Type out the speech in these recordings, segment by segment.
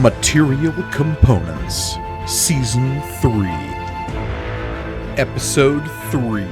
Material Components, Season 3, Episode 3.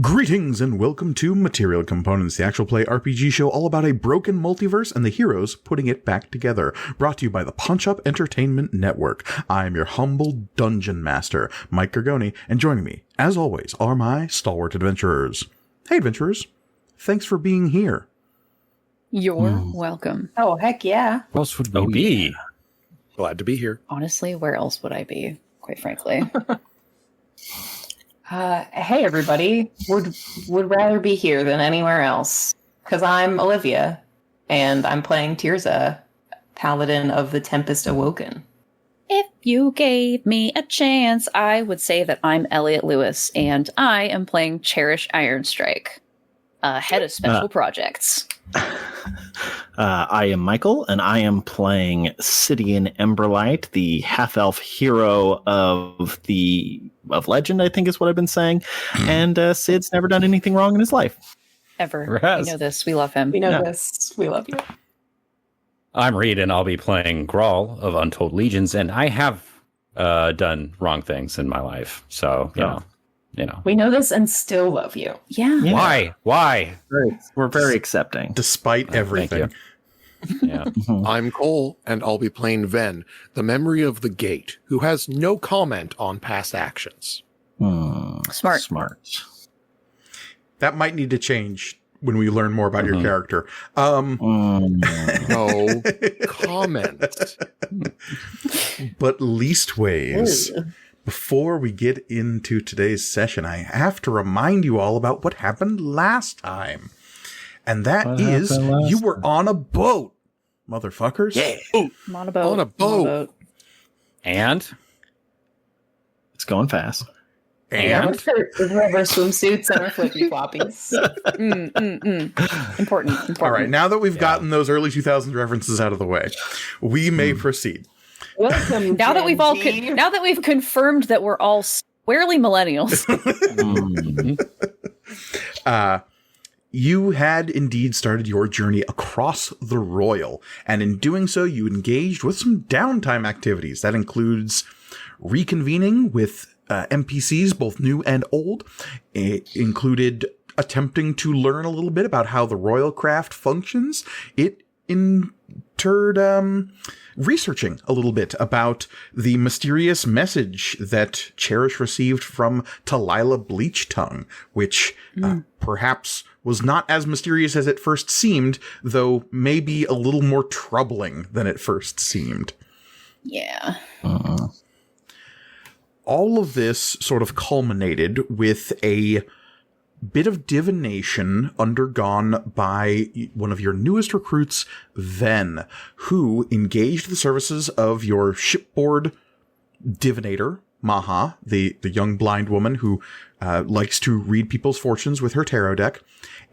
Greetings and welcome to Material Components, the actual play RPG show all about a broken multiverse and the heroes putting it back together. Brought to you by the Punch Up Entertainment Network. I am your humble dungeon master, Mike Gargoni, and joining me, as always, are my stalwart adventurers. Hey adventurers, thanks for being here. You're welcome. Oh, heck yeah. Where else would we be? Glad to be here. Honestly, where else would I be, quite frankly? Hey, everybody. Would rather be here than anywhere else. Because I'm Olivia, and I'm playing Tirza, Paladin of the Tempest Awoken. If you gave me a chance, I would say that I'm Elliot Lewis, and I am playing Cherish Ironstrike, head of special projects. I am Michael, and I am playing Sidian Emberlight, the half-elf hero of legend, I think is what I've been saying. And Sid's never done anything wrong in his life. Ever. We know this. We love him. We know this. We love you. I'm Reed, and I'll be playing Grawl of Untold Legions, and I have done wrong things in my life. So, you know. We know this and still love you. Yeah. Why? We're very accepting. Despite everything. Yeah. I'm Cole, and I'll be playing Ven, the memory of the gate, who has no comment on past actions. Smart. That might need to change when we learn more about your character. No comment. But leastways, before we get into today's session, I have to remind you all about what happened last time. And that is, you were on a boat, motherfuckers. Yeah. I'm on a boat. On a boat. And? It's going fast. And? With rubber swimsuits and our flippy floppies. Important. All right, now that we've gotten those early 2000s references out of the way, we may proceed. Welcome, Now that we've confirmed that we're all squarely millennials. You had indeed started your journey across the Royal, and in doing so, you engaged with some downtime activities. That includes reconvening with NPCs, both new and old. It included attempting to learn a little bit about how the Royal Craft functions. It interred researching a little bit about the mysterious message that Cherish received from Talila Bleachtongue, which perhaps was not as mysterious as it first seemed, though maybe a little more troubling than it first seemed. Yeah. All of this sort of culminated with a bit of divination undergone by one of your newest recruits, Ven, who engaged the services of your shipboard divinator, Maha, the young blind woman who likes to read people's fortunes with her tarot deck.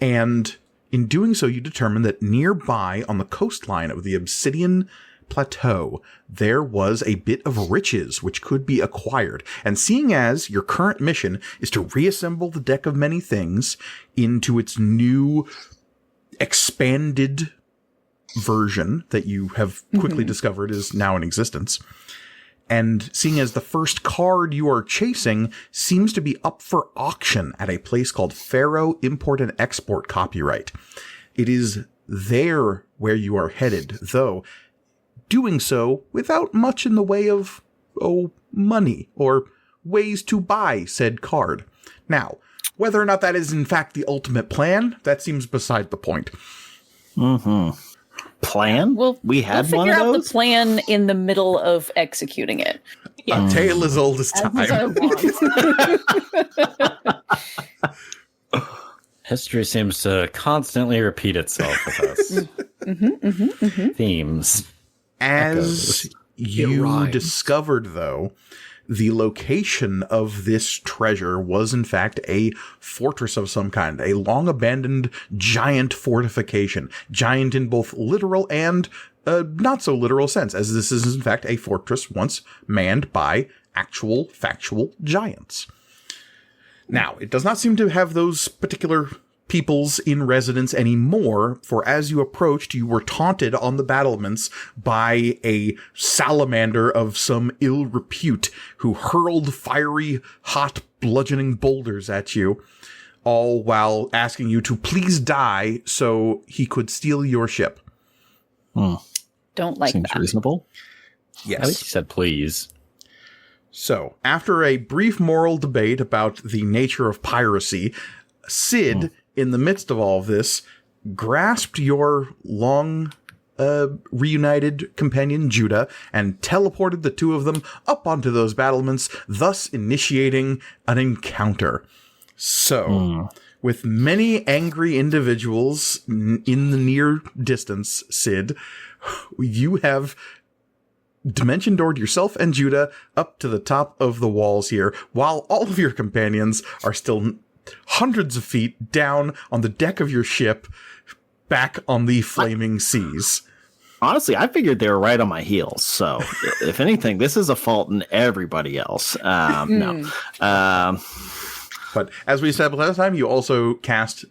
And in doing so, you determined that nearby on the coastline of the Obsidian Plateau, there was a bit of riches which could be acquired. And seeing as your current mission is to reassemble the deck of many things into its new expanded version that you have quickly discovered is now in existence, and seeing as the first card you are chasing seems to be up for auction at a place called Pharaoh Import and Export Copyright, it is there where you are headed, though doing so without much in the way of, money or ways to buy said card. Now, whether or not that is in fact the ultimate plan, that seems beside the point. Plan? We had figure one of out those? the plan in the middle of executing it. A tale as old as time. History seems to constantly repeat itself with us. Themes. As you rhymes. discovered, though, the location of this treasure was, in fact, a fortress of some kind, a long-abandoned giant fortification. Giant in both literal and not-so-literal sense, as this is, in fact, a fortress once manned by actual, factual giants. Now, it does not seem to have those particular peoples in residence anymore, for as you approached, you were taunted on the battlements by a salamander of some ill repute who hurled fiery, hot, bludgeoning boulders at you, all while asking you to please die so he could steal your ship. Don't like Seems that. reasonable. Yes. At least he said please. So, after a brief moral debate about the nature of piracy, Sid, in the midst of all of this, grasped your long reunited companion Judah and teleported the two of them up onto those battlements, thus initiating an encounter. So, with many angry individuals in the near distance, Sid, you have dimension doored yourself and Judah up to the top of the walls here, while all of your companions are still hundreds of feet down on the deck of your ship, back on the flaming seas. Honestly, I figured they were right on my heels. So, if anything, this is a fault in everybody else. No. But as we said last time, you also cast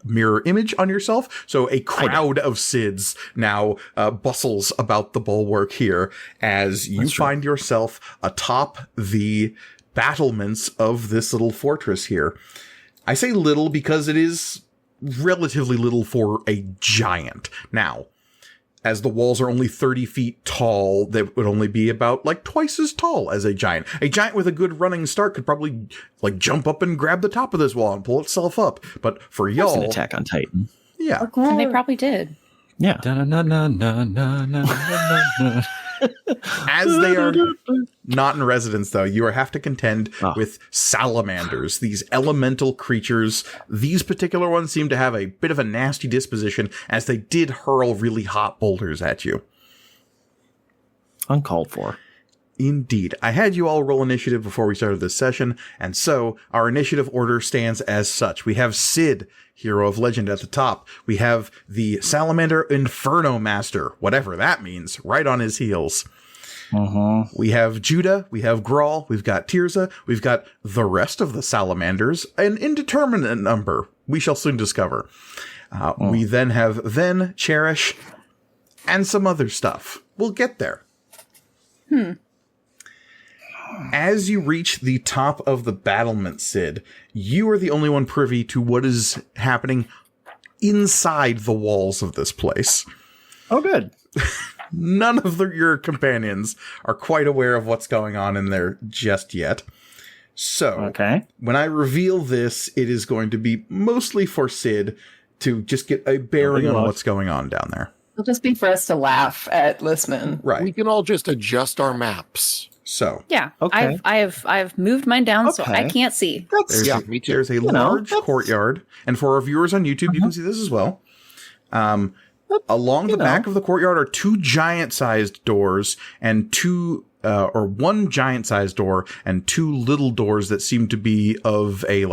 mirror image on yourself, so a crowd of Sids now bustles about the bulwark here as you find yourself atop the battlements of this little fortress here. I say little because it is relatively little for a giant. Now, as the walls are only 30 feet tall, they would only be about like twice as tall as a giant. A giant with a good running start could probably like jump up and grab the top of this wall and pull itself up. But for That's y'all, an Attack on Titan. yeah, And they probably did. Yeah. as they are not in residence, though, you have to contend with salamanders, these elemental creatures. These particular ones seem to have a bit of a nasty disposition, as they did hurl really hot boulders at you. Uncalled for. Indeed. I had you all roll initiative before we started this session, and so our initiative order stands as such. We have Sid, Hero of Legend, at the top. We have the Salamander Inferno Master, whatever that means, right on his heels. We have Judah, we have Grawl, we've got Tirza, we've got the rest of the Salamanders, an indeterminate number. We shall soon discover. We then have Ven, Cherish, and some other stuff. We'll get there. As you reach the top of the battlement, Sid, you are the only one privy to what is happening inside the walls of this place. Oh, good. None of your companions are quite aware of what's going on in there just yet. So, when I reveal this, it is going to be mostly for Sid to just get a bearing on what's going on down there. It'll just be for us to laugh at Listman. Right. We can all just adjust our maps. So, Yeah. Okay. I've moved mine down so I Okay. can't see. Me too. there's a large courtyard, and for our viewers on YouTube, you can see this as well. Along the back of the courtyard are two giant-sized doors and one giant-sized door and two little doors that seem to be of a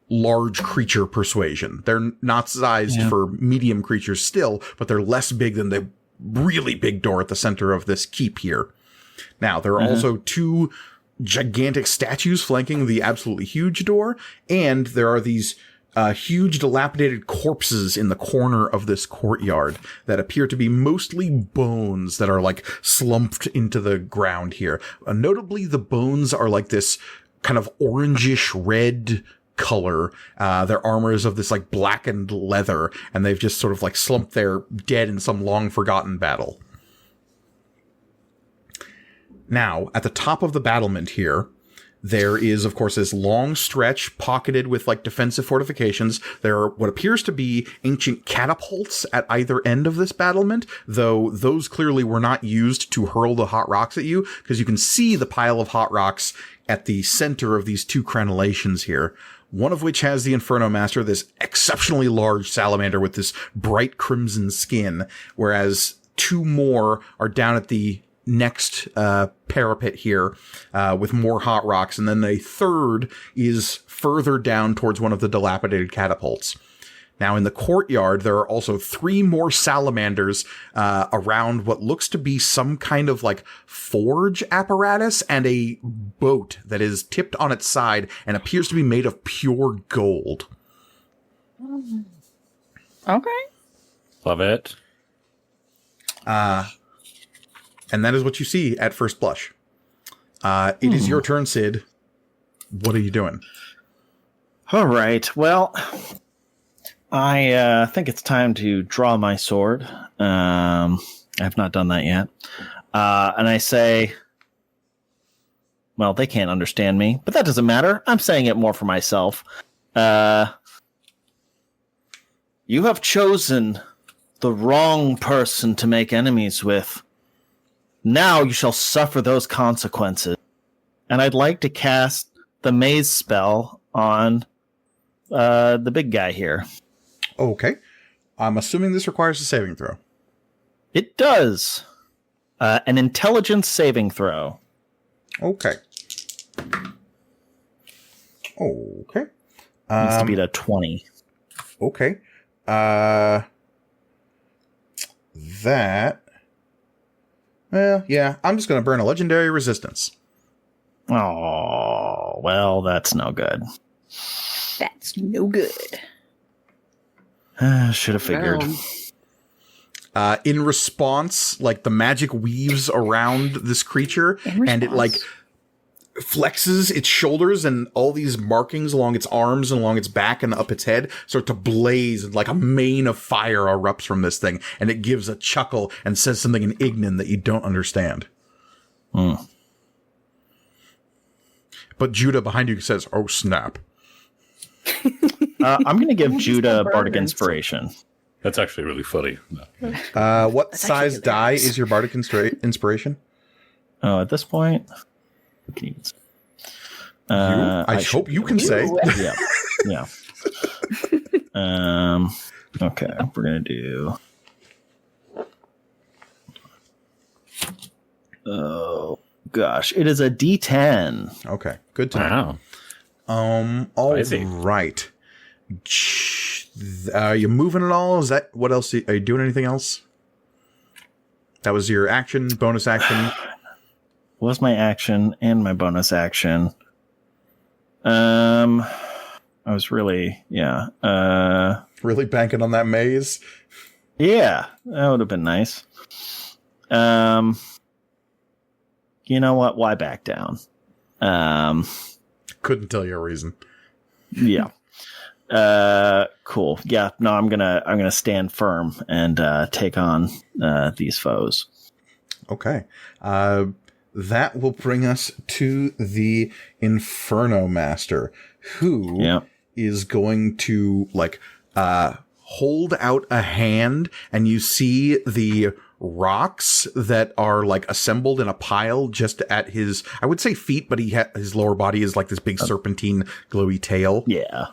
large creature persuasion. They're not sized for medium creatures still, but they're less big than the really big door at the center of this keep here. Now, there are also two gigantic statues flanking the absolutely huge door, and there are these huge dilapidated corpses in the corner of this courtyard that appear to be mostly bones that are slumped into the ground here. Notably, the bones are this kind of orangish red color. Their armor is of this blackened leather, and they've just sort of slumped there dead in some long forgotten battle. Now, at the top of the battlement here, There is, of course, this long stretch pocketed with like defensive fortifications. There are what appears to be ancient catapults at either end of this battlement, though those clearly were not used to hurl the hot rocks at you, because you can see the pile of hot rocks at the center of these two crenellations here. One of which has the Inferno Master, this exceptionally large salamander with this bright crimson skin, whereas two more are down at the next parapet here with more hot rocks, and then a third is further down towards one of the dilapidated catapults. Now, in the courtyard, there are also 3 more salamanders around what looks to be some kind of like forge apparatus and a boat that is tipped on its side and appears to be made of pure gold. Okay. Love it. And that is what you see at first blush. It is your turn, Sid. What are you doing? All right. Well, I think it's time to draw my sword. I have not done that yet. And I say, well, they can't understand me, but that doesn't matter. I'm saying it more for myself. You have chosen the wrong person to make enemies with. Now you shall suffer those consequences. And I'd like to cast the maze spell on the big guy here. Okay. I'm assuming this requires a saving throw. It does. An intelligence saving throw. Okay. Okay. Needs to beat a 20. Okay. That... Well, yeah, I'm just going to burn a legendary resistance. Oh, well, that's no good. That's no good. Should have figured. In response, like the magic weaves around this creature and it like flexes its shoulders, and all these markings along its arms and along its back and up its head start to blaze, and like a mane of fire erupts from this thing, and it gives a chuckle and says something in Ignan that you don't understand. But Judah behind you says, "Oh snap." I'm going to give Judah Bardic Inspiration. That's actually really funny. What size die is your Bardic Inspiration? Oh, at this point, I hope you can say. Yeah. Okay, we're gonna do. Oh gosh, it is a D10. Okay, good to know. Wow. All Spicy. right. Are you moving at all? Is that what else? Are you doing anything else? That was your action, bonus action. Was my action and my bonus action. I was really, Really banking on that maze. Yeah, that would have been nice. You know what? Why back down? Couldn't tell you a reason. Yeah. Cool. Yeah. No, I'm gonna stand firm and take on these foes. Okay. That will bring us to the Inferno Master, who is going to hold out a hand, and you see the rocks that are like assembled in a pile just at his, I would say feet, but his lower body is like this big serpentine glowy tail. Yeah.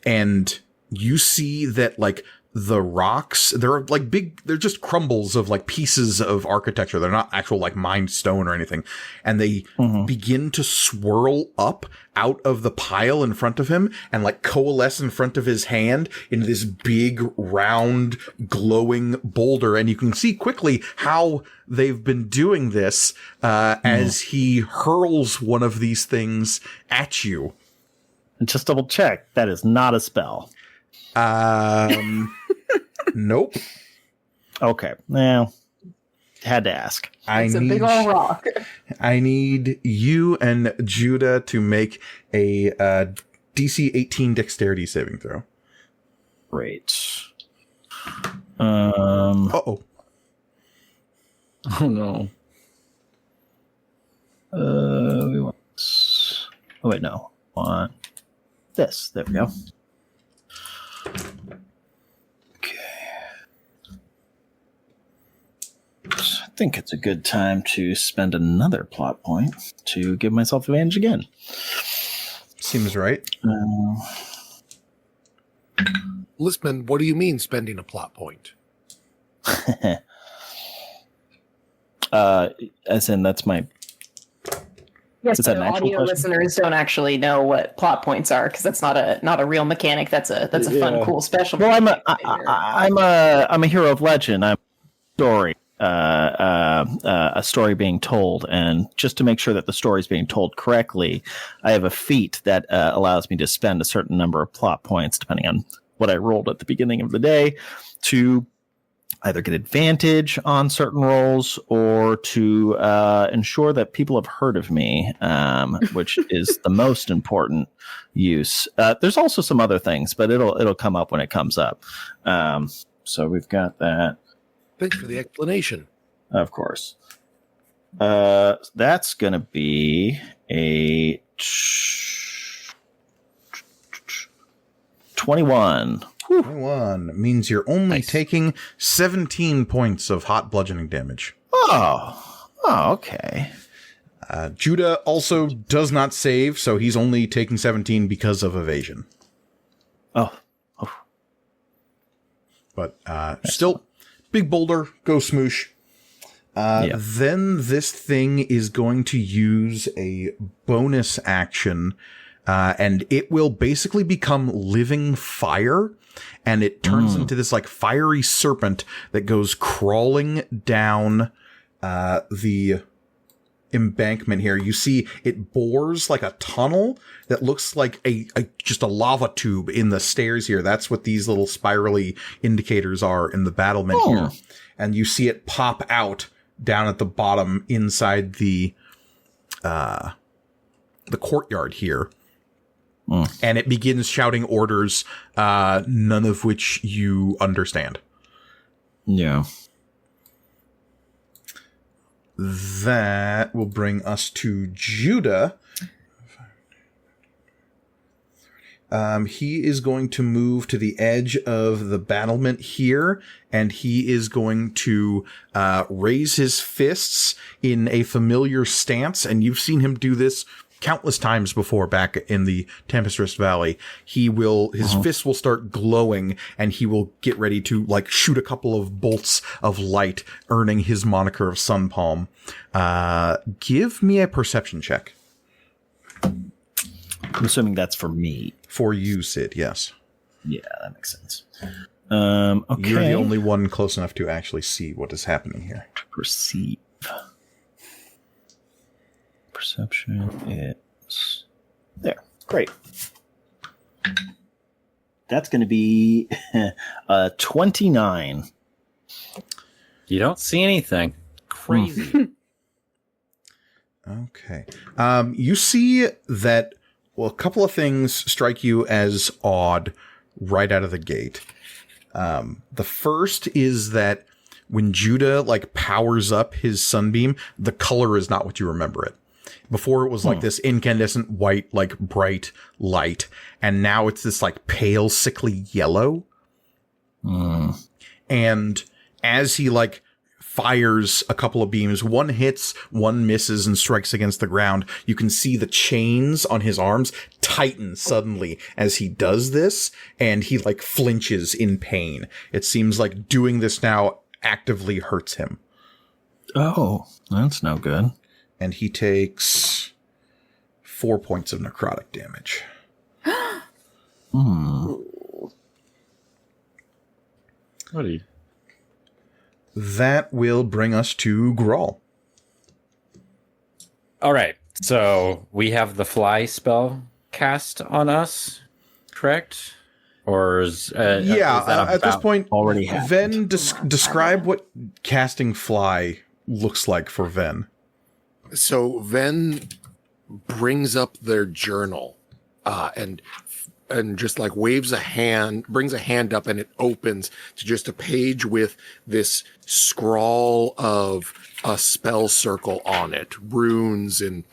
And you see that like the rocks, they're like big, they're just crumbles of like pieces of architecture. They're not actual like mined stone or anything. And they begin to swirl up out of the pile in front of him and like coalesce in front of his hand into this big, round, glowing boulder. And you can see quickly how they've been doing this as he hurls one of these things at you. And just double check, that is not a spell. Nope. Okay. Well, had to ask. It's a big old rock. I need you and Judah to make a DC 18 dexterity saving throw. Great. Uh-oh. Oh no. We want Oh, wait, no. Want this. There we go. Okay. I think it's a good time to spend another plot point to give myself advantage again. Seems right. Listman, what do you mean spending a plot point? As in, that's my... Yes, Is that but an actual audio question? listeners don't actually know what plot points are because that's not a real mechanic. That's a fun, cool special. Well, I'm a hero of legend. I'm a story, a story being told, and just to make sure that the story is being told correctly, I have a feat that allows me to spend a certain number of plot points, depending on what I rolled at the beginning of the day, to either get advantage on certain rolls or to ensure that people have heard of me, which is the most important use. There's also some other things, but it'll come up when it comes up. So we've got that. Thanks for the explanation. Of course. That's going to be a 21. 21 means you're only taking 17 points of hot bludgeoning damage. Oh, okay. Judah also does not save, so he's only taking 17 because of evasion. Oh. But still, big boulder, go smoosh. Yeah. Then this thing is going to use a bonus action, and it will basically become living fire. And it turns into this like fiery serpent that goes crawling down the embankment here. You see it bores like a tunnel that looks like just a lava tube in the stairs here. That's what these little spirally indicators are in the battlement here. And you see it pop out down at the bottom inside the courtyard here. And it begins shouting orders, none of which you understand. Yeah. That will bring us to Judah. He is going to move to the edge of the battlement here, and he is going to raise his fists in a familiar stance, and you've seen him do this countless times before back in the Tempest Rift Valley. His fists will start glowing, and he will get ready to like shoot a couple of bolts of light, earning his moniker of Sun Palm. Give me a perception check. I'm assuming that's for me. For you, Sid, yes. Yeah, that makes sense. Okay. You're the only one close enough to actually see what is happening here. Perceive. Perception is there. Great. That's going to be 29. You don't see anything. Crazy. Okay. You see that, well, a couple of things strike you as odd right out of the gate. The first is that when Judah like powers up his sunbeam, the color is not what you remember it. Before it was like this incandescent white, like bright light. And now it's this like pale, sickly yellow. And as he like fires a couple of beams, one hits, one misses and strikes against the ground. You can see the chains on his arms tighten suddenly as he does this. And he like flinches in pain. It seems like doing this now actively hurts him. Oh, that's no good. And he takes 4 points of necrotic damage. What are you? That will bring us to Grawl. All right. So we have the fly spell cast on us, correct? Or is at this point, already happened? Ven, describe what casting fly looks like for Ven. So Ven brings up their journal and just like brings a hand up, and it opens to just a page with this scrawl of a spell circle on it, runes and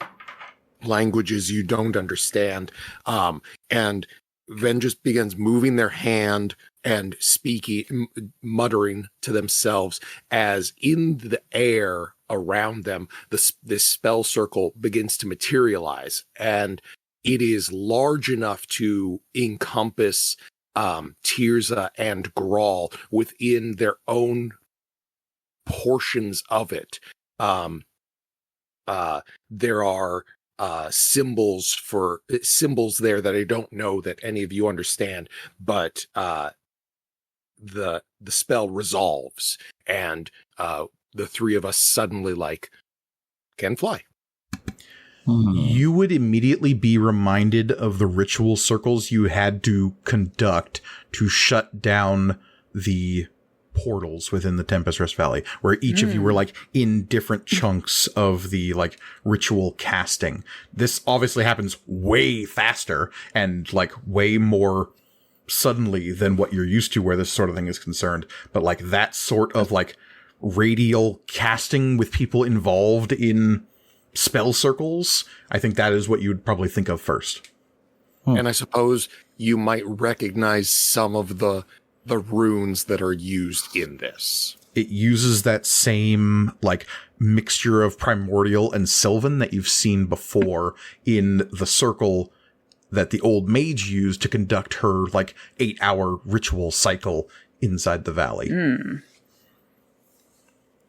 languages you don't understand. And Ven just begins moving their hand and speaking, muttering to themselves as in the air around them, this spell circle begins to materialize. And it is large enough to encompass Tirza and Grawl within their own portions of it. There are symbols there that I don't know that any of you understand, but the spell resolves, and the three of us suddenly can fly. You would immediately be reminded of the ritual circles you had to conduct to shut down the portals within the Tempest Rest Valley, where each of you were in different chunks of the ritual casting. This obviously happens way faster and way more suddenly than what you're used to where this sort of thing is concerned. But that sort of radial casting with people involved in spell circles, I think that is what you would probably think of first. And I suppose you might recognize some of the runes that are used in this. It uses that same mixture of primordial and sylvan that you've seen before in the circle that the old mage used to conduct her 8-hour ritual cycle inside the valley.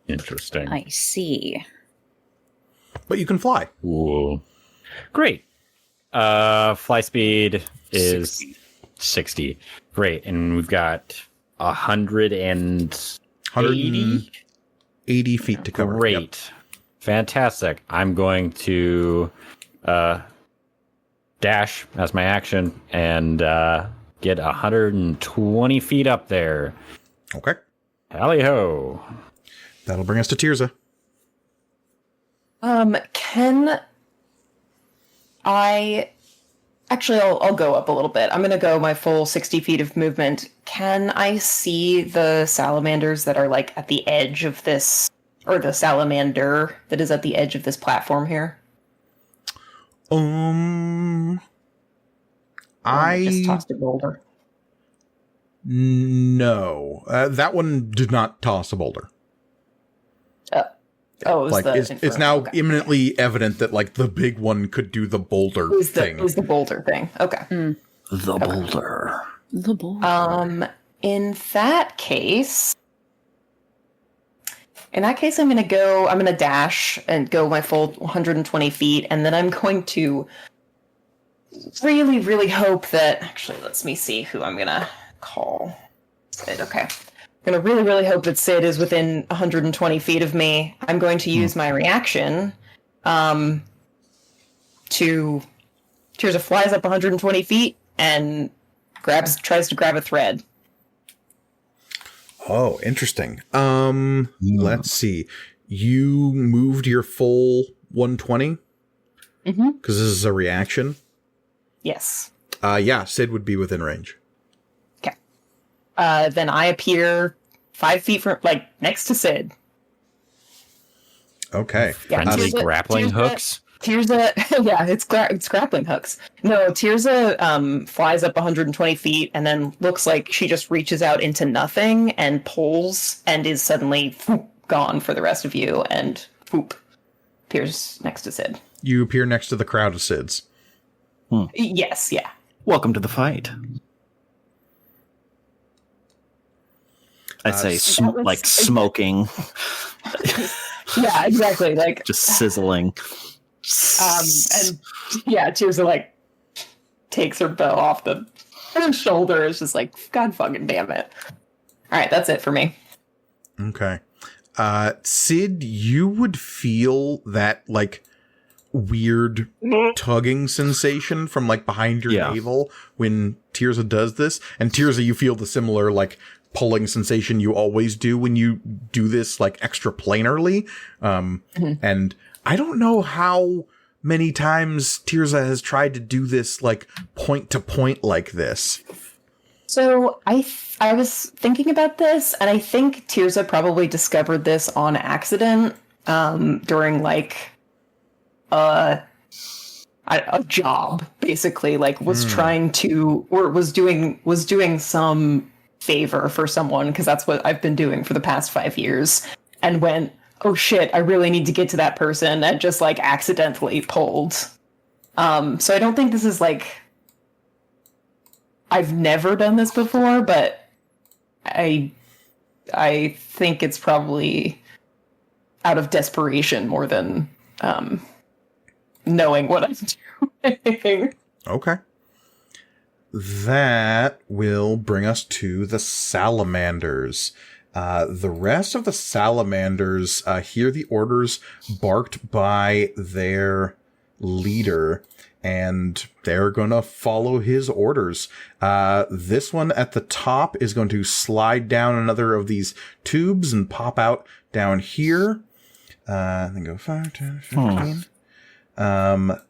Interesting. I see. But you can fly. Whoa. Great. Fly speed is 60. Great. And we've got 180 feet to cover. Great. Yep. Fantastic. I'm going to dash as my action and get 120 feet up there. Okay. Tally-ho. That'll bring us to Tirza. Can I... Actually, I'll go up a little bit. I'm going to go my full 60 feet of movement. Can I see the salamanders that are at the edge of this, or the salamander that is at the edge of this platform here? I just tossed a boulder. No, that one did not toss a boulder. Oh, it was it's now imminently evident that the big one could do the boulder thing. It was the boulder thing. Okay. The boulder. The boulder. In that case, I'm going to dash and go my full 120 feet, and then I'm going to really, really hope that, actually, let me see who I'm going to call. Sid, okay. I'm going to really, really hope that Sid is within 120 feet of me. I'm going to use my reaction to... Tirza flies up 120 feet and tries to grab a thread. Oh, interesting. Let's see. You moved your full 120? Mm-hmm. Because this is a reaction? Yes. Yeah, Sid would be within range. Okay. Then I appear 5 feet from, next to Sid. Okay. Yeah, Friendly grappling hooks? Tirza, yeah, it's grappling hooks. No, Tirza flies up 120 feet and then looks like she just reaches out into nothing and pulls and is suddenly gone for the rest of you and appears next to Sid. You appear next to the crowd of Sids. Yes, yeah. Welcome to the fight. I'd say smoking. Yeah, exactly. Just sizzling. And yeah, Tirza takes her bow off her shoulder. It's just God fucking damn it. All right, that's it for me. Okay. Sid, you would feel that weird tugging sensation from behind your navel when Tirza does this. And Tirza, you feel the similar pulling sensation you always do when you do this extra planarly. And I don't know how many times Tirza has tried to do this point to point like this. So I was thinking about this, and I think Tirza probably discovered this on accident during a job, basically, like was trying to, or was doing some favor for someone, because that's what I've been doing for the past 5 years, and went, oh shit, I really need to get to that person, and just like accidentally pulled. So I don't think this is like, I've never done this before, but I think it's probably out of desperation more than knowing what I'm doing. Okay. That will bring us to the Salamanders. The rest of the Salamanders hear the orders barked by their leader, and they're going to follow his orders. This one at the top is going to slide down another of these tubes and pop out down here. Then go 5, 10, 15.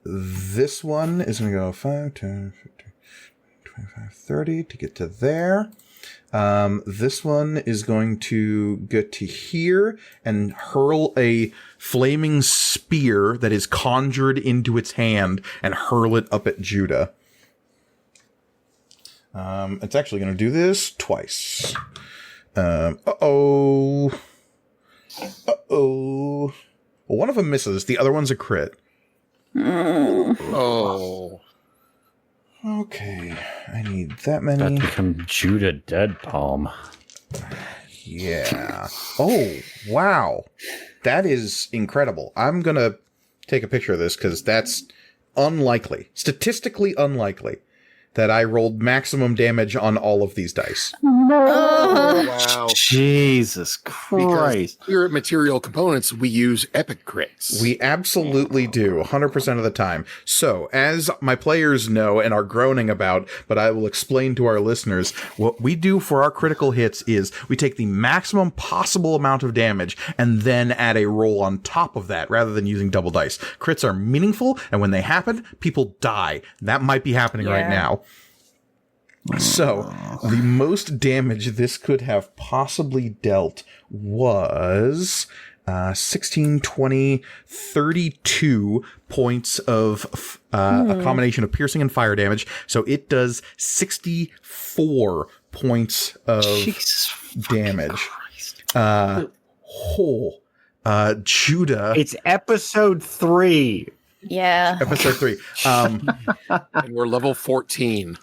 This one is going to go 5, 10, 15, 25, 30 to get to there. This one is going to get to here and hurl a flaming spear that is conjured into its hand and hurl it up at Judah. It's actually going to do this twice. Uh-oh. Well, one of them misses. The other one's a crit. Oh. Okay. I need that many. About to become Judah Dead Palm. Yeah. Oh, wow. That is incredible. I'm going to take a picture of this because that's unlikely, statistically unlikely, that I rolled maximum damage on all of these dice. Oh, wow. Jesus Christ. Because here at Material Components, we use epic crits. We absolutely do, 100% of the time. So, as my players know and are groaning about, but I will explain to our listeners, what we do for our critical hits is we take the maximum possible amount of damage and then add a roll on top of that rather than using double dice. Crits are meaningful, and when they happen, people die. That might be happening right now. So, the most damage this could have possibly dealt was 16, 20, 32 points of a combination of piercing and fire damage. So it does 64 points of damage. Judah. It's episode 3. Yeah. Episode 3. And we're level 14.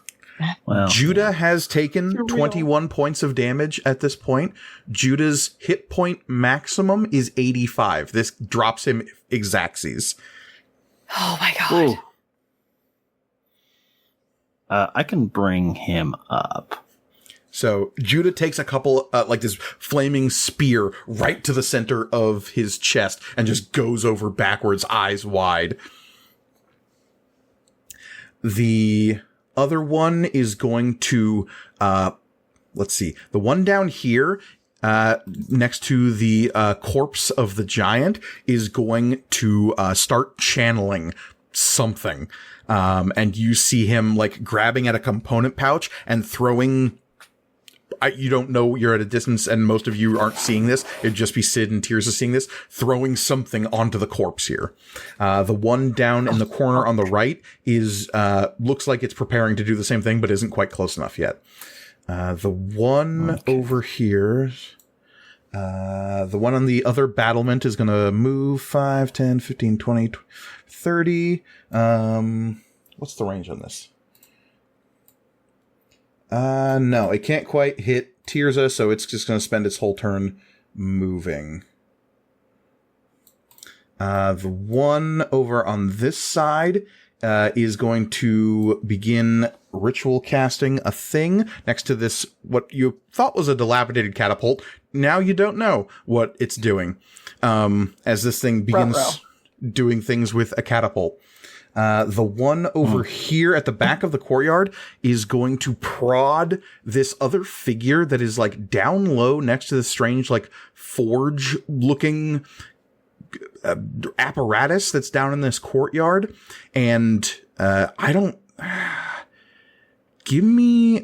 Well, Judah has taken 21 points of damage at this point. Judah's hit point maximum is 85. This drops him exactsies. Oh my god. I can bring him up. So Judah takes a couple, like this flaming spear right to the center of his chest and just goes over backwards, eyes wide. The other one is going to, let's see, the one down here, next to the corpse of the giant is going to start channeling something. And you see him like grabbing at a component pouch and throwing. You don't know, you're at a distance, and most of you aren't seeing this. It'd just be Sid and Tears seeing this, throwing something onto the corpse here. The one down in the corner on the right is, looks like it's preparing to do the same thing, but isn't quite close enough yet. The one over here, the one on the other battlement is going to move 5, 10, 15, 20, 30. What's the range on this? No, it can't quite hit Tirza, so it's just going to spend its whole turn moving. The one over on this side is going to begin ritual casting a thing next to this, what you thought was a dilapidated catapult. Now you don't know what it's doing. As this thing begins doing things with a catapult. The one over here at the back of the courtyard is going to prod this other figure that is like down low next to the strange, like forge looking apparatus that's down in this courtyard. And,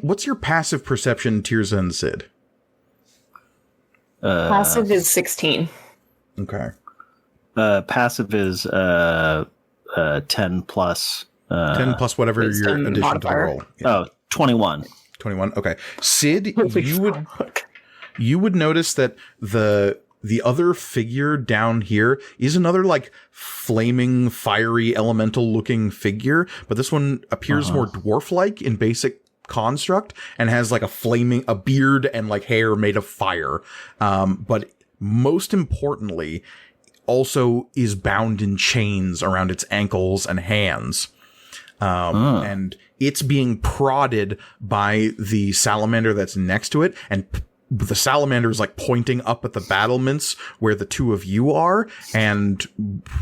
what's your passive perception, Tirza and Sid? Passive is 16. Okay. Passive is, 10 plus. 10 plus whatever your wisdom addition to the modifier. roll. Yeah. 21. 21. Okay. Sid, Holy fuck. You would notice that the other figure down here is another like flaming, fiery, elemental looking figure, but this one appears more dwarf-like in basic construct and has like a beard and like hair made of fire. But most importantly, also is bound in chains around its ankles and hands. And it's being prodded by the salamander that's next to it, and the salamander is like pointing up at the battlements where the two of you are, and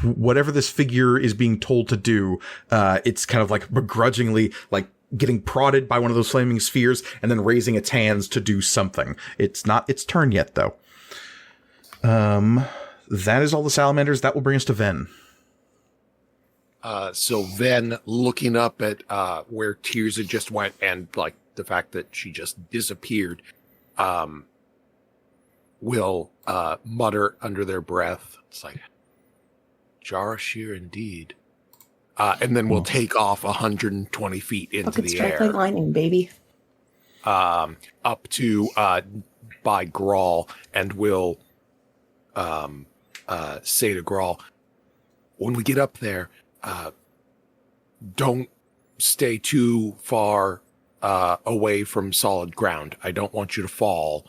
whatever this figure is being told to do, it's kind of like begrudgingly like getting prodded by one of those flaming spheres and then raising its hands to do something. It's not its turn yet, though. That is all the salamanders. That will bring us to Ven. So Ven, looking up at where Tirza just went and like the fact that she just disappeared, will mutter under their breath. It's like, Jarashir indeed. And then we'll take off 120 feet into Fucking the strike air. like lightning, baby. Up to by Grawl, and we'll say to Grawl, when we get up there, don't stay too far away from solid ground. I don't want you to fall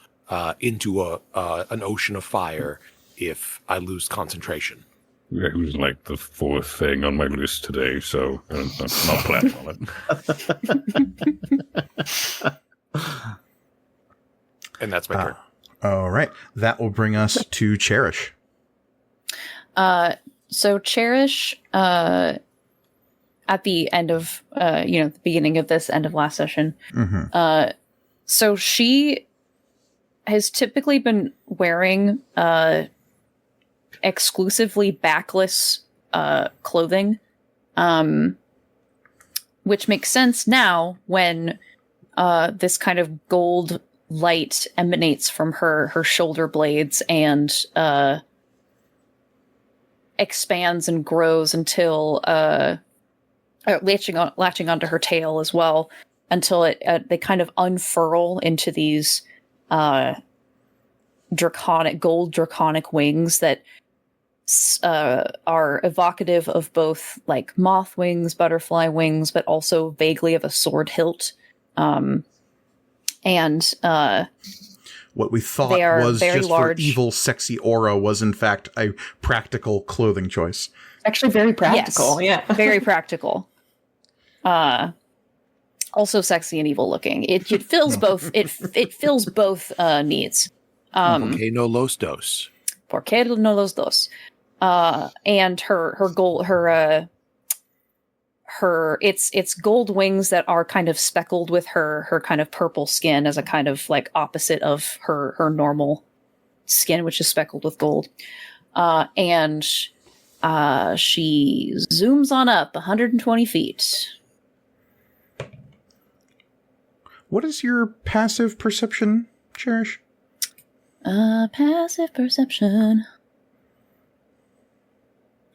into an ocean of fire if I lose concentration. It was like the fourth thing on my list today, so I'm not planning on it. And that's my turn. All right. That will bring us to Cherish. So Cherish, at the end of, the beginning of this, end of last session, so she has typically been wearing, exclusively backless, clothing, which makes sense now when, this kind of gold light emanates from her shoulder blades and, expands and grows until latching onto her tail as well, until they kind of unfurl into these draconic wings that are evocative of both like moth wings, butterfly wings, but also vaguely of a sword hilt. What we thought was very just large. for evil, sexy aura was in fact a practical clothing choice. Actually, very practical. Yes, Yeah, very practical. Also sexy and evil looking. It fills both. It fills both needs. Okay, no los dos. Porque no los dos. And it's gold wings that are kind of speckled with her kind of purple skin as a kind of like opposite of her normal skin, which is speckled with gold. And she zooms on up 120 feet. What is your passive perception, Cherish? Passive perception.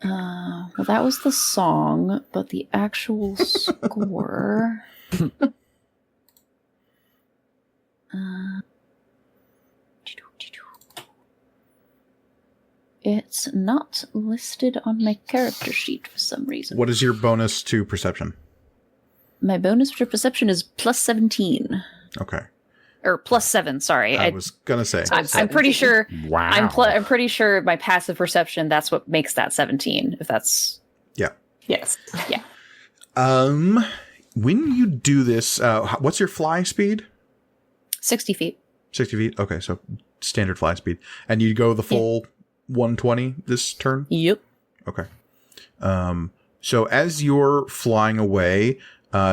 Well, that was the song, but the actual score. It's not listed on my character sheet for some reason. What is your bonus to perception? My bonus for perception is plus 17. Okay. Or plus 7, sorry. I was gonna say. I'm pretty sure. Wow. I'm pretty sure my passive perception, that's what makes that 17. If that's. Yeah. yes. Yeah. When you do this, what's your fly speed? 60 feet. 60 feet? Okay, so standard fly speed. And you go the full 120 this turn? Yep. Okay. So as you're flying away,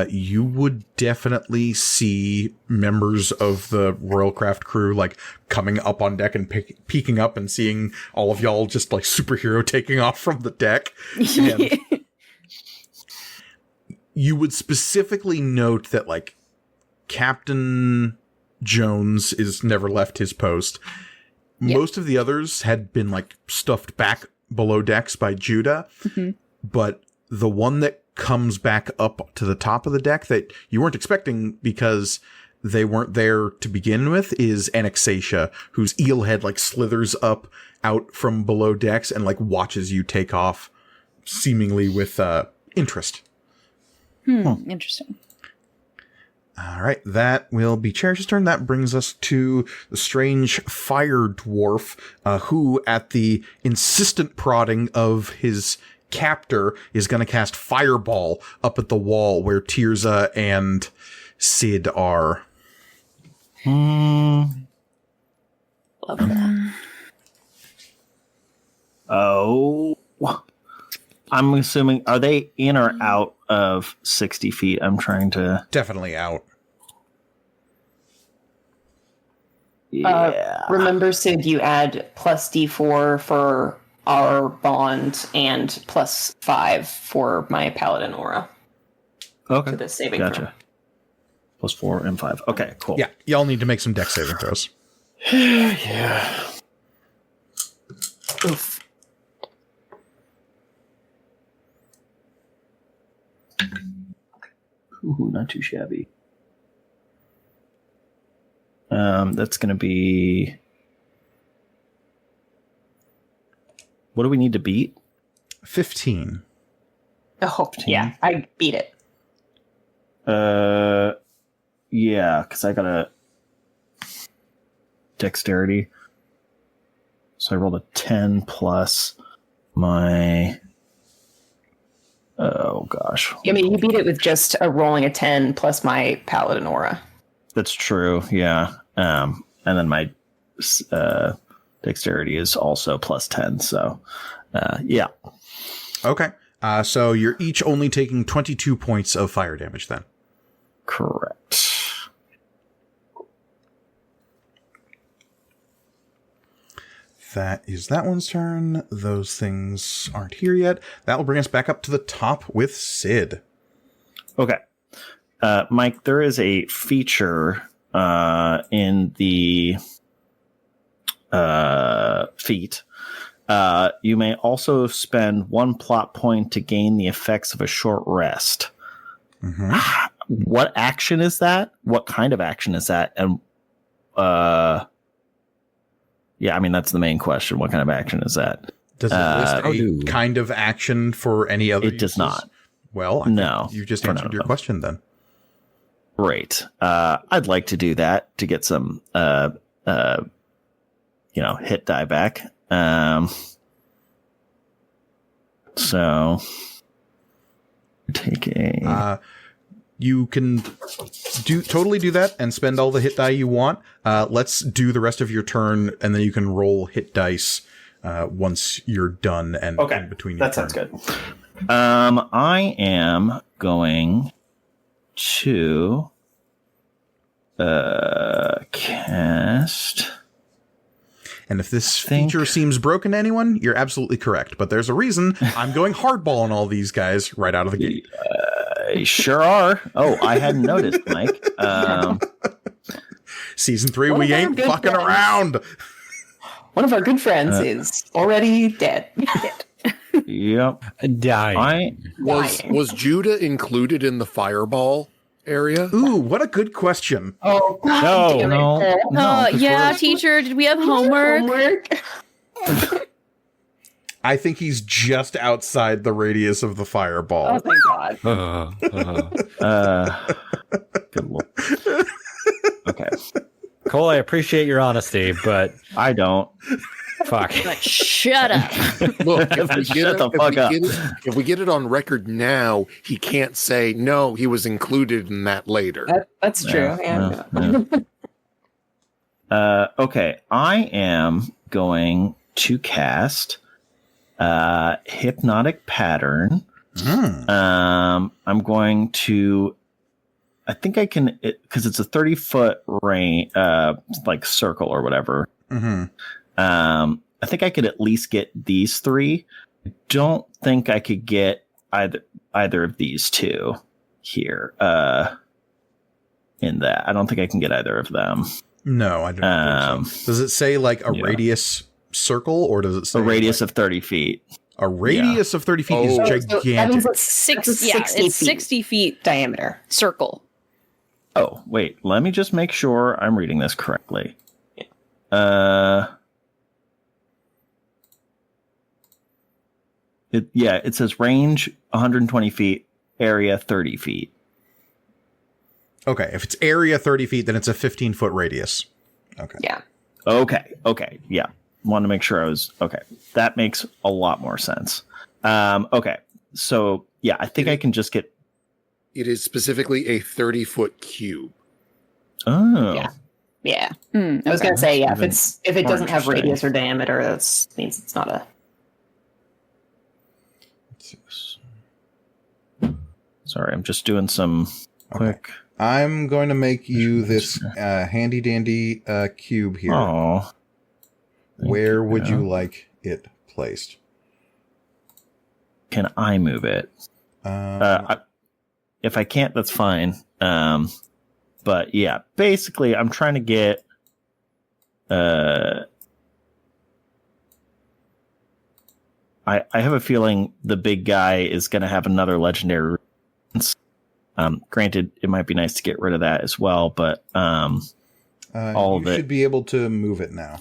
you would definitely see members of the Royal Craft crew like coming up on deck and peeking up and seeing all of y'all just like superhero taking off from the deck. And you would specifically note that like Captain Jones is never left his post. Most of the others had been like stuffed back below decks by Judah, but the one that comes back up to the top of the deck that you weren't expecting because they weren't there to begin with is Anaxatia, whose eel head like slithers up out from below decks and like watches you take off seemingly with interest. Interesting. All right, that will be Cherish's turn. That brings us to the strange fire dwarf, who, at the insistent prodding of his captor, is going to cast Fireball up at the wall where Tirza and Sid are. Love that. Oh, I'm assuming, are they in or out of 60 feet? I'm trying to... Definitely out. Yeah. Remember, Sid, you add plus D4 for our bond and plus 5 for my paladin aura Okay. for this saving Gotcha. throw. Plus 4 and 5. Okay, cool. Yeah, y'all need to make some deck saving throws. Yeah. Oof. Ooh, not too shabby. That's going to be... What do we need to beat? 15. Oh, yeah, I beat it. Yeah, because I got a dexterity. So I rolled a 10 plus my... Oh, gosh. I mean, you beat it with just rolling a 10 plus my paladin aura. That's true, yeah. And then my dexterity is also plus 10, so yeah. Okay. So you're each only taking 22 points of fire damage then. Correct. That is that one's turn. Those things aren't here yet. That will bring us back up to the top with Sid. Okay. Mike, there is a feature in the feat. You may also spend 1 plot point to gain the effects of a short rest. Mm-hmm. What action is that? What kind of action is that? And yeah, I mean, that's the main question. What kind of action is that? Does it list a kind of action for any other It does uses? not. Well, I No, think you just for answered none of your them. question then. Great. I'd like to do that to get some, hit die back. So take a. You can totally do that and spend all the hit die you want. Let's do the rest of your turn, and then you can roll hit dice once you're done and in between your that sounds turn. good. I am going to cast. And if this feature seems broken to anyone, you're absolutely correct. But there's a reason I'm going hardball on all these guys right out of the gate. Sure are. Oh, I hadn't noticed, Mike. Season 3, One we of our ain't good fucking friends. around. One of our good friends is already dead. Yep. Dying. Was Judah included in the fireball area? Ooh, what a good question. Oh, No, damn it. no. Yeah, teacher, did we have homework? I think he's just outside the radius of the fireball. Oh, thank God. Good lord. Okay. Cole, I appreciate your honesty, but I don't. fuck. Shut up. Look, if we, Shut the fuck up. if we get it on record now, he can't say, no, he was included in that later. That's true. Yeah. Okay. I am going to cast Hypnotic Pattern. I'm going to. I think I can, because it's a 30-foot range, like circle or whatever. Mm-hmm. I think I could at least get these 3. I don't think I could get either of these 2 here. In that, I don't think I can get either of them. No, I don't think so. Does it say like a radius circle, or does it say A radius of 30 feet? A radius of 30 feet is So gigantic. that means it's It's 60 feet diameter. circle. Oh, wait. Let me just make sure I'm reading this correctly. It says range 120 feet, area 30 feet. Okay, if it's area 30 feet, then it's a 15-foot radius. Okay. Yeah. Okay. Yeah. Want to make sure I was okay. That makes a lot more sense. Okay. So yeah, I think I can just get. It is specifically a 30-foot cube. Oh. Yeah. I was gonna say, yeah, if it more doesn't have interesting. radius or diameter, that means it's not a. Sorry, I'm just doing some quick. I'm going to make you this handy dandy cube here. Oh. Where would you like it placed? Can I move it? If I can't, that's fine. But yeah, basically, I'm trying to get. I have a feeling the big guy is going to have another legendary. Granted, it might be nice to get rid of that as well, but all of you it should be able to move it now.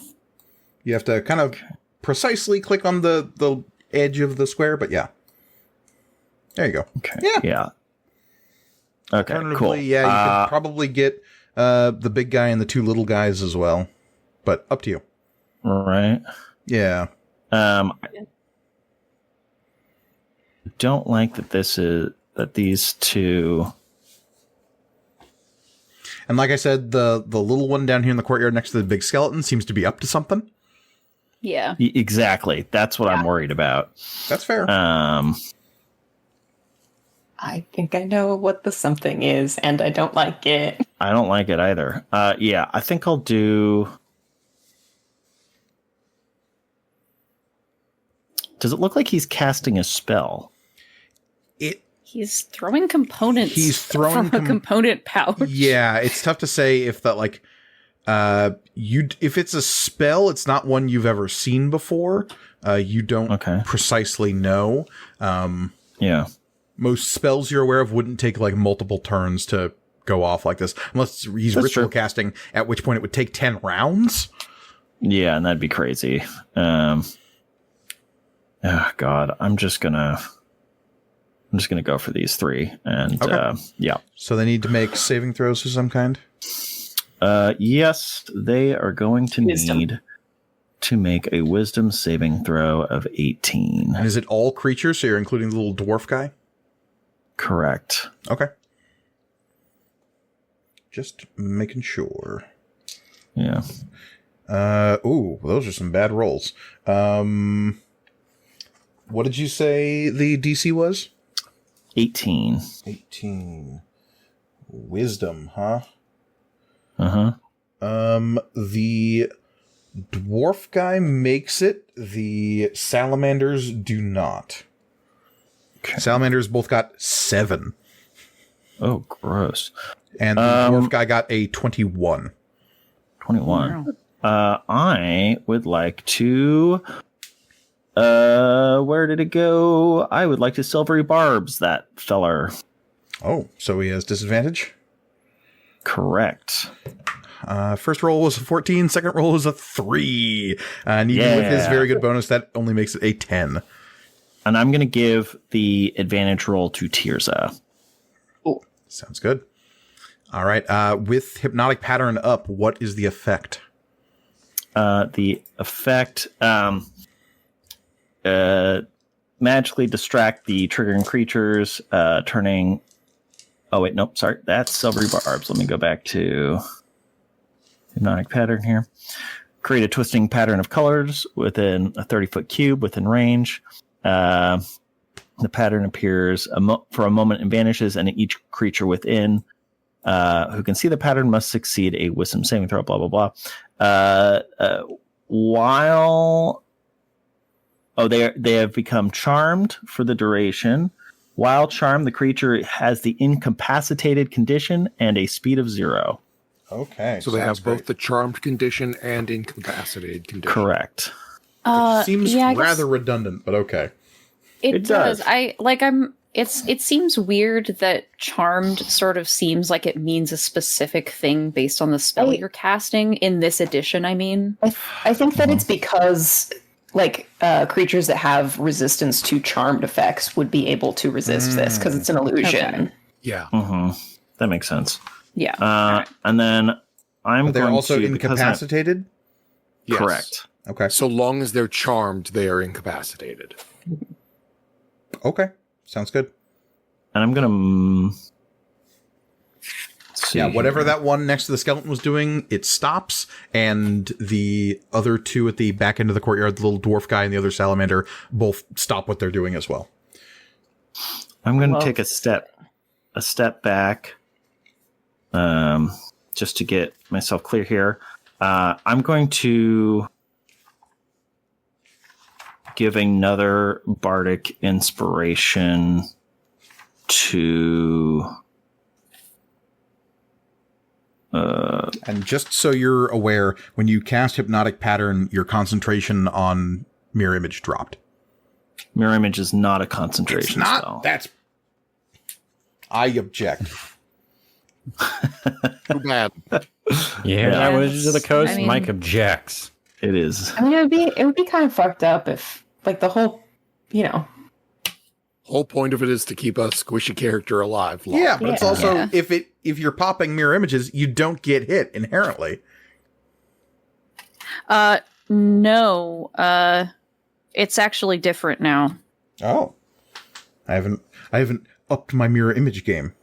You have to kind of precisely click on the edge of the square, but yeah. There you go. Okay. Yeah. Okay, cool. Alternatively, yeah, you could probably get the big guy and the two little guys as well, but up to you. Right. Yeah. I don't like that these two. And like I said, the little one down here in the courtyard next to the big skeleton seems to be up to something. Yeah. Exactly. That's what I'm worried about. That's fair. I think I know what the something is, and I don't like it. I don't like it either. Yeah, I think I'll do. Does it look like he's casting a spell? He's throwing components He's throwing from a component pouch. Yeah, it's tough to say if that if it's a spell, it's not one you've ever seen before. You don't precisely know. Yeah. Most spells you're aware of wouldn't take like multiple turns to go off like this, unless he's ritual casting, at which point it would take 10 rounds. Yeah, and that'd be crazy. Oh God, I'm just gonna go for these three, and yeah. So they need to make saving throws of some kind. Yes, they are going to need to make a wisdom saving throw of 18. And is it all creatures? So you're including the little dwarf guy? Correct. Okay. Just making sure. Yeah. Ooh, those are some bad rolls. What did you say the DC was? 18. 18. Wisdom, huh? Uh-huh. The dwarf guy makes it. The salamanders do not. Okay. Salamanders both got 7. Oh, gross. And the dwarf guy got a 21. 21. I would like to... where did it go? I would like to silvery barbs that feller. Oh, so he has disadvantage? Correct. First roll was a 14, second roll was a 3. And even with his very good bonus, that only makes it a 10. And I'm going to give the advantage roll to Tirza. Oh, sounds good. All right. With Hypnotic Pattern up, what is the effect? The effect... magically distract the triggering creatures, turning... Oh, wait, nope, sorry. That's silvery barbs. Let me go back to Hypnotic Pattern here. Create a twisting pattern of colors within a 30-foot cube within range. The pattern appears for a moment and vanishes, and each creature within who can see the pattern must succeed a wisdom saving throw, blah, blah, blah. While... Oh, they have become charmed for the duration. While charmed, the creature has the incapacitated condition and a speed of 0. Okay. So they have both the charmed condition and incapacitated condition. Correct. Which seems rather redundant, but okay. It does. does. It seems weird that charmed sort of seems like it means a specific thing based on the spell you're casting in this edition, I mean. I think that it's because creatures that have resistance to charmed effects would be able to resist this because it's an illusion. Okay. Yeah. That makes sense. Yeah. And then I'm They're going also to, incapacitated? Yes. Correct. Okay. So long as they're charmed, they are incapacitated. Okay. Sounds good. And I'm going to... Yeah, whatever that one next to the skeleton was doing, it stops, and the other two at the back end of the courtyard, the little dwarf guy and the other salamander, both stop what they're doing as well. I'm going to take a step back, just to get myself clear here. I'm going to give another bardic inspiration to... And just so you're aware, when you cast Hypnotic Pattern, your concentration on Mirror Image dropped. Mirror Image is not a concentration It's not. spell. That's... I object. Too bad. You hear that, Wizards of the Coast? I mean- Mike objects. It is. I mean, it would be kind of fucked up if the whole, Whole point of it is to keep a squishy character alive. long. Yeah, but it's also, Yeah. if you're popping mirror images, you don't get hit inherently. No. It's actually different now. Oh. I haven't upped my mirror image game.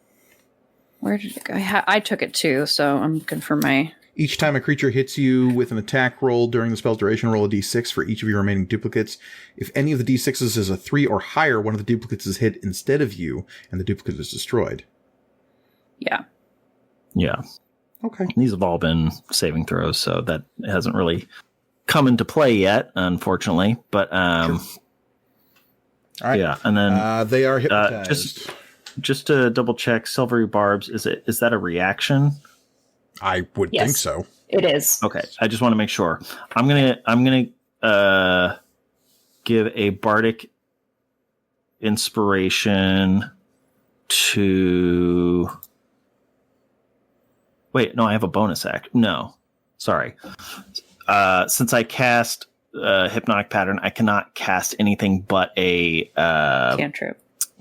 Where did it go? I took it too, so I'm looking for my... Each time a creature hits you with an attack roll during the spell's duration, roll a d6 for each of your remaining duplicates. If any of the d6s is a 3 or higher, one of the duplicates is hit instead of you, and the duplicate is destroyed. Yeah. Yeah. Okay. These have all been saving throws, so that hasn't really come into play yet, unfortunately. But All right. yeah, and then They are hypnotized. just to double check, silvery barbs, is that a reaction? I would Yes. think so. it is. Okay, I just want to make sure. I'm gonna give a bardic inspiration to. Wait, no, I have a bonus act. No, sorry. Since I cast hypnotic pattern, I cannot cast anything but a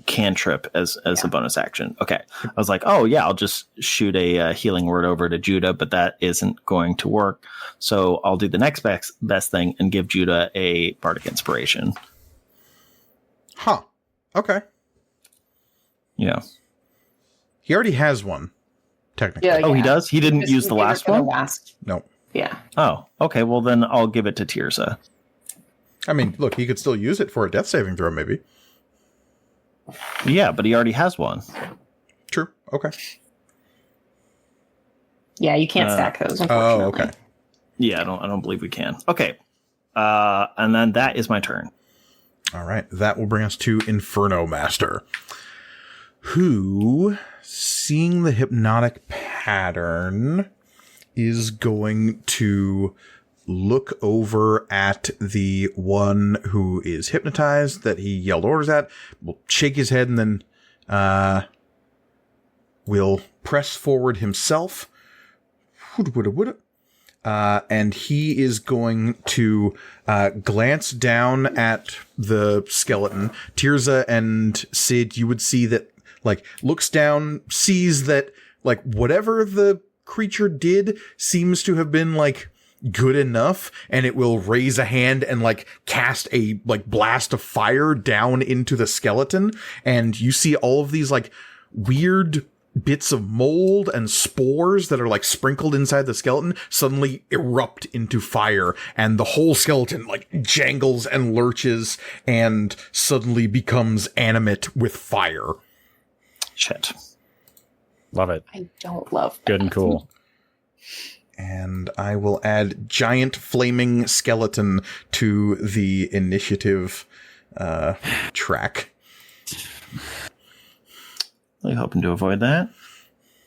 cantrip as a bonus action. Okay. I was like, oh yeah, I'll just shoot a healing word over to Judah, but that isn't going to work. So I'll do the next best thing and give Judah a bardic inspiration. Huh. Okay. Yeah. He already has one, technically. Yeah, Oh, he does? He didn't use the last one? No. Yeah. Oh, okay. Well, then I'll give it to Tirza. I mean, look, he could still use it for a death saving throw, maybe. Yeah, but he already has one. True. Okay. Yeah, you can't stack those, Oh, unfortunately. okay. Yeah, I don't believe we can. Okay. And then that is my turn. All right. That will bring us to Inferno Master, who, seeing the hypnotic pattern, is going to look over at the one who is hypnotized that he yelled orders at, will shake his head, and then will press forward himself. And he is going to glance down at the skeleton. Tirza and Sid, you would see that, looks down, sees that, whatever the creature did seems to have been, good enough, and it will raise a hand and cast a blast of fire down into the skeleton, and you see all of these weird bits of mold and spores that are sprinkled inside the skeleton suddenly erupt into fire, and the whole skeleton jangles and lurches and suddenly becomes animate with fire. Shit. Love it. I don't love that. Good and cool. And I will add giant flaming skeleton to the initiative track. Really hoping to avoid that.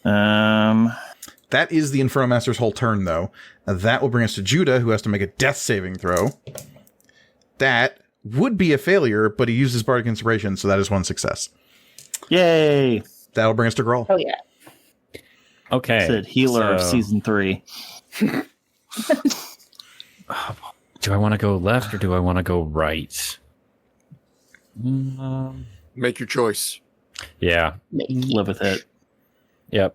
That is the Inferno Master's whole turn, though. That will bring us to Judah, who has to make a death saving throw. That would be a failure, but he uses Bardic Inspiration, so that is one success. Yay! That'll bring us to Grawl. Oh, yeah. Okay. Said healer of so- season 3. Do I want to go left or do I want to go right? Make your choice. Yeah. Live with it. Yep.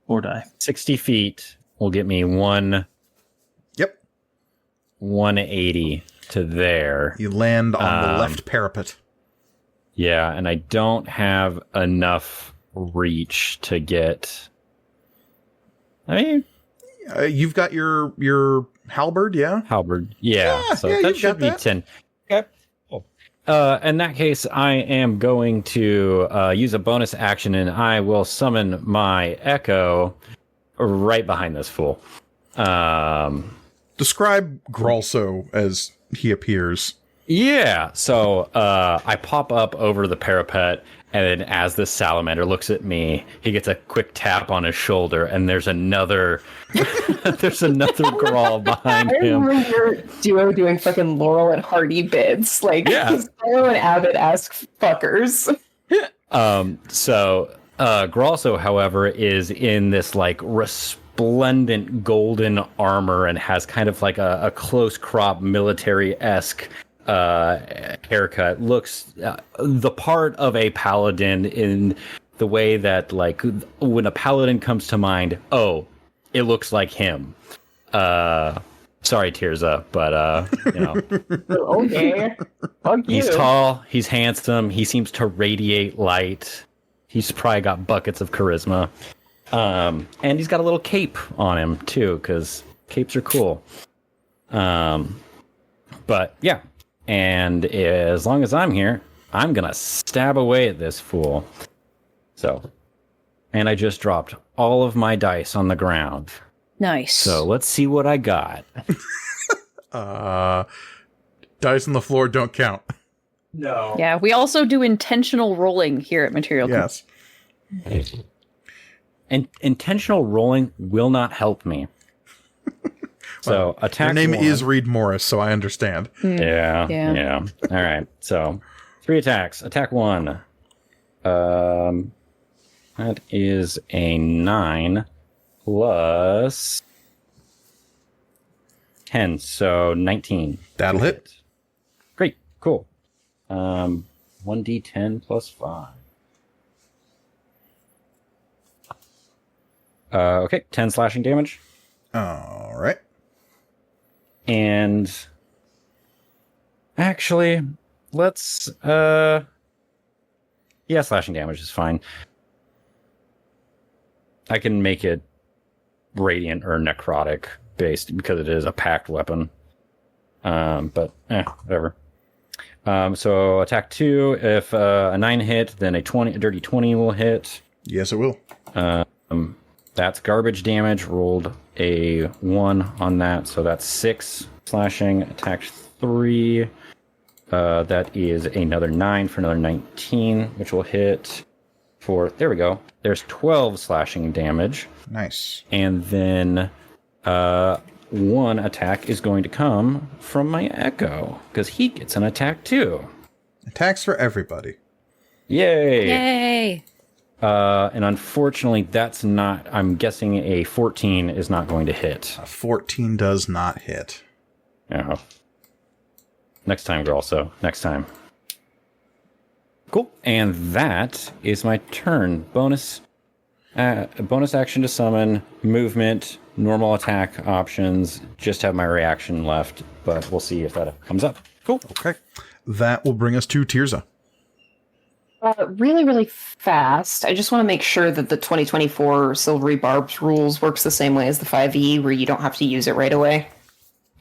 Or die. 60 feet will get me 180 to there. You land on the left parapet. Yeah, and I don't have enough reach to get. I mean, You've got your halberd, yeah? halberd. Yeah, so yeah, that you've should got be that. 10. Okay. Cool. In that case, I am going to use a bonus action, and I will summon my Echo right behind this fool. Describe Gralso as he appears. Yeah, so I pop up over the parapet, and then as the salamander looks at me, he gets a quick tap on his shoulder, and there's another Grawl behind I him. remember your duo doing fucking Laurel and Hardy bids. Like, Yeah. Sparrow and Abbott-esque fuckers. So Gralso, however, is in this like resplendent golden armor and has kind of like a close crop military-esque haircut. Looks the part of a paladin in the way that like when a paladin comes to mind, oh, it looks like him. Sorry, Tirza, but you know. Okay. Fuck you. He's tall, he's handsome, he seems to radiate light. He's probably got buckets of charisma. And he's got a little cape on him, too, because capes are cool. But, yeah. And as long as I'm here, I'm going to stab away at this fool. So. And I just dropped all of my dice on the ground. Nice. So let's see what I got. Dice on the floor don't count. No. Yeah, we also do intentional rolling here at Material Yes. And intentional rolling will not help me. So attack. Your name one. is Reed Morris, so I understand. Yeah. All right. So 3 attacks. Attack 1. That is a 9 plus 10, so 19. That'll hit. Great. Cool. 1d10 plus 5. Okay, 10 slashing damage. All right. And actually, let's yeah, slashing damage is fine. I can make it radiant or necrotic based because it is a packed weapon. But whatever. So attack 2, if a 9 hit, then a dirty 20 will hit. Yes, it will. That's garbage damage. Rolled a 1 on that, so that's 6 slashing. Attack 3. That is another 9 for another 19, which will hit for. There we go. There's 12 slashing damage, Nice. and then 1 attack is going to come from my Echo because he gets an attack too. Attacks for everybody. Yay! Yay! And unfortunately, that's not. I'm guessing a 14 is not going to hit. A 14 does not hit. Yeah. Next time, girl. So next time. Cool. And that is my turn. Bonus action to summon, movement, normal attack options. Just have my reaction left, but we'll see if that comes up. Cool. Okay. That will bring us to Tirza. Really, really fast. I just want to make sure that the 2024 Silvery Barbs rules works the same way as the 5e, where you don't have to use it right away.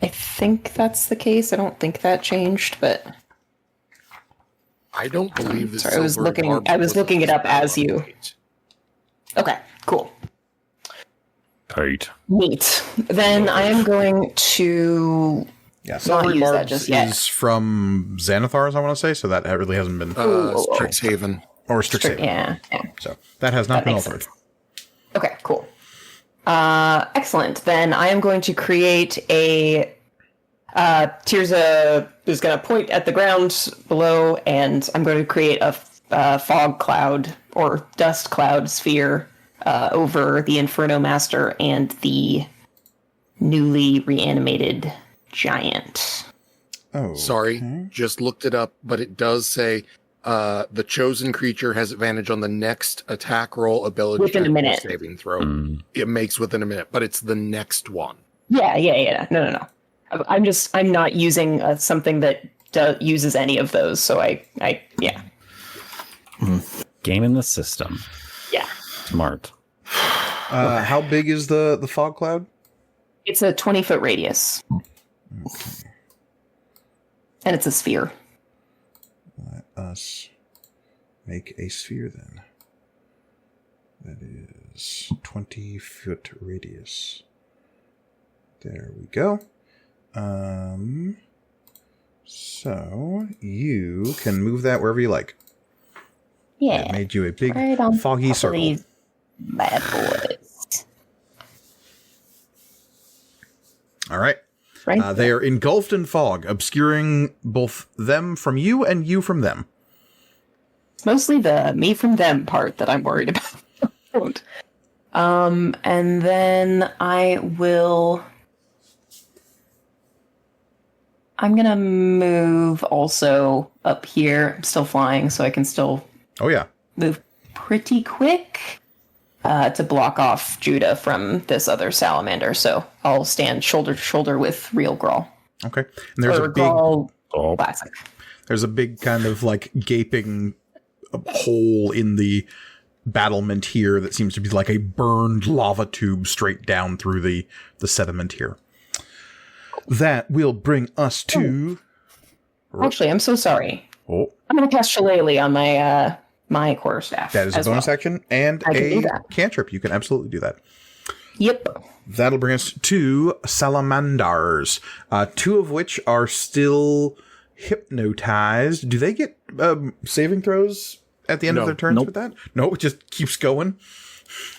I think that's the case. I don't think that changed, but I don't believe this. sorry, I was looking it up as you. Okay, cool. Tight. Neat. Then I am going to Yeah, not Silvery use that Barbs just yet. is from Xanathar's, I want to say, so that really hasn't been... Strixhaven. or Strixhaven. Yeah. So that has not That been makes altered. sense. Okay, cool. Excellent. Then I am going to create a Tirza is going to point at the ground below, and I'm going to create a fog cloud or dust cloud sphere over the Inferno Master and the newly reanimated giant. Oh, Sorry, just looked it up, but it does say the chosen creature has advantage on the next attack roll, ability Within a check, or minute. saving throw. It makes within a minute, but it's the next one. Yeah. No. I'm not using something that uses any of those, so yeah. Game in the system. Yeah. Smart. how big is the fog cloud? It's a 20-foot radius. And it's a sphere. Let us make a sphere then. That is 20-foot radius. There we go. So you can move that wherever you like. Yeah. It made you a big Right on foggy top of circle. these bad boys. All right. Right. They are engulfed in fog, obscuring both them from you and you from them. It's mostly the me from them part that I'm worried about. And then I'm gonna move also up here. I'm still flying, so I can still Oh, yeah. move pretty quick to block off Judah from this other salamander. So I'll stand shoulder to shoulder with real Grawl. Okay. And there's Or a big Grawl Oh, classic. There's a big kind of like gaping hole in the battlement here that seems to be like a burned lava tube straight down through the sediment here. That will bring us to... Actually, I'm so sorry. Oh, I'm going to cast Shillelagh on my quarterstaff. that is a as bonus well. action and I can a do that. cantrip. You can absolutely do that. Yep. That'll bring us to Salamanders, two of which are still hypnotized. Do they get saving throws at the end of No. their turns Nope. with that? No, it just keeps going.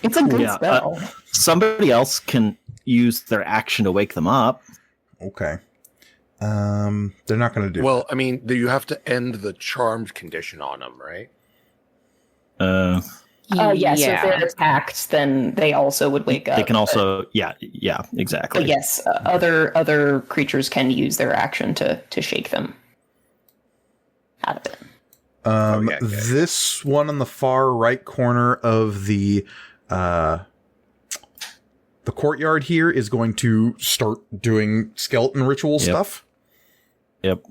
It's a good Yeah, spell. Somebody else can use their action to wake them up. Okay. They're not going to do Well, I mean, you have to end the charmed condition on them, right? Uh, Yeah, so if they're attacked, then they also would wake up. they can also, yeah, exactly. But yes, other creatures can use their action to shake them out of it. Okay. This one on the far right corner of the courtyard here is going to start doing skeleton ritual stuff. Yep.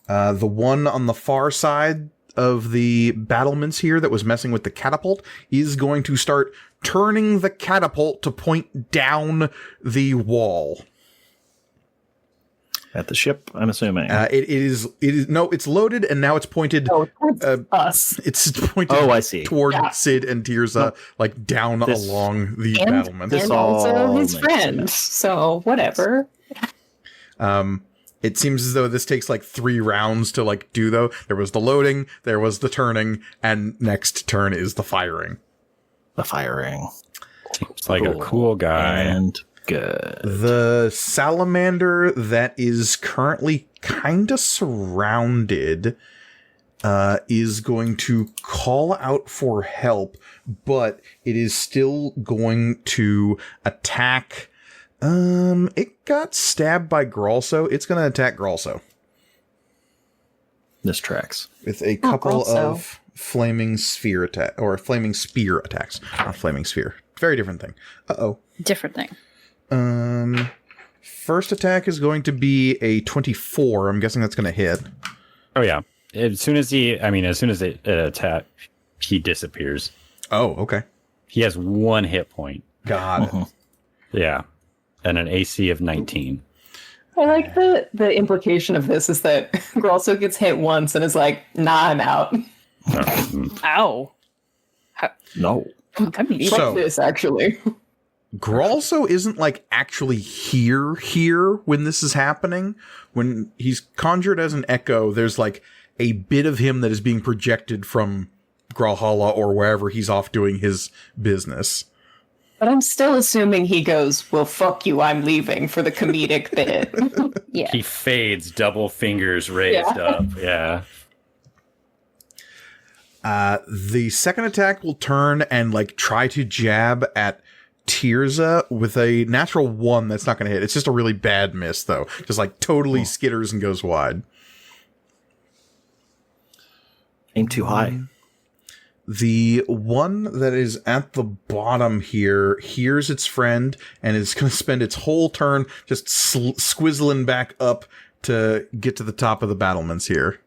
The one on the far side of the battlements here that was messing with the catapult is going to start turning the catapult to point down the wall. At the ship, I'm assuming. It is no, it's loaded and now it's pointed. Oh, that's us. It's pointed. Oh, I see. Toward Yeah. Sid and Tirza, like down This- along the And, battlement. and all also his makes friend. sense. So whatever. It seems as though this takes like 3 rounds to like do though. There was the loading, there was the turning, and next turn is the firing. The firing. It's like a cool guy. And good. The salamander that is currently kind of surrounded is going to call out for help, but it is still going to attack. It got stabbed by Gralso. It's going to attack Gralso This tracks. with a couple Gralso. of flaming sphere attack or flaming spear attacks. Not flaming sphere. Very different thing. Uh-oh. Different thing. First attack is going to be a 24. I'm guessing that's going to hit. Oh yeah. As soon as it attack, he disappears. Oh, okay. He has 1 hit point. God. Yeah. And an AC of 19. I like the implication of this is that Gralso gets hit once and is like, nah, I'm out. Ow. No. I mean, So- fuck this, actually. Gralso isn't like actually here when this is happening. When he's conjured as an echo, there's like a bit of him that is being projected from Gralhalla or wherever he's off doing his business. But I'm still assuming he goes, well, fuck you, I'm leaving for the comedic bit. Yeah. He fades, double fingers raised up. Yeah. The second attack will turn and like try to jab at Tirza with a natural 1 that's not going to hit. It's just a really bad miss, though. Just like totally skitters and goes wide. Aim too high. The one that is at the bottom here hears its friend and is going to spend its whole turn just squizzling back up to get to the top of the battlements here.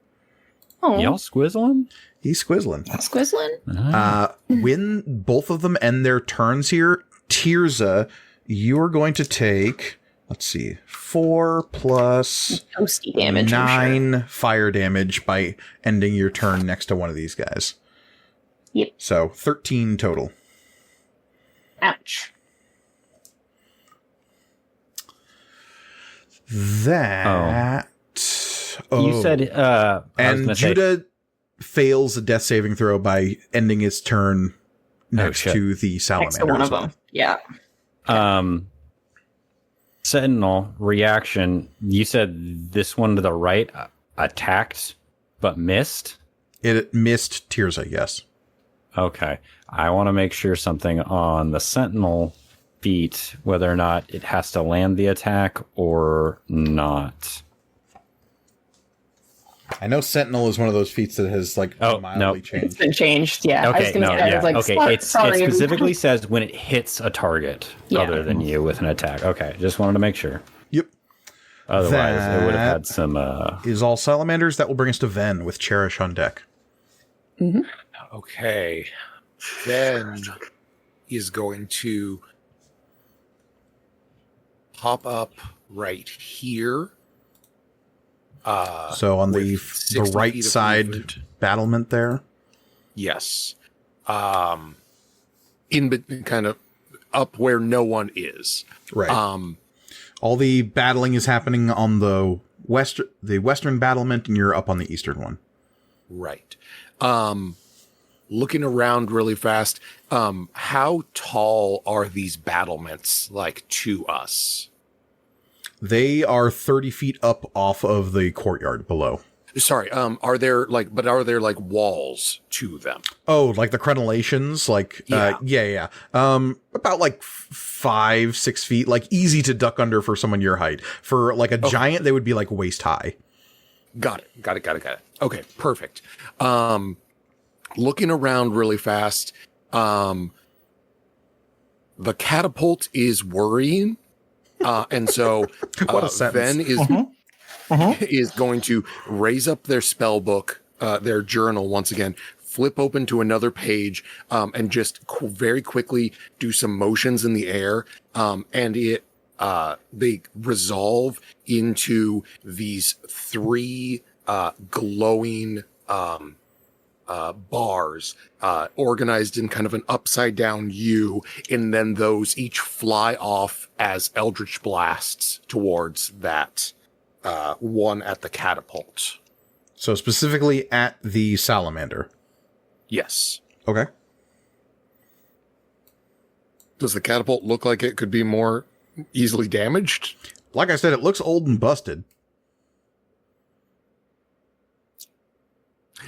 Oh, Y'all squizzling? He's squizzling. Squizzlin'? When both of them end their turns here, Tirza, you're going to take, let's see, 4 plus Toasty damage. I'm 9 fire damage by ending your turn next to one of these guys. Yep. So 13 total. Ouch. That. You said, I was and gonna say- Judah fails a death saving throw by ending his turn next shit. to the Next Salamanders. to one of them. Yeah. Sentinel reaction. You said this one to the right attacked, but missed? It missed Tirza, yes. Okay. I want to make sure something on the Sentinel feat, whether or not it has to land the attack or not. I know Sentinel is one of those feats that has like mildly no. It's changed. been changed. Yeah. I was Okay, gonna no, say, I yeah, was like, okay. It sorry. specifically says when it hits a target Yeah. other than you with an attack. Okay, just wanted to make sure. Yep. Otherwise, it would have That had some. Is all Salamanders. That will bring us to Ven with Cherish on deck. Okay. Then is going to pop up right here. So on the with 60 right feet of side movement. battlement there. Yes. Kind of up where no one is. Right. All the battling is happening on the western battlement, and you're up on the eastern one. Right. Looking around really fast, how tall are these battlements like to us? They are 30 feet up off of the courtyard below. Sorry, are there like walls to them? Oh, like the crenellations? Like, yeah. About like 5-6 feet, like easy to duck under for someone your height. For like a giant, they would be like waist high. Got it. Okay, perfect. Looking around really fast, the catapult is worrying. And so What a sentence. Ven is going to raise up their spell book, their journal once again, flip open to another page, and just very quickly do some motions in the air. And they resolve into these 3 glowing bars, organized in kind of an upside down U, and then those each fly off as eldritch blasts towards that one at the catapult. So specifically at the salamander. Yes. Okay. Does the catapult look like it could be more easily damaged? Like I said, it looks old and busted.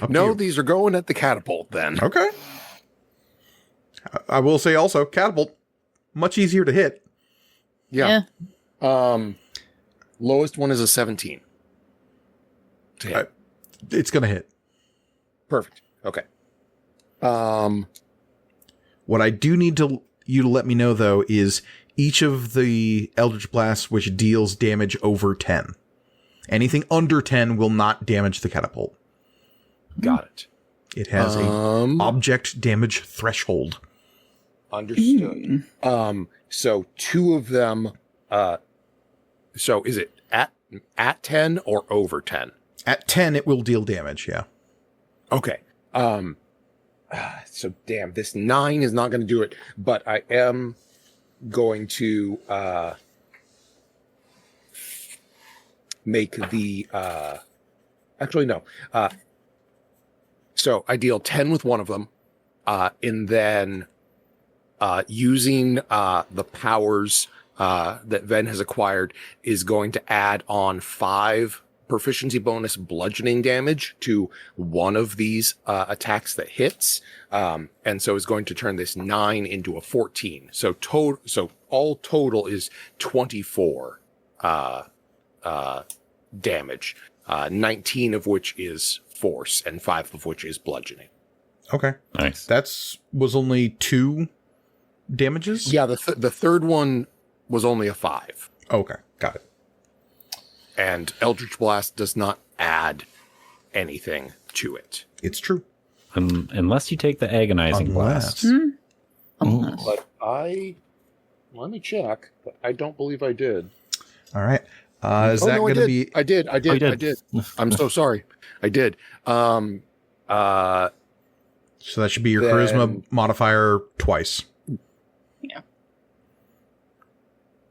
Up to No, you. these are going at the catapult then. Okay. I will say also, catapult, much easier to hit. Yeah. Lowest one is a 17. To hit. It's going to hit. Perfect. Okay. What I do need you to let me know, though, is each of the Eldritch Blasts which deals damage over 10. Anything under 10 will not damage the catapult. Got it. It has a object damage threshold. Understood. So 2 of them, so is it at 10 or over 10? At 10, it will deal damage, yeah. Okay. So damn, this 9 is not going to do it, but I am going to make the actually no. So I deal 10 with one of them, and then using the powers that Ven has acquired, is going to add on 5 proficiency bonus bludgeoning damage to one of these attacks that hits, and so is going to turn this 9 into a 14. So all total is 24 damage, 19 of which is force and 5 of which is bludgeoning. Okay. Nice. Was only 2 damages? Yeah, the third one was only a 5. Okay, got it. And Eldritch Blast does not add anything to it. It's true. Unless you take the agonizing blast. But let me check, but I don't believe I did. All right. Is that going to be... I did. I'm so sorry. I did. So that should be your charisma modifier twice. Yeah.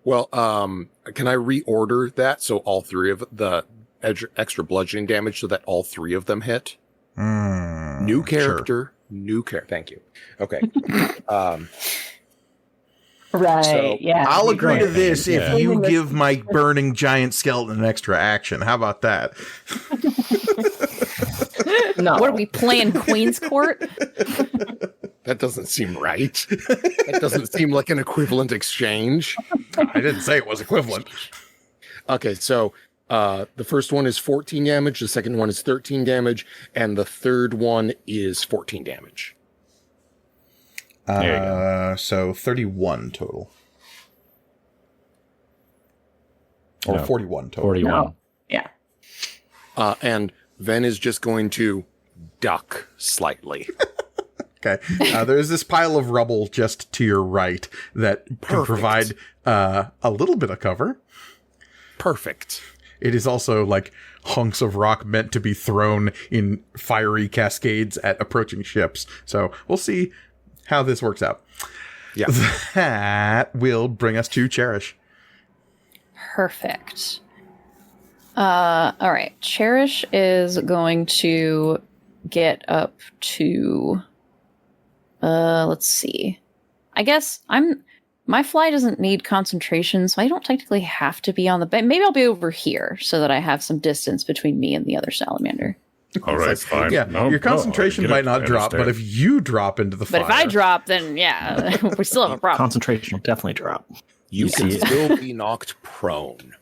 Well, can I reorder that so all 3 of the extra bludgeoning damage so that all 3 of them hit? New character, new character. Thank you. Okay. Right. So yeah. I'll agree to this Yeah. if you give my burning giant skeleton an extra action. How about that? No. What are we playing, Queen's Court? That doesn't seem right. That doesn't seem like an equivalent exchange. I didn't say it was equivalent. Okay, so the first one is 14 damage, the second one is 13 damage, and the third one is 14 damage. There you go. So 31 total. Or No. 41 total. 41. No. Yeah. And Ven is just going to duck slightly. Okay. There's this pile of rubble just to your right that can Perfect. provide a little bit of cover. Perfect. It is also like hunks of rock meant to be thrown in fiery cascades at approaching ships. So we'll see how this works out. Yeah. That will bring us to Cherish. Perfect. All right. Cherish is going to get up to, let's see. I guess my fly doesn't need concentration, so I don't technically have to be on the bed. Maybe I'll be over here so that I have some distance between me and the other salamander. All right, fine. Yeah, No, your no, concentration I get might it. not I drop, but understand. if you drop into the fire... But if I drop, then yeah, we still have a problem. Concentration will definitely drop. You can still be knocked prone.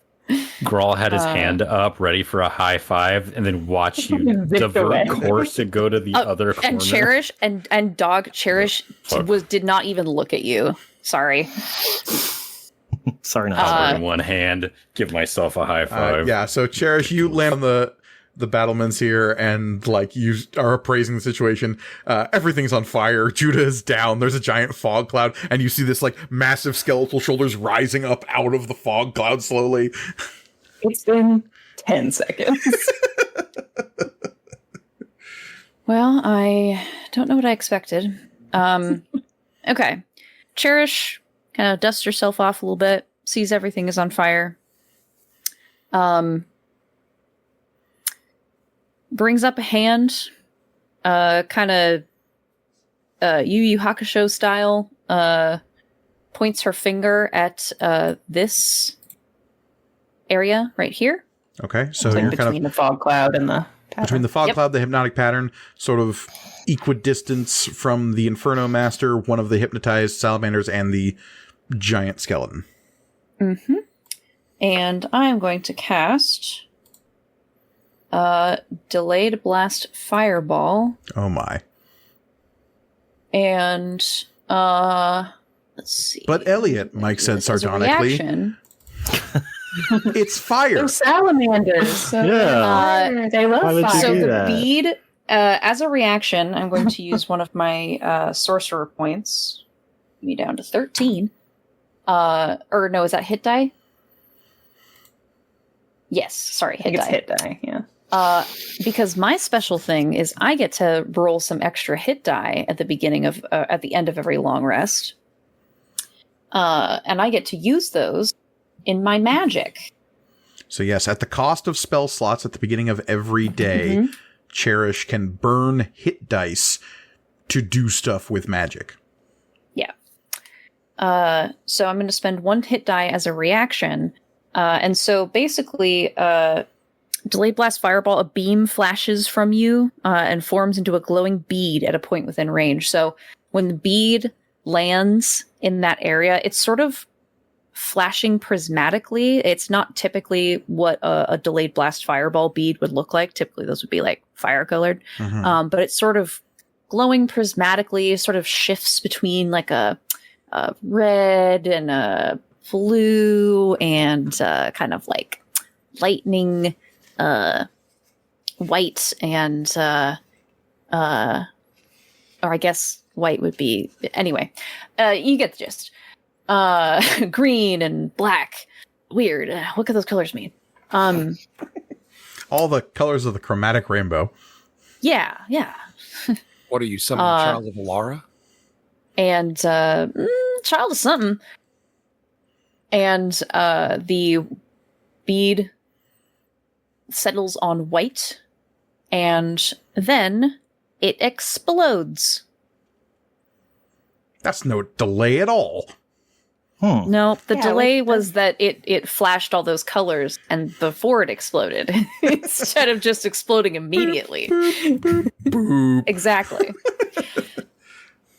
Grawl had his hand up, ready for a high five, and then watch you Zipped divert away. course and go to the other corner. And Cherish and Dog Cherish did not even look at you. Sorry. Sorry, not Power in one hand, give myself a high five. yeah, so Cherish, you land on the battlements here, and like you are appraising the situation. Everything's on fire. Judah is down. There's a giant fog cloud, and you see this like massive skeletal shoulders rising up out of the fog cloud slowly. It's been 10 seconds. Well, I don't know what I expected. Okay. Cherish kind of dusts herself off a little bit, sees everything is on fire. Brings up a hand, kind of Yu Yu Hakusho style, points her finger at this area right here. Okay, so Like you're between kind of the fog cloud and the pattern. between the fog Yep. cloud, the hypnotic pattern, sort of equidistance from the Inferno Master, one of the hypnotized salamanders, and the giant skeleton. Mm-hmm. And I am going to cast Delayed Blast Fireball. Oh my. And let's see. But Elliot, Mike said As a sardonically, reaction, it's fire. They're salamanders. So Yeah. they love Why would you fire. so do the that? bead, as a reaction, I'm going to use one of my sorcerer points. Me down to 13. Or no, is that hit die? Yes, sorry, I think hit it's die. hit die, yeah. Because my special thing is I get to roll some extra hit die at the beginning of at the end of every long rest, and I get to use those in my magic. So yes, at the cost of spell slots at the beginning of every day, Mhm. Cherish can burn hit dice to do stuff with magic. Yeah. So I'm going to spend 1 hit die as a reaction. And so basically, Delayed Blast Fireball, a beam flashes from you and forms into a glowing bead at a point within range. So when the bead lands in that area, it's sort of flashing prismatically. It's not typically what a Delayed Blast Fireball bead would look like. Typically those would be like fire colored. But it's sort of glowing prismatically, sort of shifts between like a red and a blue and kind of like lightning white and or I guess white would be anyway. You get the gist. Green and black. Weird. What could those colors mean? All the colors of the chromatic rainbow. Yeah. What are you, some child of Alara? And child of something. And the bead settles on white, and then it explodes. That's no delay at all. No, the Yeah, delay like was that it flashed all those colors and before it exploded instead of just exploding immediately. Exactly.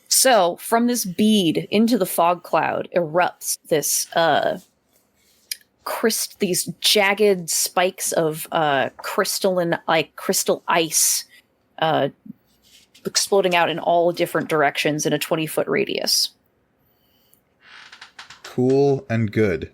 So from this bead into the fog cloud erupts this these jagged spikes of crystalline, like crystal ice, exploding out in all different directions in a 20-foot radius. Cool and good.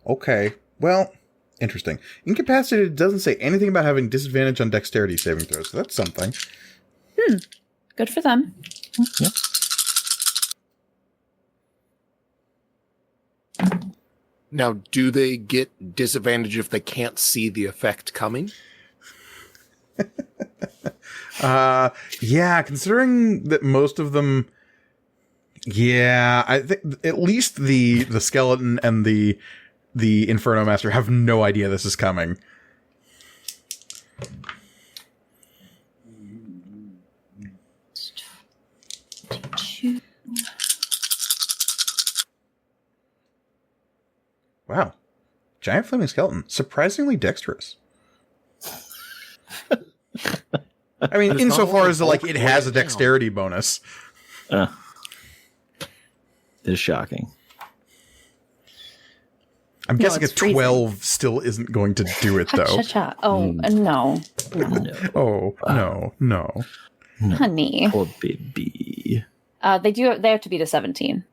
Okay. Well, interesting. Incapacitated doesn't say anything about having disadvantage on dexterity saving throws, so that's something. Good for them. Yep. Now, do they get disadvantage if they can't see the effect coming? Yeah, considering that most of them, yeah, I think at least the skeleton and the Inferno Master have no idea this is coming. Wow. Giant flaming skeleton. Surprisingly dexterous. I mean, It's insofar not as like it has a down. dexterity bonus. It is shocking. I'm guessing a it's freezing. 12 still isn't going to do it, though. Cha-cha-cha. Oh, no. Oh, no. Honey. Poor baby. They have to beat a 17.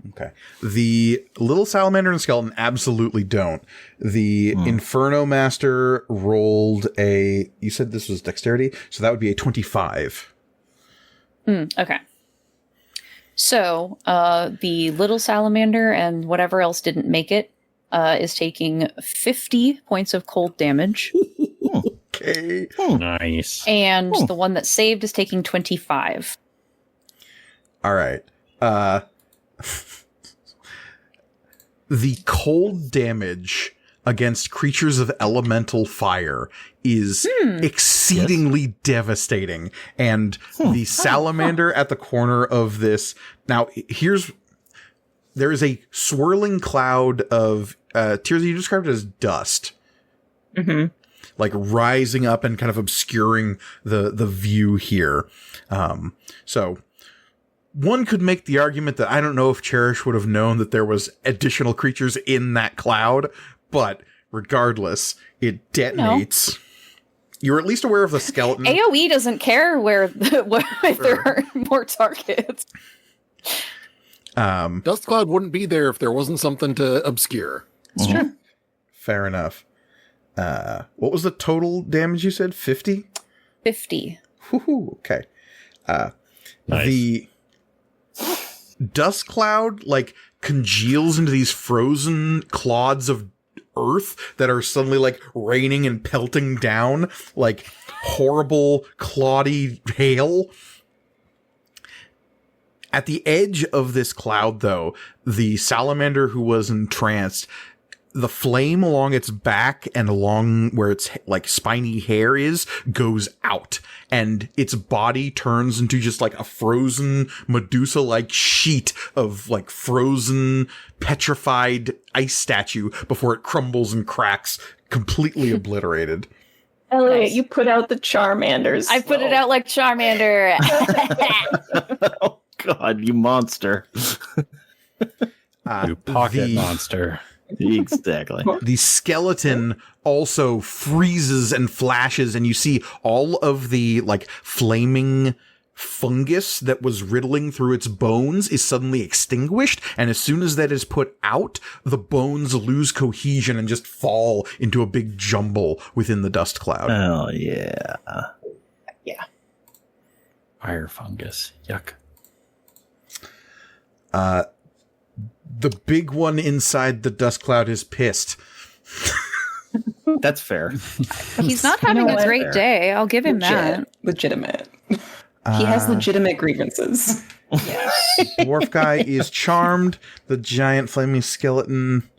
Okay. The little salamander and skeleton absolutely don't. The Inferno Master rolled you said this was dexterity, so that would be a 25. Okay. So, the little salamander and whatever else didn't make it is taking 50 points of cold damage. Okay. Nice. And the one that saved is taking 25. All right. The cold damage against creatures of elemental fire is exceedingly devastating. And the salamander at the corner of this. Now, there is a swirling cloud of, Tirza, you described it as dust. Mm-hmm. Like rising up and kind of obscuring the view here. So one could make the argument that I don't know if Cherish would have known that there was additional creatures in that cloud, but regardless, it detonates. You're at least aware of the skeleton. AoE doesn't care if there are more targets. Dust cloud wouldn't be there if there wasn't something to obscure. It's true. Fair enough. What was the total damage you said? 50? 50. Woohoo, okay. Nice. The dust cloud congeals into these frozen clods of earth that are suddenly raining and pelting down like horrible cloddy hail. At the edge of this cloud, though, the salamander who was entranced the flame along its back and along where its like spiny hair is goes out, and its body turns into just like a frozen Medusa-like sheet of like frozen, petrified ice statue before it crumbles and cracks, completely obliterated. Elliot, Nice. you put out the Charmanders. I put it out like Charmander. Oh God, you monster! You pocket the- monster. Exactly. The skeleton also freezes and flashes, and you see all of the like flaming fungus that was riddling through its bones is suddenly extinguished, and as soon as that is put out, the bones lose cohesion and just fall into a big jumble within the dust cloud. Oh yeah. Fire fungus. Yuck. The big one inside the dust cloud is pissed. That's fair. He's not having a what? great day. I'll give him that. Legitimate. He has legitimate grievances. Dwarf guy is charmed. The giant flaming skeleton,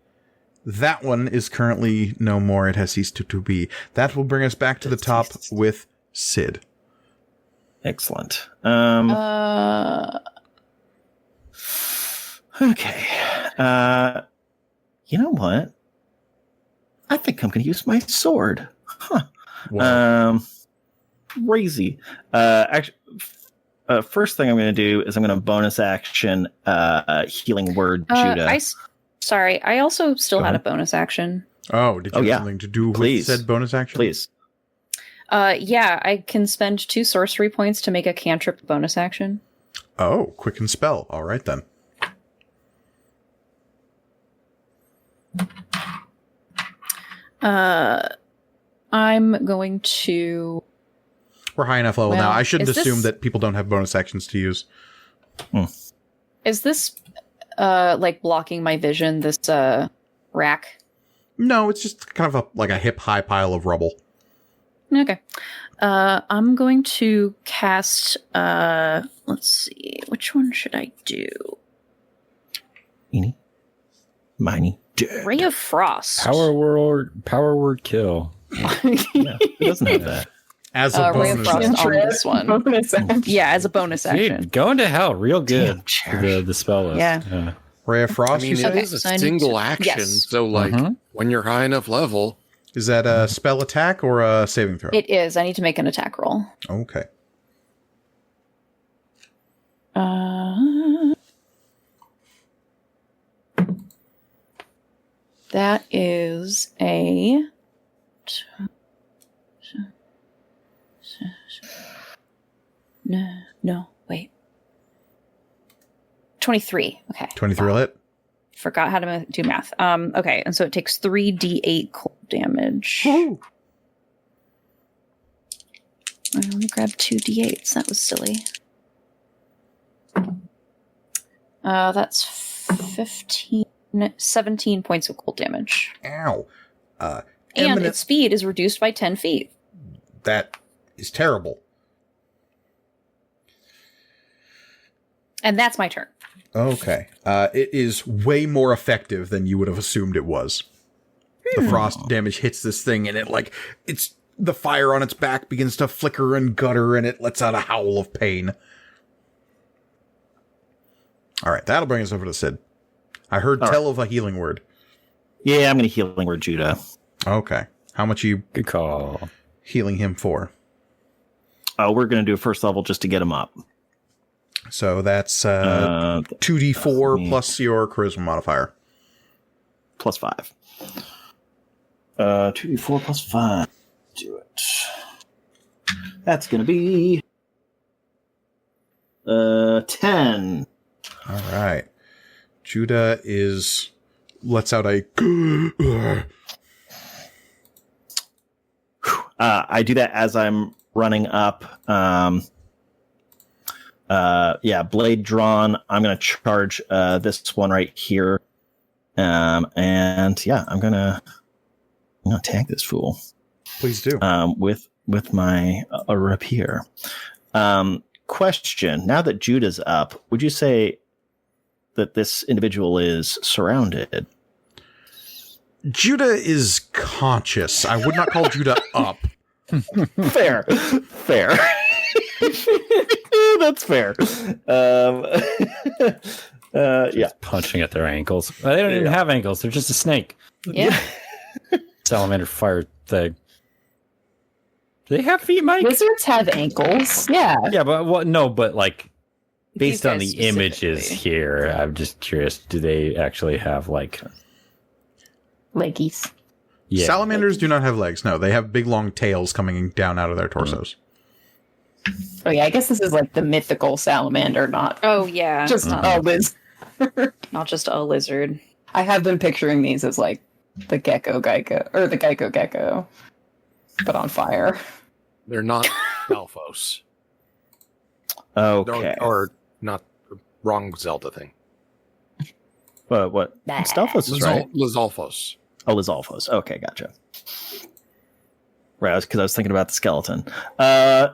that one is currently no more. It has ceased to be. That will bring us back to the top with Sid. Excellent. Okay. You know what? I think I'm going to use my sword. Huh. Wow. Crazy. Actually, first thing I'm going to do is I'm going to bonus action healing word Judah. Sorry, I also still Go had a ahead. bonus action. Oh, did you have something to do Please. with said bonus action? Please. Yeah, I can spend 2 sorcery points to make a cantrip bonus action. Oh, quicken spell. All right, then. I'm going to... We're high enough level now. Well, I shouldn't is assume this- that people don't have bonus actions to use. Is this, like, blocking my vision, this, rack? No, it's just kind of like a hip-high pile of rubble. Okay. I'm going to cast, let's see, which one should I do? Eeny, miny, dead. Ray of Frost. Power word kill. Yeah, it doesn't have that. As a Ray of bonus Frost action. on this one. Bonus action. Yeah, as a bonus action. Dude, going to hell real good. Damn, The spell list. Yeah. Ray of I Frost, mean, you it said? is a so I need single to- action, yes. so like when you're high enough level, Is that a spell attack or a saving throw? It is. I need to make an attack roll. Okay. That is a... No, wait. 23. Okay. 23 will hit. Forgot how to do math. Okay, and so it takes 3d8 cold damage. I only grabbed 2d8s. That was silly. That's 17 points of cold damage. Ow. And Eminent- its speed is reduced by 10 feet. That is terrible. And that's my turn. Okay. It is way more effective than you would have assumed it was. The frost damage hits this thing, and it's the fire on its back begins to flicker and gutter, and it lets out a howl of pain. All right, that'll bring us over to Sid. I heard tell of a healing word. Yeah, I'm going to healing word Judah. Okay. How much are you Good call. healing him for? We're going to do a first level just to get him up. So that's 2d4 plus your charisma modifier. Plus 5. 2d4 plus 5. Do it. That's going to be 10. All right. Judah lets out a I do that as I'm running up. Blade drawn. I'm going to charge this one right here. I'm gonna attack this fool. Please do. With my rapier. Question: now that Judah's up, would you say that this individual is surrounded? Judah is conscious. I would not call Judah up. Fair. That's fair. Yeah. Punching at their ankles. Well, they don't even have ankles. They're just a snake. Yeah. Salamander fire thing. Do they have feet, Mike? Lizards have ankles. Yeah. Yeah, but what? No, but like based These on guys the images specifically. here, I'm just curious. Do they actually have like? Leggies. Yeah, Salamanders do not have legs. No, they have big long tails coming down out of their torsos. Oh yeah, I guess this is like the mythical salamander, not Oh yeah. just not, a lizard. not just a lizard. I have been picturing these as like the gecko, or the gecko, but on fire. They're not Alphos. Okay. Or not, wrong Zelda thing. What? Stalfos is right. Lizalfos. Oh, Lizalfos. Okay, gotcha. Right, because I was thinking about the skeleton.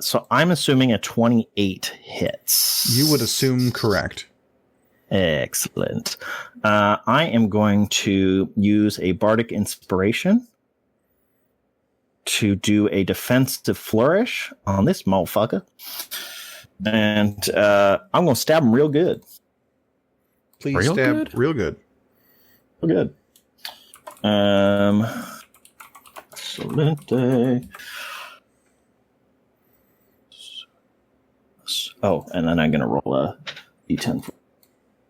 So I'm assuming a 28 hits. You would assume correct. Excellent. I am going to use a bardic inspiration to do a defensive flourish on this motherfucker. And I'm going to stab him real good. Please Real stab good? real good. Real good. Excelente. Oh, and then I'm going to roll a d10 for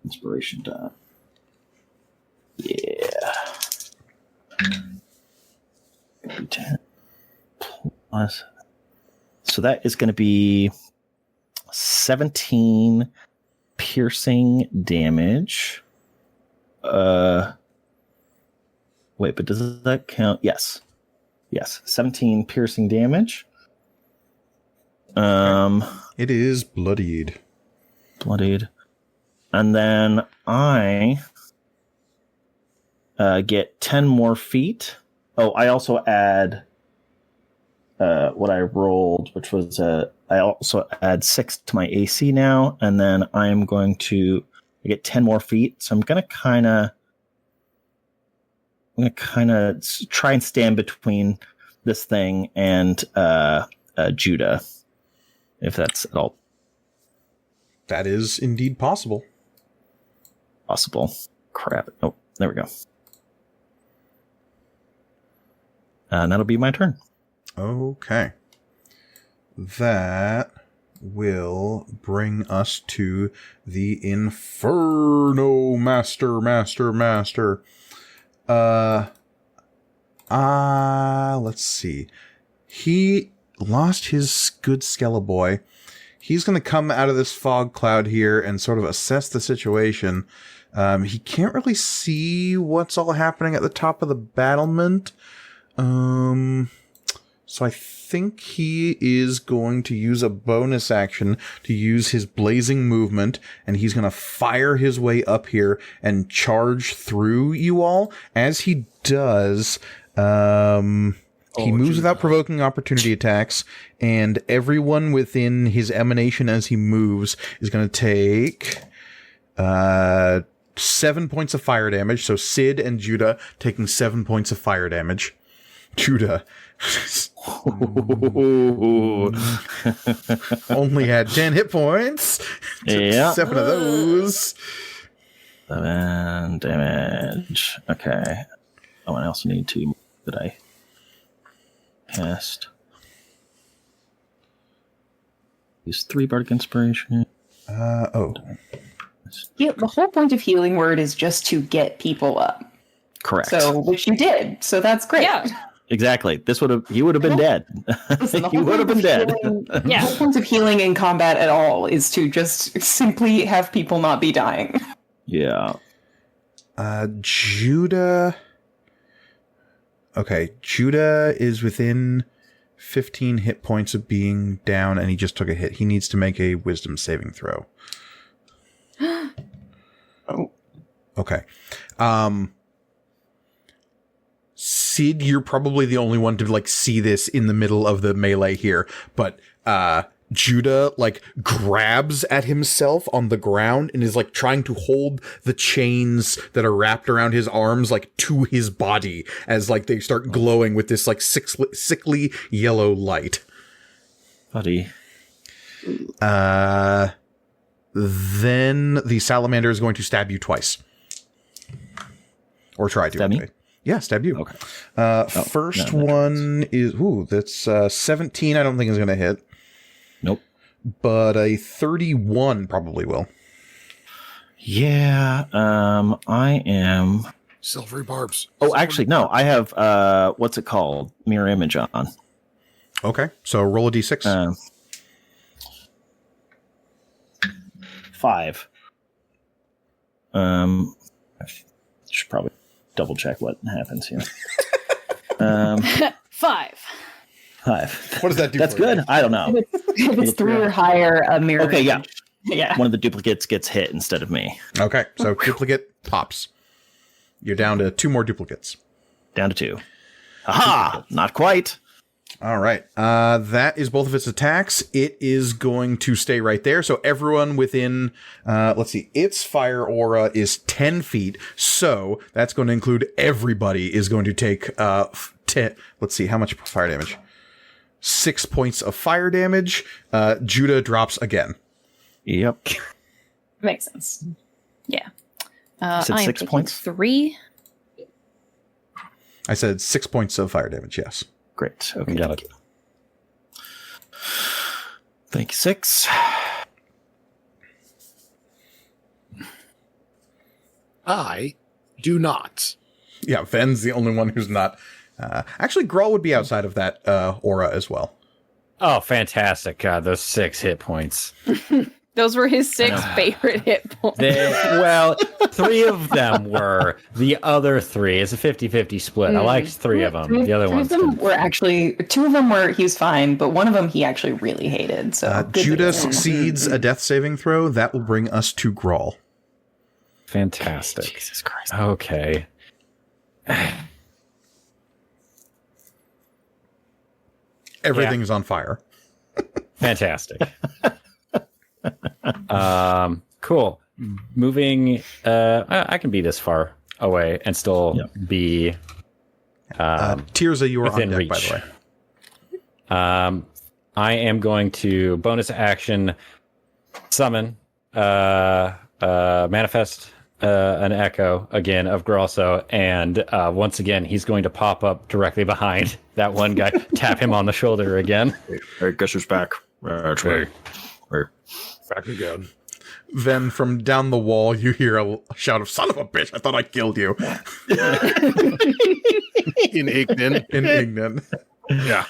inspiration die. Yeah. D10 plus. So that is going to be 17 piercing damage. Wait, but does that count? Yes. 17 piercing damage. It is bloodied. And then I get 10 more feet. Oh, I also add what I rolled, which was I also add 6 to my AC now, and then I'm going to get 10 more feet. So I'm gonna kind of try and stand between this thing and Judah, if that's at all That is indeed possible. possible. Crap. Oh, there we go. And that'll be my turn. Okay. That will bring us to the Inferno Master. Let's see. He lost his good Skeleboy. He's going to come out of this fog cloud here and sort of assess the situation. He can't really see what's all happening at the top of the battlement. So I think he is going to use a bonus action to use his blazing movement, and he's going to fire his way up here and charge through you all. As he does, he moves without provoking opportunity attacks, and everyone within his emanation as he moves is going to take 7 points of fire damage. So Sid and Judah taking 7 points of fire damage. Judah only had 10 hit points. Yeah. 7 of those. 7 damage. Okay. Oh, and I also need to that I cast. Use 3 bardic inspiration. Yeah, the whole point of healing word is just to get people up. Correct. So, which you did. So that's great. Yeah. Exactly. He would have been dead. Listen, the He whole would have point been of dead. healing- Yeah. The whole point of healing in combat at all is to just simply have people not be dying. Yeah. Judah. Okay, Judah is within 15 hit points of being down, and he just took a hit. He needs to make a wisdom saving throw. Oh. Okay. Sid, you're probably the only one to see this in the middle of the melee here, but Judah like grabs at himself on the ground and is like trying to hold the chains that are wrapped around his arms like to his body as like they start glowing with this like sickly yellow light. Buddy. Then the salamander is going to stab you twice. Or try to. Stab me? Yeah, stab you. Okay. First no, one is, that's 17. I don't think is going to hit. Nope. But a 31 probably will. Yeah, I am... Silvery barbs. Oh, actually, no. I have, what's it called? Mirror image on. Okay, so roll a d6. 5. I should probably double check what happens here. 5. 5. What does that do? That's for you? good. I don't know. If it's 3 or higher, a mirror. Okay, yeah. image. Yeah. One of the duplicates gets hit instead of me. Okay, so duplicate pops. You're down to 2 more duplicates. Down to 2. Aha! Not quite. All right. That is both of its attacks. It is going to stay right there. So everyone within, let's see, its fire aura is 10 feet. So that's going to include everybody is going to take, let's see, how much fire damage? 6 points of fire damage. Judah drops again. Yep. Makes sense. Yeah. said I am 6 taking points? 3. I said 6 points of fire damage, yes. Great. Okay. Got Thank it. you. Thank you, 6. I do not. Yeah, Ven's the only one who's not. Actually, Grawl would be outside of that aura as well. Oh, fantastic. God, those 6 hit points. Those were his 6 favorite hit points. Well, 3 of them were. The other 3 is a 50-50 split. I liked 3 of them. The other Three ones of them didn't. were actually, 2 of them were he was fine, but one of them he actually really hated. So good Judah for him. succeeds a death saving throw. That will bring us to Grawl. Fantastic. Jesus Christ. Okay. Everything's on fire. Fantastic. Cool. Moving. I can be this far away and still be. Tirza, you are on within deck, by reach. the way. I am going to bonus action summon, manifest an echo again of Grosso, and once again he's going to pop up directly behind that one guy, tap him on the shoulder again. Hey, guess who's back? Hey. Back again. Then from down the wall, you hear a shout of "Son of a bitch! I thought I killed you." In Ignan. In Ignan. Yeah.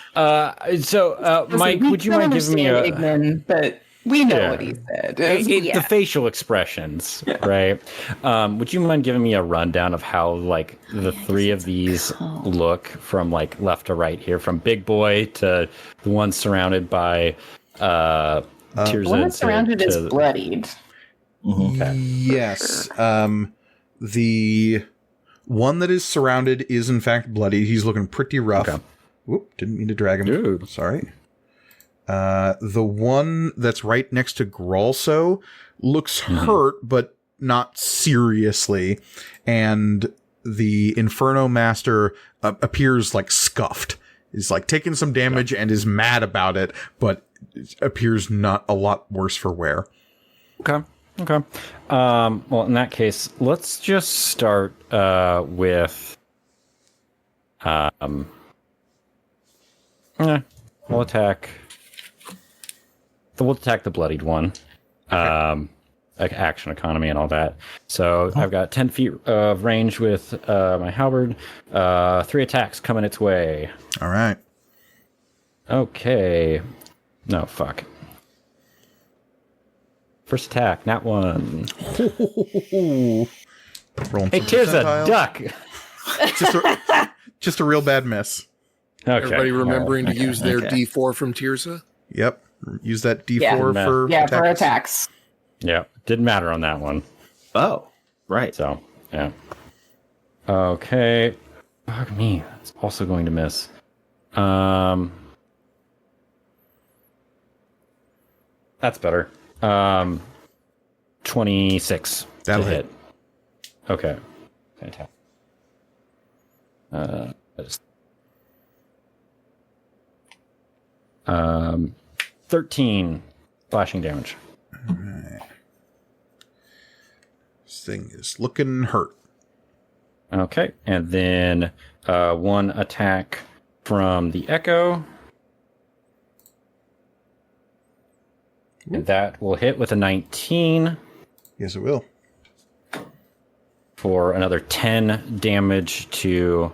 So, Mike, would you mind giving me a Ignan, but we know what he said. the facial expressions, right? Would you mind giving me a rundown of how like the 3 of these look from like left to right here, from big boy to the one surrounded by The one that's surrounded is bloodied. Okay. Yes. The one that is surrounded is in fact bloody. He's looking pretty rough. Okay. Whoop, didn't mean to drag him. Dude. Sorry. The one that's right next to Gralso looks hurt, but not seriously. And the Inferno Master appears like scuffed. He's like taking some damage and is mad about it, but appears not a lot worse for wear. Okay. Well, in that case, let's just start with we'll attack the bloodied one. Like action economy and all that. So I've got 10 feet of range with my halberd. 3 attacks coming its way. All right. Okay. No, fuck. First attack, not 1. Rolling Hey, for Tirza, percentile. duck. Just a real bad miss. Okay. Everybody remembering to use their Okay. D4 from Tirza? Yep. Use that D4 Yeah. for Yeah, for attacks. attacks. Yeah, didn't matter on that one. Oh, right. So, yeah. Okay. Fuck me. That's also going to miss. That's better. 26 That'll to hit. Okay. Fantastic. That is 13 slashing damage. All right. This thing is looking hurt. Okay, and then one attack from the Echo. And that will hit with a 19 Yes, it will. for another 10 damage to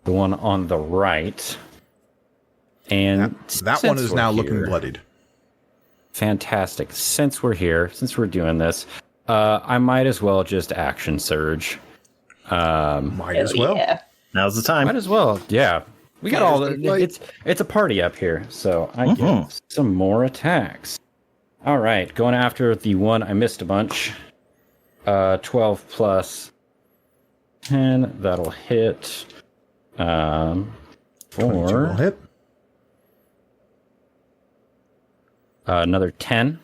the one on the right. And That one since is we're now looking here- bloodied. Fantastic. Since we're here, since we're doing this, I might as well just action surge. Might as well. Yeah. Now's the time. Might as well, yeah. We got all the. Like- It's a party up here, so I get some more attacks. All right, going after the one I missed a bunch. 12 plus 10, that'll hit. 22 will For hit. another 10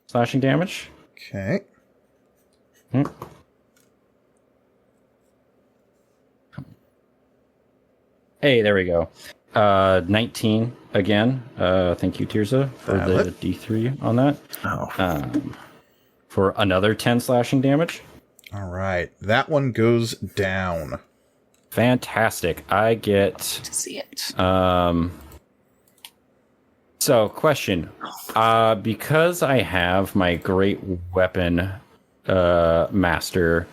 slashing damage. Okay. Hey, there we go. 19 again. Thank you, Tirza, for That'll the hit. D3 on that. Oh. For another 10 slashing damage. All right. That one goes down. Fantastic. I get To see it. so question. Because I have my great weapon master,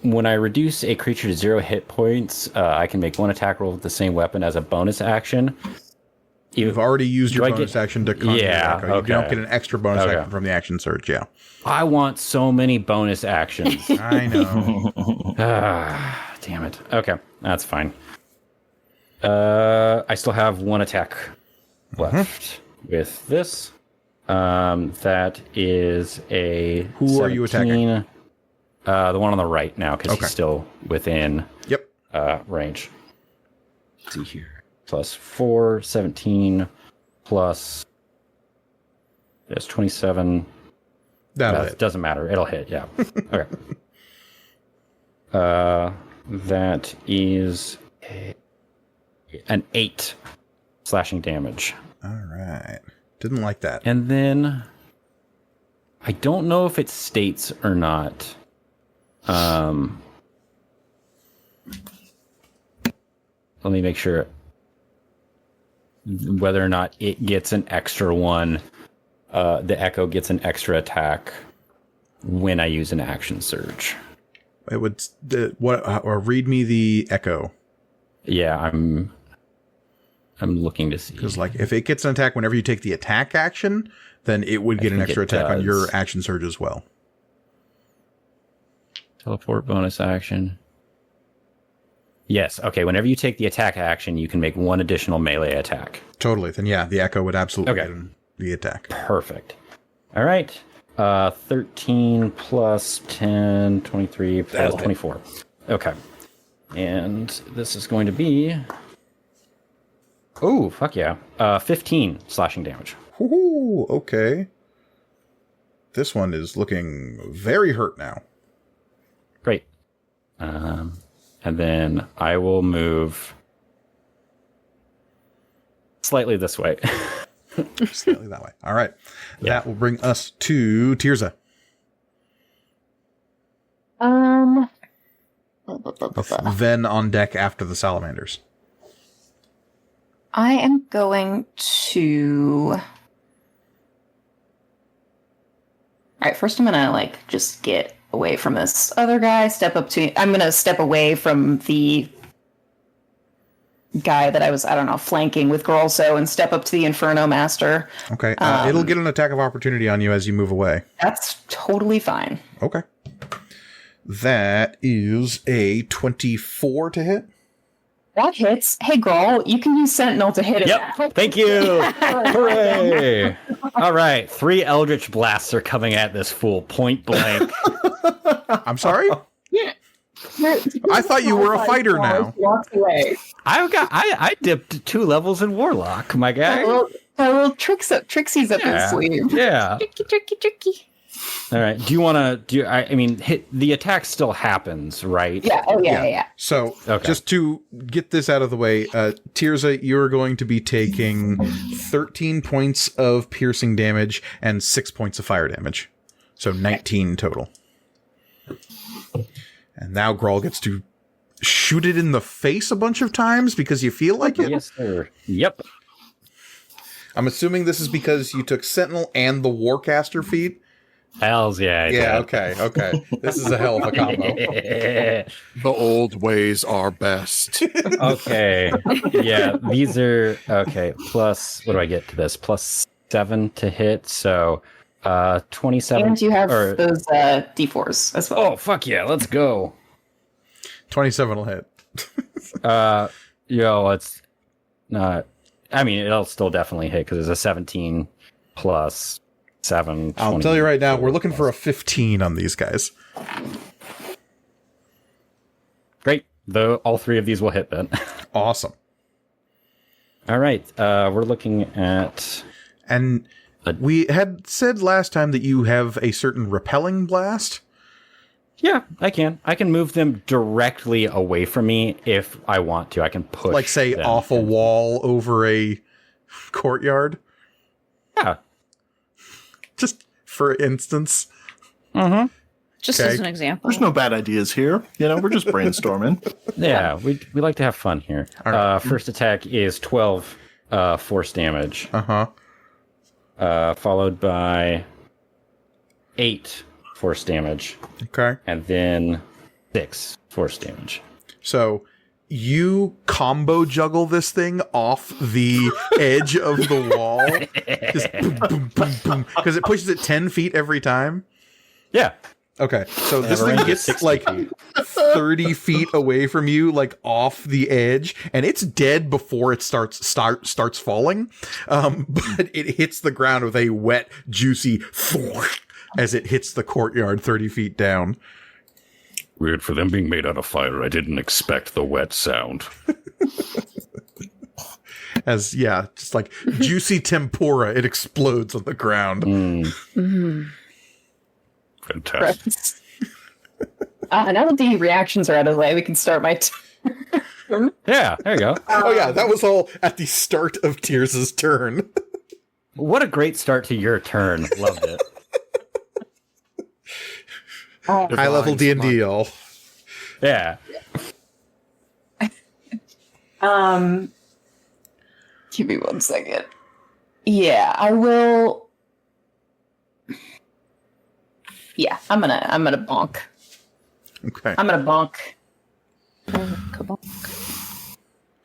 when I reduce a creature to 0 hit points, I can make one attack roll with the same weapon as a bonus action. You've already used your Do I bonus get- action to conjure Yeah, the echo. You don't okay. get an extra bonus Okay. action from the action surge, yeah. I want so many bonus actions. I know. Damn it. Okay, that's fine. I still have one attack left with this. That is a. Who are you attacking? The one on the right now, because Okay. he's still within Yep. range. Let's see here. Plus 4, 17, plus. There's 27. That'll That hit. doesn't matter. It'll hit. Yeah. Okay. That is an 8 slashing damage, All right. Didn't like that. and then I don't know if it states or not. Let me make sure whether or not it gets an extra one. The Echo gets an extra attack when I use an action surge. It would or read me the echo, Yeah, I'm looking to see. because like if it gets an attack whenever you take the attack action, then it would get an think extra it attack on your does. action surge as well. Teleport bonus action. Yes, okay. Whenever you take the attack action, you can make one additional melee attack. Totally. Then yeah, the echo would absolutely Okay. get the attack. Perfect. All right. 13 plus 10, 23 plus That'll hit. 24. Okay. And this is going to be. Oh, fuck yeah. 15 slashing damage. Woohoo! Okay. This one is looking very hurt now. Great. And then I will move slightly this way. Slightly that way. All right. That will bring us to Tirza. Then on deck after the salamanders. I am going to. All right, first I'm gonna like just get away from this other guy. I'm gonna step away from the guy that I was, I don't know, flanking with Grolso and step up to the Inferno Master. Okay. It'll get an attack of opportunity on you as you move away. That's totally fine. Okay. That is a 24 to hit. That hits. Hey, Grol, you can use Sentinel to hit it. Yep. Thank you. Hooray. All right. 3 Eldritch Blasts are coming at this fool point blank. I'm sorry? I thought you were a fighter now. Walks away. I dipped 2 levels in Warlock, my guy. Well, Oh, Trixie's up his sleeve. Yeah. Tricky. All right. Do you want to I mean, the attack still happens, right? Yeah. Oh, yeah. So, Okay. just to get this out of the way, Tirza, you're going to be taking 13 points of piercing damage and 6 points of fire damage. So 19 total. And now Grawl gets to shoot it in the face a bunch of times because you feel like it. Yes, sir. Yep. I'm assuming this is because you took Sentinel and the Warcaster feat. Hells yeah. I Yeah, did. okay. This is a hell of a combo. The old ways are best. Okay. Yeah, these are okay. Plus, what do I get to this? Plus 7 to hit. So, 27. And you have those D4s as well. Oh fuck yeah! Let's go. 27 will hit. It's not. I mean, it'll still definitely hit because it's a 17 plus 7. I'll tell you right now, we're looking for a 15 on these guys. Great. All 3 of these will hit then. Awesome. All right. We're looking at. And we had said last time that you have a certain repelling blast. Yeah, I can. I can move them directly away from me if I want to. I can push. Like, say, them. off a wall over a courtyard. Yeah. Just for instance. Mm-hmm. Just Okay. as an example. There's no bad ideas here. We're just brainstorming. Yeah, we like to have fun here. right. First attack is 12 force damage, Uh-huh. followed by 8 force damage, Okay. and then 6 force damage. So you combo juggle this thing off the edge of the wall. Just boom, boom, boom, boom. Because it pushes it 10 feet every time. Yeah. Okay, so this range thing is gets 60 like feet. 30 feet away from you, like off the edge, and it's dead before it starts falling. But it hits the ground with a wet, juicy as it hits the courtyard 30 feet down. Weird for them being made out of fire. I didn't expect the wet sound. As just like juicy tempura, it explodes on the ground. Fantastic. Now that the reactions are out of the way, we can start my Yeah, there you go. Oh yeah, that was all at the start of Tears' turn. What a great start to your turn. Loved it. High level D&D, y'all. Yeah. Give me 1 second. Yeah, I will. Yeah, I'm gonna bonk. Okay. I'm gonna bonk.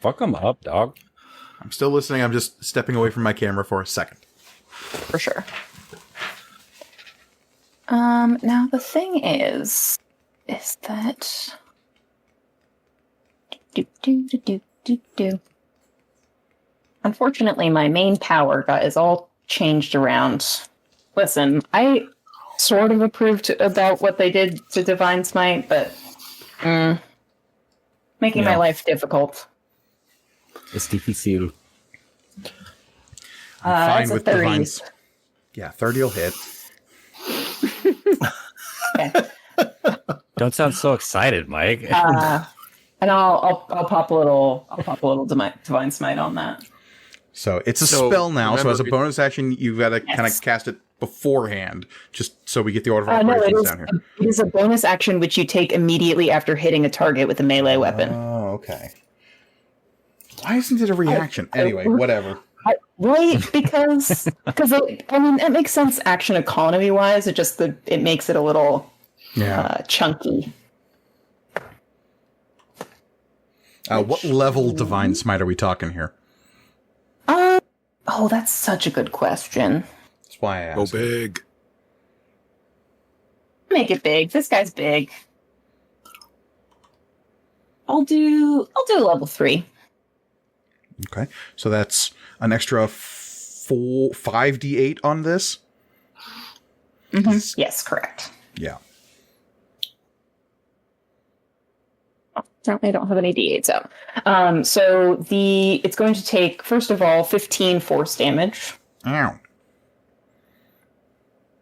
Fuck them up, dog. I'm still listening. I'm just stepping away from my camera for a second. For sure. Now the thing is that unfortunately my main power is all changed around. Listen, I sort of approved about what they did to Divine Smite, but making my life difficult. It's difícil. Fine It's a with 30. divine. Yeah, 30 will hit. Okay. Don't sound so excited, Mike. And I'll pop a little Divine Smite on that. So it's a So, spell now. So remember as a it- bonus action, you've got to kind of cast it beforehand, just so we get the order of No, operations down here. it is a bonus action which you take immediately after hitting a target with a melee weapon. Oh, okay. Why isn't it a reaction? Anyway, whatever. Right? Because it makes sense action economy wise. It makes it a little chunky. What level divine smite are we talking here? Oh, that's such a good question. That's why I Go asked. big. Make it big. This guy's big. I'll do level 3. Okay, so that's an extra 5d8 on this. Mm-hmm. Yes, correct. Yeah. Apparently I don't have any d8s out. So it's going to take, first of all, 15 force damage. Ow.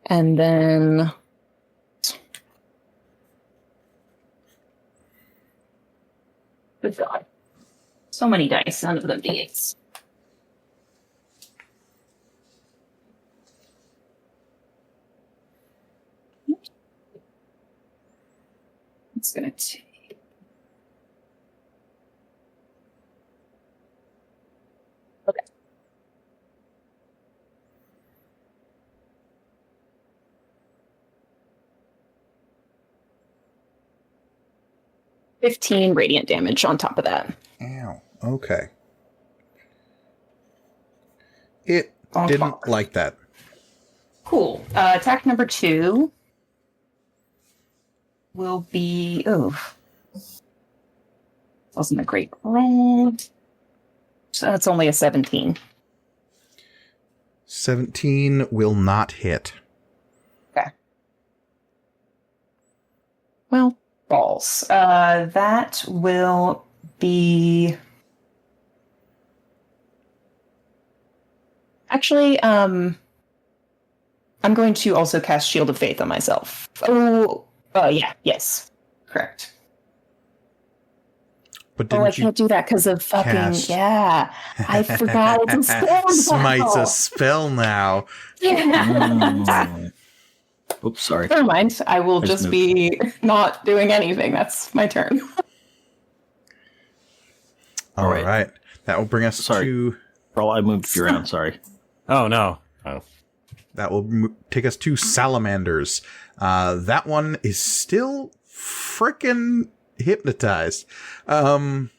And then... Good God. So many dice, none of them d8s. It's going to take... Okay. $15 radiant damage on top of that. Ow. Okay. It Bonk, didn't bonk. like that. Cool. Attack number 2 will be... Oh. Wasn't a great roll. So that's only a 17. 17 will not hit. Okay. Well, balls. That will be... Actually, I'm going to also cast Shield of Faith on myself. Yeah, yes. Correct. But I didn't you can't do that because of fucking... cast- Yeah, I forgot it's a spell now. Smite's a spell now. Yeah. Oops, sorry. Never mind. I will I just just be not doing anything. That's my turn. All right. right. That will bring us Sorry. to... Well, I moved you around, sorry. Oh no. Oh. That will take us to Salamanders. That one is still frickin' hypnotized. That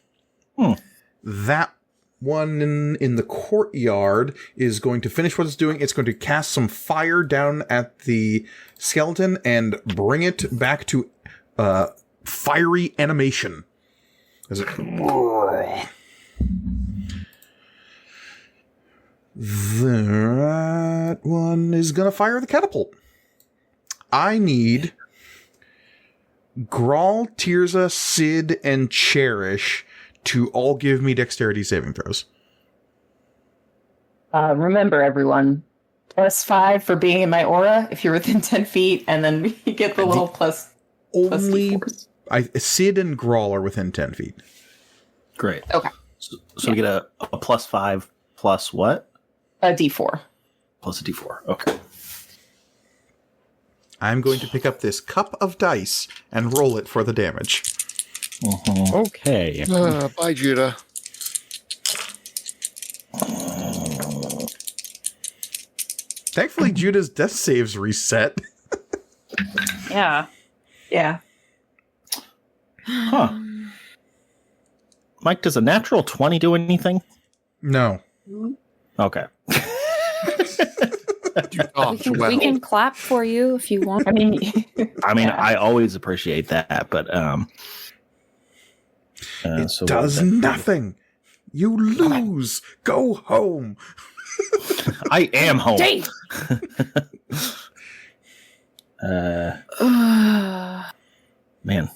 one in the courtyard is going to finish what it's doing. It's going to cast some fire down at the skeleton and bring it back to fiery animation. As it... That one is going to fire the catapult. I need Grawl, Tirza, Sid, and Cherish to all give me dexterity saving throws. Remember, everyone, +5 for being in my aura if you're within 10 feet, and then you get the little plus Only D4s. Sid and Grawl are within 10 feet. Great. Okay. So we get a +5 plus what? A D4. Plus a D4. Okay. I'm going to pick up this cup of dice and roll it for the damage. Okay. Bye, Judah. Thankfully, Judah's death saves reset. Yeah. Yeah. Huh. Mike, does a natural 20 do anything? No. Okay. You talked well. We can clap for you if you want. I mean, I always appreciate that, but It so does nothing. You lose. Go home. I am home. Dave! Man.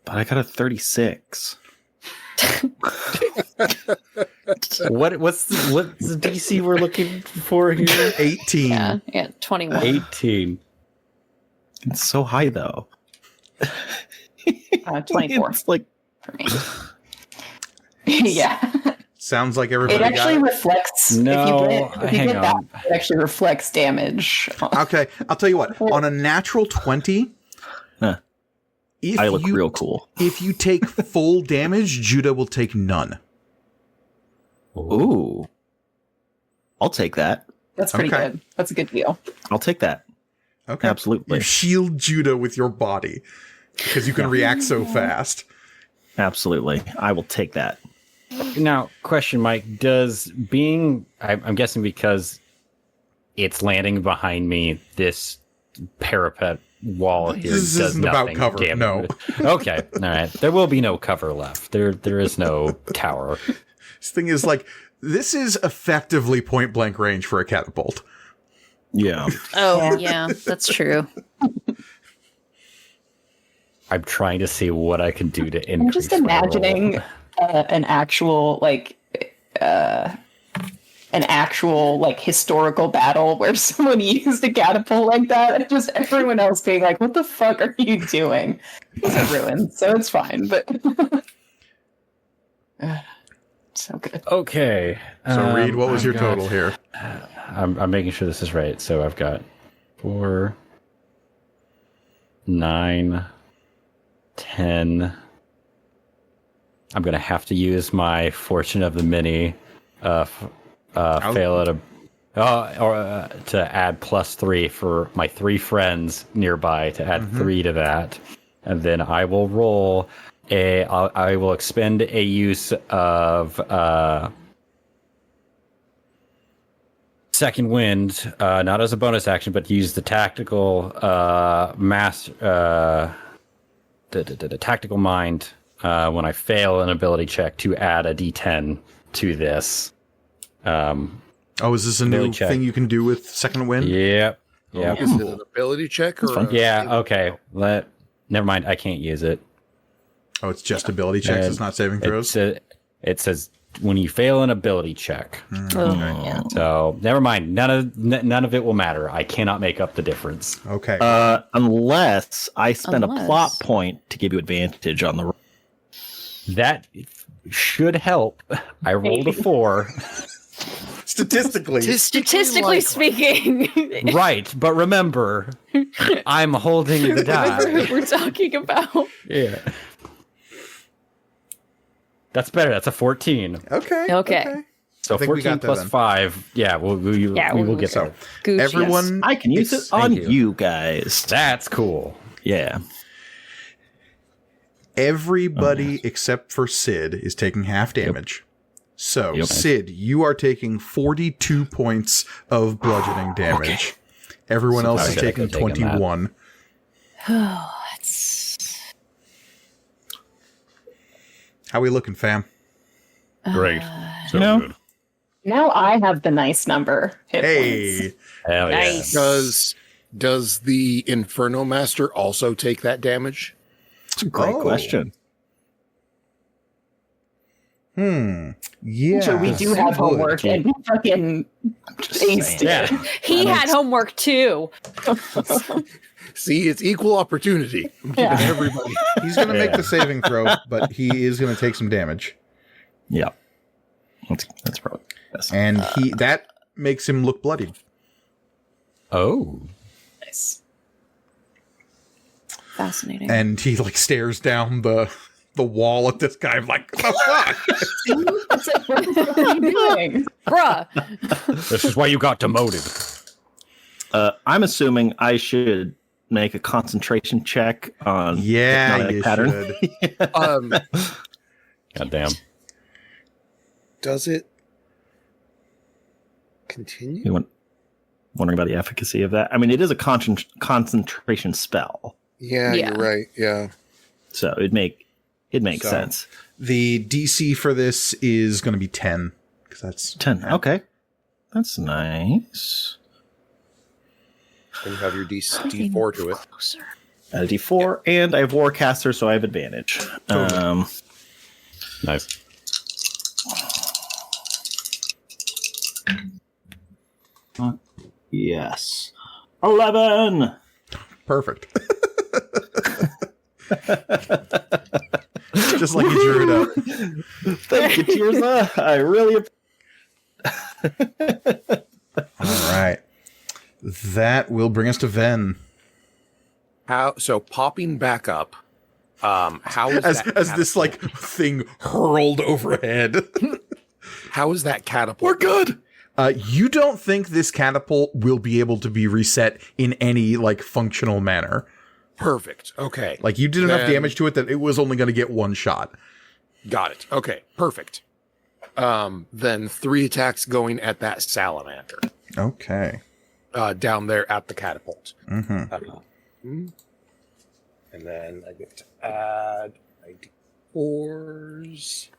But I got a 36. What's the DC we're looking for here? 18. Yeah, 21. 18. It's so high though. 24 It's like for me. Yeah. Sounds like everybody It actually got reflects. No, if you hang get that, on. it actually reflects damage. it. Okay, I'll tell you what. On a natural 20, if I look you, real cool. If you take full damage, Judah will take none. Ooh. I'll take that. That's pretty Okay. good. That's a good deal. I'll take that. Okay. Absolutely. You shield Judah with your body because you can react so fast. Absolutely. I will take that. Now, question, Mike, does being, I'm guessing because it's landing behind me, this parapet wall here This does isn't about nothing cover, damage. no. Okay, all right. There will be no cover left. There is no tower. This thing is like, this is effectively point blank range for a catapult. Yeah. Oh, yeah, that's true. I'm trying to see what I can do to increase. I'm just my imagining roll. an actual historical battle where someone used a catapult like that, and just everyone else being like, "What the fuck are you doing?" It's ruined, so it's fine. But so good. Okay. So, Reed, what was I've your got- total here? I'm making sure this is right. So I've got 4, 9, 10. I'm gonna have to use my fortune of the mini. Fail at to add +3 for my 3 friends nearby to add 3 to that, and then I will roll I will expend a use of second wind, not as a bonus action, but use the tactical tactical mind when I fail an ability check to add a D10 to this. Is this a new ability check. thing you can do with second wind? Yep. Yep. Is it an ability check or? Yeah. Okay. Never mind. I can't use it. Oh, it's just ability checks. It's not saving throws. It says when you fail an ability check. So never mind. None of it will matter. I cannot make up the difference. Okay. Unless I spend a plot point to give you advantage on the roll. That should help. I rolled a 4. Statistically speaking. Right, but remember, I'm holding the die. Remember who we're talking about. Yeah. That's better. That's a 14. Okay. So I think we 14 got that plus then. 5. Yeah, we will get So, there. Gooch, everyone, I can use it on you guys. That's cool. Yeah. everybody except for Sid is taking half damage. So, Sid, you are taking 42 points of bludgeoning damage. Everyone else is taking 21. Oh, that's... How we looking, fam? Great. So you know, good. Now I have the nice number. Hit Hey, points. Hell yeah. Nice. Does the Inferno Master also take that damage? it's a great question. Yeah. So we do have homework, and we fucking aced it. Yeah. He had homework too. See, it's equal opportunity. I'm giving everybody. He's going to make the saving throw, but he is going to take some damage. Yeah. That's probably best. And that makes him look bloodied. Oh. Nice. Fascinating. And he stares down the wall at this guy like, what the fuck? What are you doing? Bruh. This is why you got demoted. I'm assuming I should make a concentration check on hypnotic you pattern. should. God damn. Does it continue? You wondering about the efficacy of that? I mean, it is a concentration spell, Yeah, Yeah. you're right. Yeah. so it makes So- sense. The DC for this is going to be 10. Because that's 10. Okay, that's nice. And you have your D4 to it. Closer. Add a D4, and I have Warcaster, so I have advantage. Nice. Yes. 11! perfect. Just like you drew it up. Thank you, Tirza. I really... All right. That will bring us to Ven. So popping back up. How is As that this thing hurled overhead. How is that catapult? good. You don't think this catapult will be able to be reset in any functional manner? Perfect. Okay. You did enough Then- damage to it that it was only going to get one shot. Got it. Okay. Perfect. Then 3 attacks going at that salamander Okay. down there at the catapult. Mm-hmm. And then I get to add my D4s.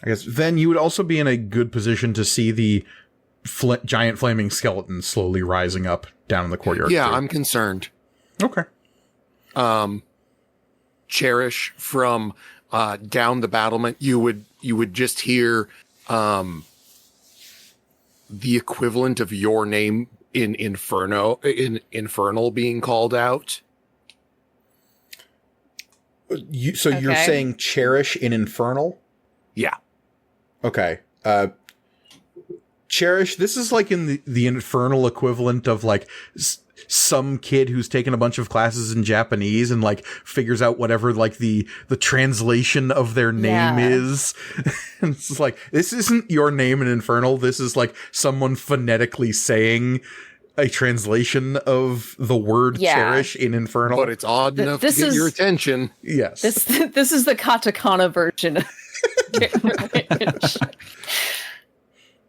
I guess then you would also be in a good position to see the giant flaming skeleton slowly rising up down in the courtyard. Yeah, too. I'm concerned. Okay. Cherish from down the battlement, you would just hear the equivalent of your name in Infernal being called out. You're Okay. saying Cherish in Infernal? Yeah. Okay. Cherish, this is like in the Infernal equivalent of like some kid who's taken a bunch of classes in Japanese and like figures out whatever like the translation of their name Yeah. is. And it's just like, this isn't your name in Infernal. This is like someone phonetically saying a translation of the word Yeah. Cherish in Infernal. But it's odd enough to this get your is- attention. Yes. This is the katakana version.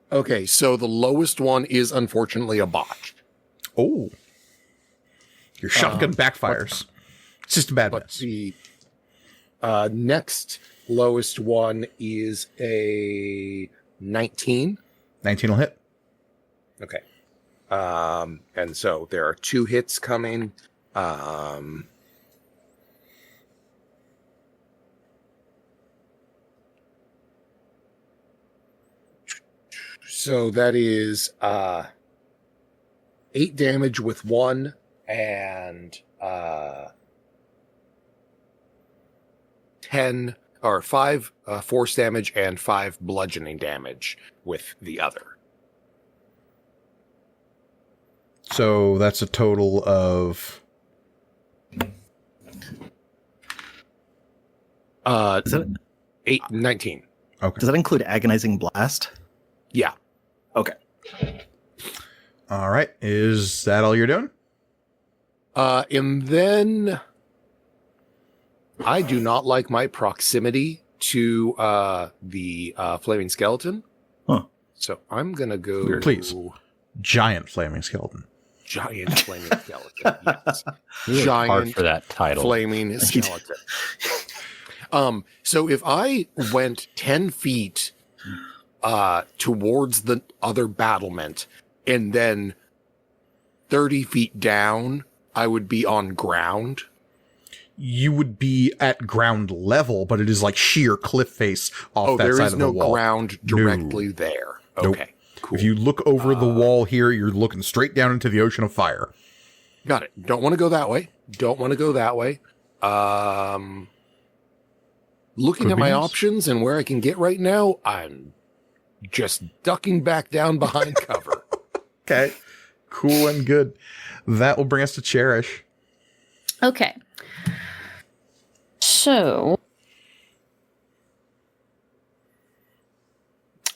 Okay, so the lowest one is unfortunately a botch. Oh. Your shotgun backfires. It's just a bad But mess. the next lowest one is a 19. 19 will hit. Okay. And so there are 2 hits coming. So that is 8 damage with 1 and 10 or 5 force damage and 5 bludgeoning damage with the other. So that's a total of... Is that, 19. Okay. does that include agonizing blast? Yeah. Okay. All right. Is that all you're doing? And then I do not like my proximity to the flaming skeleton. Huh. So I'm going to go... Please. Giant flaming skeleton. Giant flaming skeleton. Yes. You worked hard Giant for that title. flaming skeleton. So if I went 10 feet towards the other battlement and then 30 feet down, I would be on ground. You would be at ground level, but it is like sheer cliff face off Oh, that there side is of the no wall. ground directly there. Nope. Okay, cool. If you look over the wall here, you're looking straight down into the ocean of fire. Got it. Don't want to go that way. Looking Could at be my nice. options and where I can get right now, I'm just ducking back down behind cover. Okay. Cool and good. That will bring us to Cherish. Okay. So.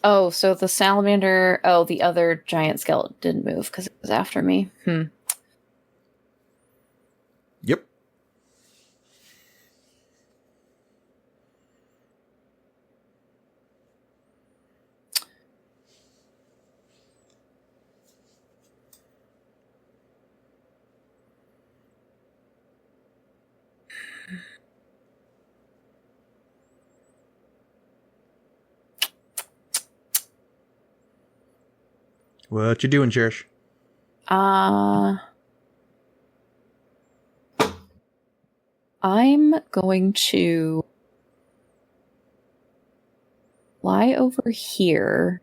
Oh, so the salamander. Oh, the other giant skeleton didn't move because it was after me. Yep. What you doing, Cherish? I'm going to fly over here.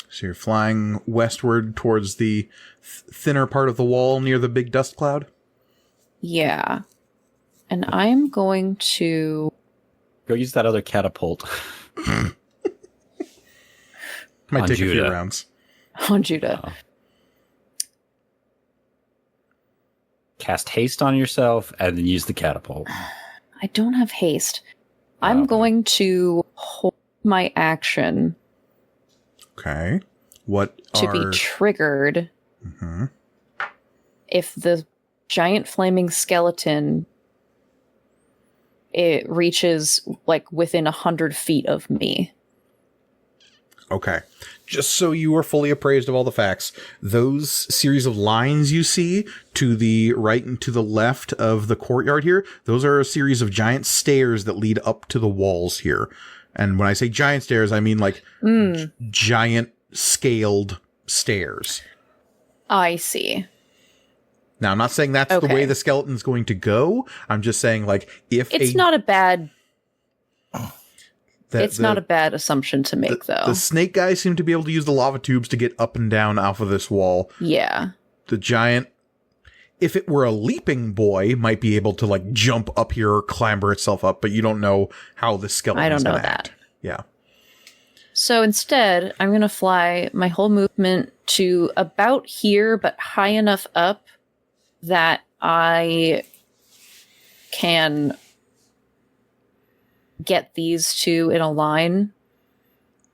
So you're flying westward towards the thinner part of the wall near the big dust cloud? Yeah. And I'm going to... Go use that other catapult. Might On take a few Judah. rounds. on Judah. Oh. Cast haste on yourself and then use the catapult. I don't have haste. I'm Oh. going to hold my action Okay. What to are... be triggered Mhm. if the giant flaming skeleton it reaches like within 100 feet of me. Okay. Just so you are fully appraised of all the facts, those series of lines you see to the right and to the left of the courtyard here, those are a series of giant stairs that lead up to the walls here. And when I say giant stairs, I mean like giant scaled stairs. I see. Now, I'm not saying that's the way the skeleton's going to go. I'm just saying, like, if it's not a bad... It's not a bad assumption to make, though. The snake guys seem to be able to use the lava tubes to get up and down off of this wall. Yeah. The giant, if it were a leaping boy, might be able to, like, jump up here or clamber itself up, but you don't know how the skeleton is going to act. Yeah. So instead, I'm going to fly my whole movement to about here, but high enough up that I can get these two in a line.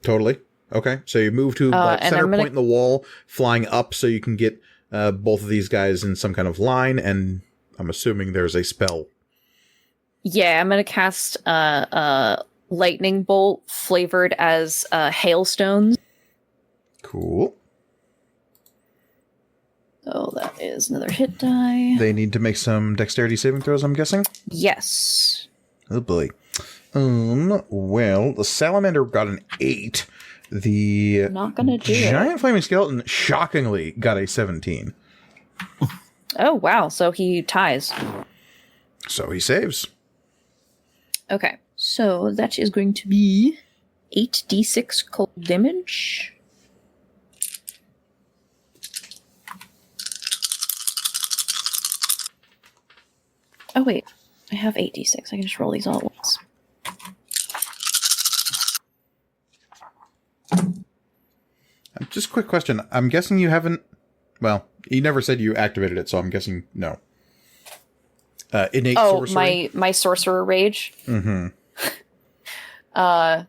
Totally. Okay. So you move to like center point in the wall, flying up so you can get both of these guys in some kind of line, and I'm assuming there's a spell. Yeah, I'm going to cast a lightning bolt flavored as hailstones. Cool. So that is another hit die. They need to make some dexterity saving throws, I'm guessing? Yes. Oh boy. Well, the salamander got an 8. The not gonna do giant flaming skeleton shockingly got a 17. Oh, wow. So he ties. So he saves. Okay. So that is going to be 8d6 cold damage. Oh, wait. I have 8d6. I can just roll these all at once. Just a quick question. I'm guessing you haven't... Well, you never said you activated it, so I'm guessing no. Innate sorcery? my sorcerer rage? Mm-hmm. I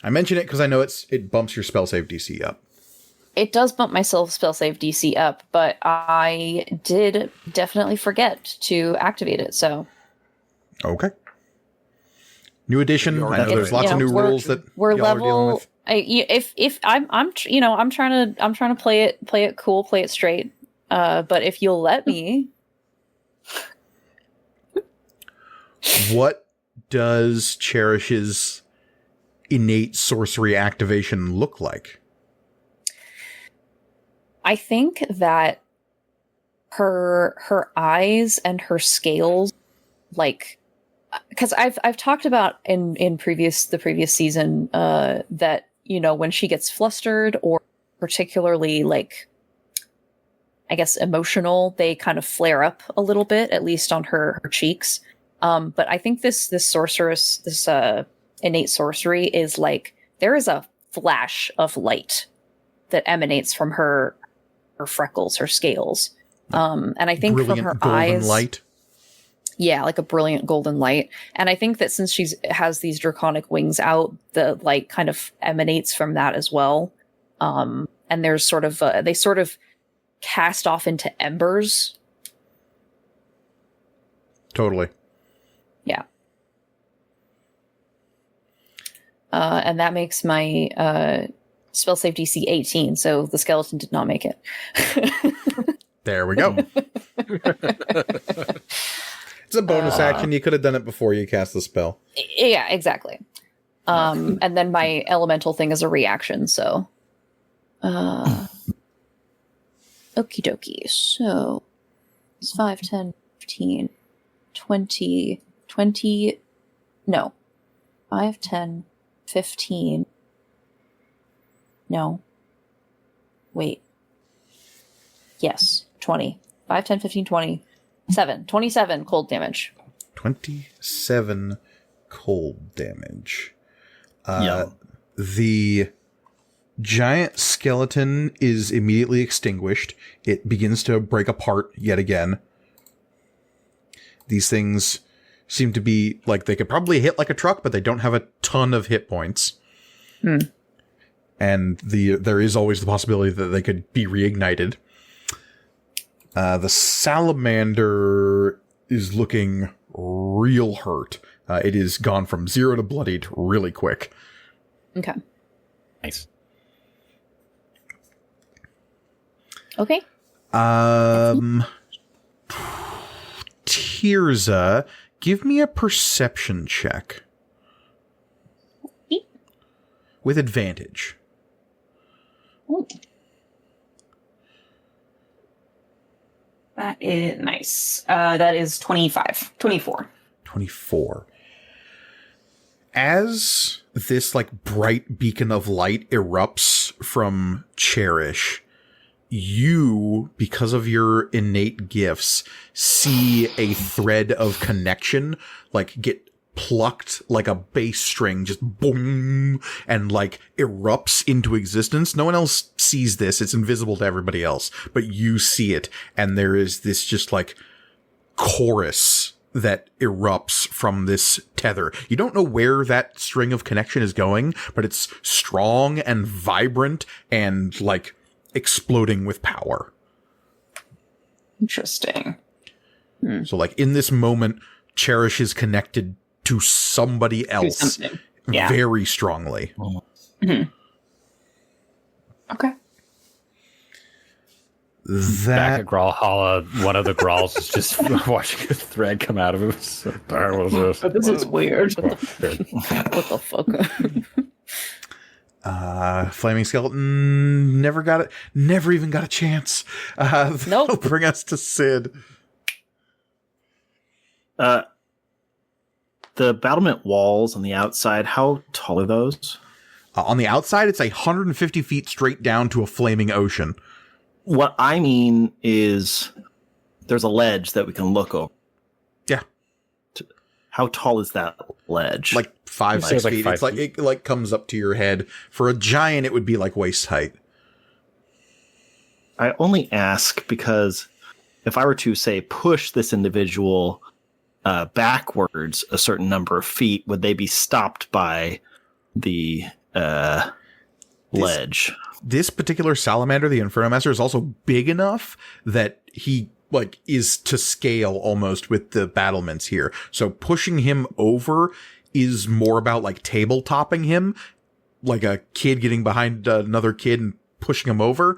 mention it because I know it bumps your spell save DC up. It does bump my spell save DC up, but I did definitely forget to activate it, so... Okay. New edition. I know there's lots of new rules that we're y'all are dealing with. If I'm trying to play it cool, play it straight. But if you'll let me, what does Cherish's innate sorcery activation look like? I think that her eyes and her scales, like, because I've talked about in the previous season that, you know, when she gets flustered or particularly, like, I guess emotional, they kind of flare up a little bit, at least on her cheeks. But I think this sorceress, this innate sorcery is like, there is a flash of light that emanates from her freckles, her scales. And I think from her eyes, light. Yeah, like a brilliant golden light. And I think that since has these draconic wings out, the light kind of emanates from that as well. And there's sort of, they sort of cast off into embers. Totally. Yeah. And that makes my spell save DC 18, so the skeleton did not make it. There we go. It's a bonus action. You could have done it before you cast the spell. Yeah, exactly. And then my elemental thing is a reaction, so... Okie dokie. So, it's 5, 10, 15, 20... No. 5, 10, 15... No. Wait. Yes. 20. 5, 10, 15, 20... 27 cold damage. 27 cold damage. Yeah. The giant skeleton is immediately extinguished. It begins to break apart yet again. These things seem to be like they could probably hit like a truck, but they don't have a ton of hit points. And there is always the possibility that they could be reignited. The salamander is looking real hurt. It is gone from 0 to bloodied really quick. Okay. Nice. Okay. Tirza, give me a perception check. With advantage. Ooh. That is nice. That is 25. 24. 24. As this like bright beacon of light erupts from Cherish, you, because of your innate gifts, see a thread of connection like get plucked like a bass string, just boom, and like erupts into existence. No one else sees this. It's invisible to everybody else, but you see it. And there is this just like chorus that erupts from this tether. You don't know where that string of connection is going, but it's strong and vibrant and like exploding with power. Interesting. So like in this moment, Cherish is connected to somebody else Yeah. very strongly. Mm-hmm. Okay. Back That at Growlhalla, one of the Growls is just watching a thread come out of him. So, That was this. This is weird. What the fuck? Flaming Skeleton never even got a chance. Nope. That'll bring us to Sid. The battlement walls on the outside, how tall are those? On the outside, it's 150 feet straight down to a flaming ocean. What I mean is there's a ledge that we can look over. Yeah. How tall is that ledge? Like 5, Say 6 like feet. 5 It's like feet. it like comes up to your head. For a giant, it would be like waist height. I only ask because if I were to, say, push this individual backwards a certain number of feet, would they be stopped by the ledge? This particular salamander, the Inferno Master, is also big enough that he like is to scale almost with the battlements here. So pushing him over is more about like table topping him, like a kid getting behind another kid and pushing him over.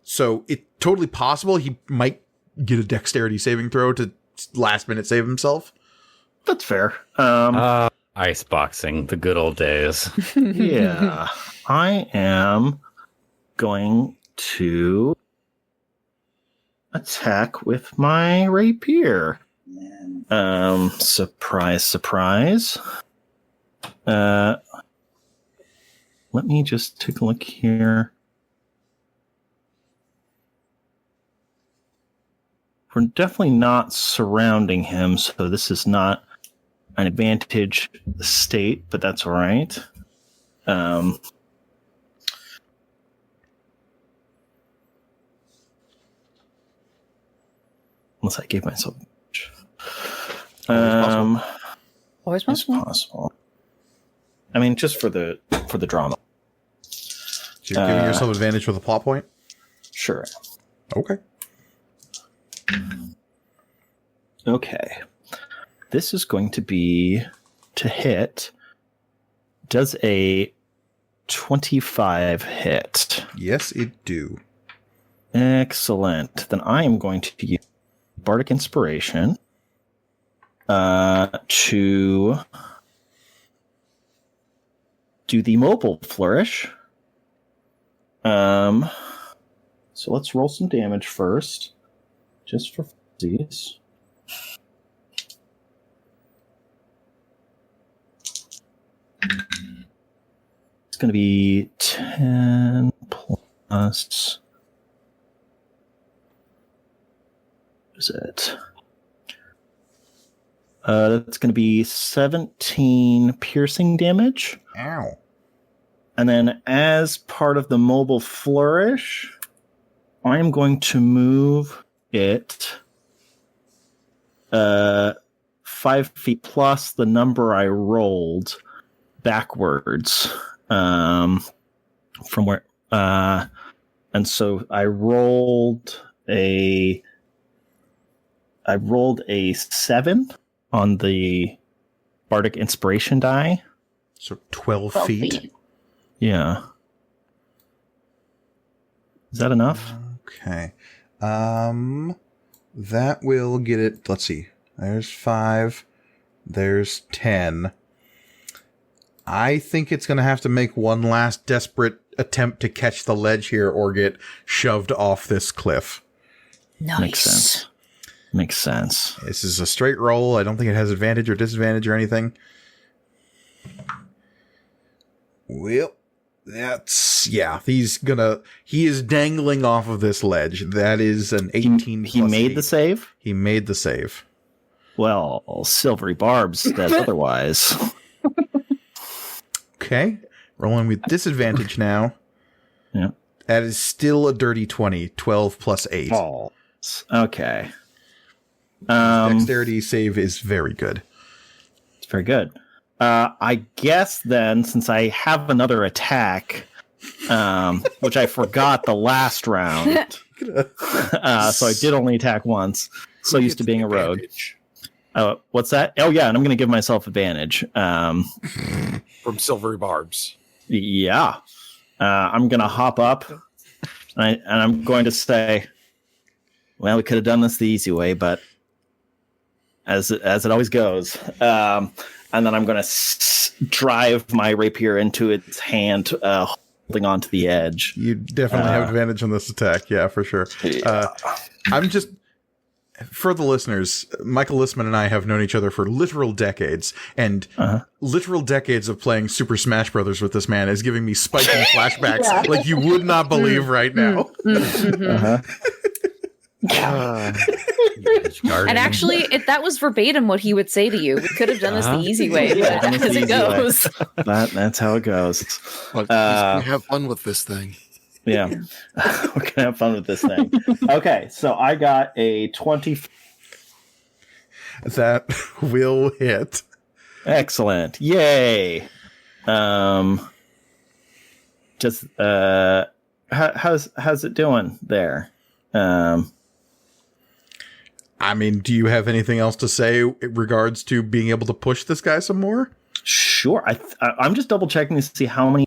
So it's totally possible he might get a dexterity saving throw to last minute save himself. That's fair. ice boxing, the good old days. Yeah. I am going to attack with my rapier. Surprise, surprise. Let me just take a look here. We're definitely not surrounding him, so this is not an advantage state, but that's all right. Unless I gave myself. Always It's possible. possible. I mean, just for the drama. So you're giving yourself advantage with a plot point? Sure. Okay. Okay. This is going to be to hit. Does a 25 hit? Yes, it do. Excellent. Then I am going to use Bardic Inspiration to do the mobile flourish. So let's roll some damage first, just for these. It's going to be 10 plus. What is it? That's going to be 17 piercing damage. Ow. And then as part of the mobile flourish, I am going to move it 5 feet plus the number I rolled backwards from where. And so I rolled a 7 on the Bardic Inspiration die. So 12 12 feet. feet. Yeah. Is that enough? Okay. That will get it. Let's see. There's 5. There's 10. I think it's going to have to make one last desperate attempt to catch the ledge here or get shoved off this cliff. Nice. Makes sense. Makes sense. This is a straight roll. I don't think it has advantage or disadvantage or anything. Well, he is dangling off of this ledge. That is an 18. He made the save? He made the save. Well, Silvery Barbs says otherwise. Okay. Rolling with disadvantage now. Yeah. That is still a dirty 20. 12 plus 8. Oh. Okay. Dexterity save is very good. It's very good. I guess then, since I have another attack, which I forgot the last round, so I did only attack once. So used to being a rogue. What's that? Oh yeah, and I'm going to give myself advantage. From Silvery Barbs. Yeah. I'm going to hop up, and I'm going to say, well, we could have done this the easy way, but as it always goes. And then I'm going to drive my rapier into its hand, holding onto the edge. You definitely have advantage on this attack. Yeah, for sure. I'm just, for the listeners, Michael Listman and I have known each other for literal decades, and literal decades of playing Super Smash Brothers with this man is giving me spiking flashbacks like you would not believe right now. And actually, that was verbatim what he would say to you. We could have done this the easy way, but as it goes. That's how it goes. Look, he's gonna have fun with this thing. Yeah. We're going to have fun with this thing. Okay, so I got a 20. That will hit. Excellent. Yay. Just how's it doing there? I mean, do you have anything else to say in regards to being able to push this guy some more? Sure. I'm just double checking to see how many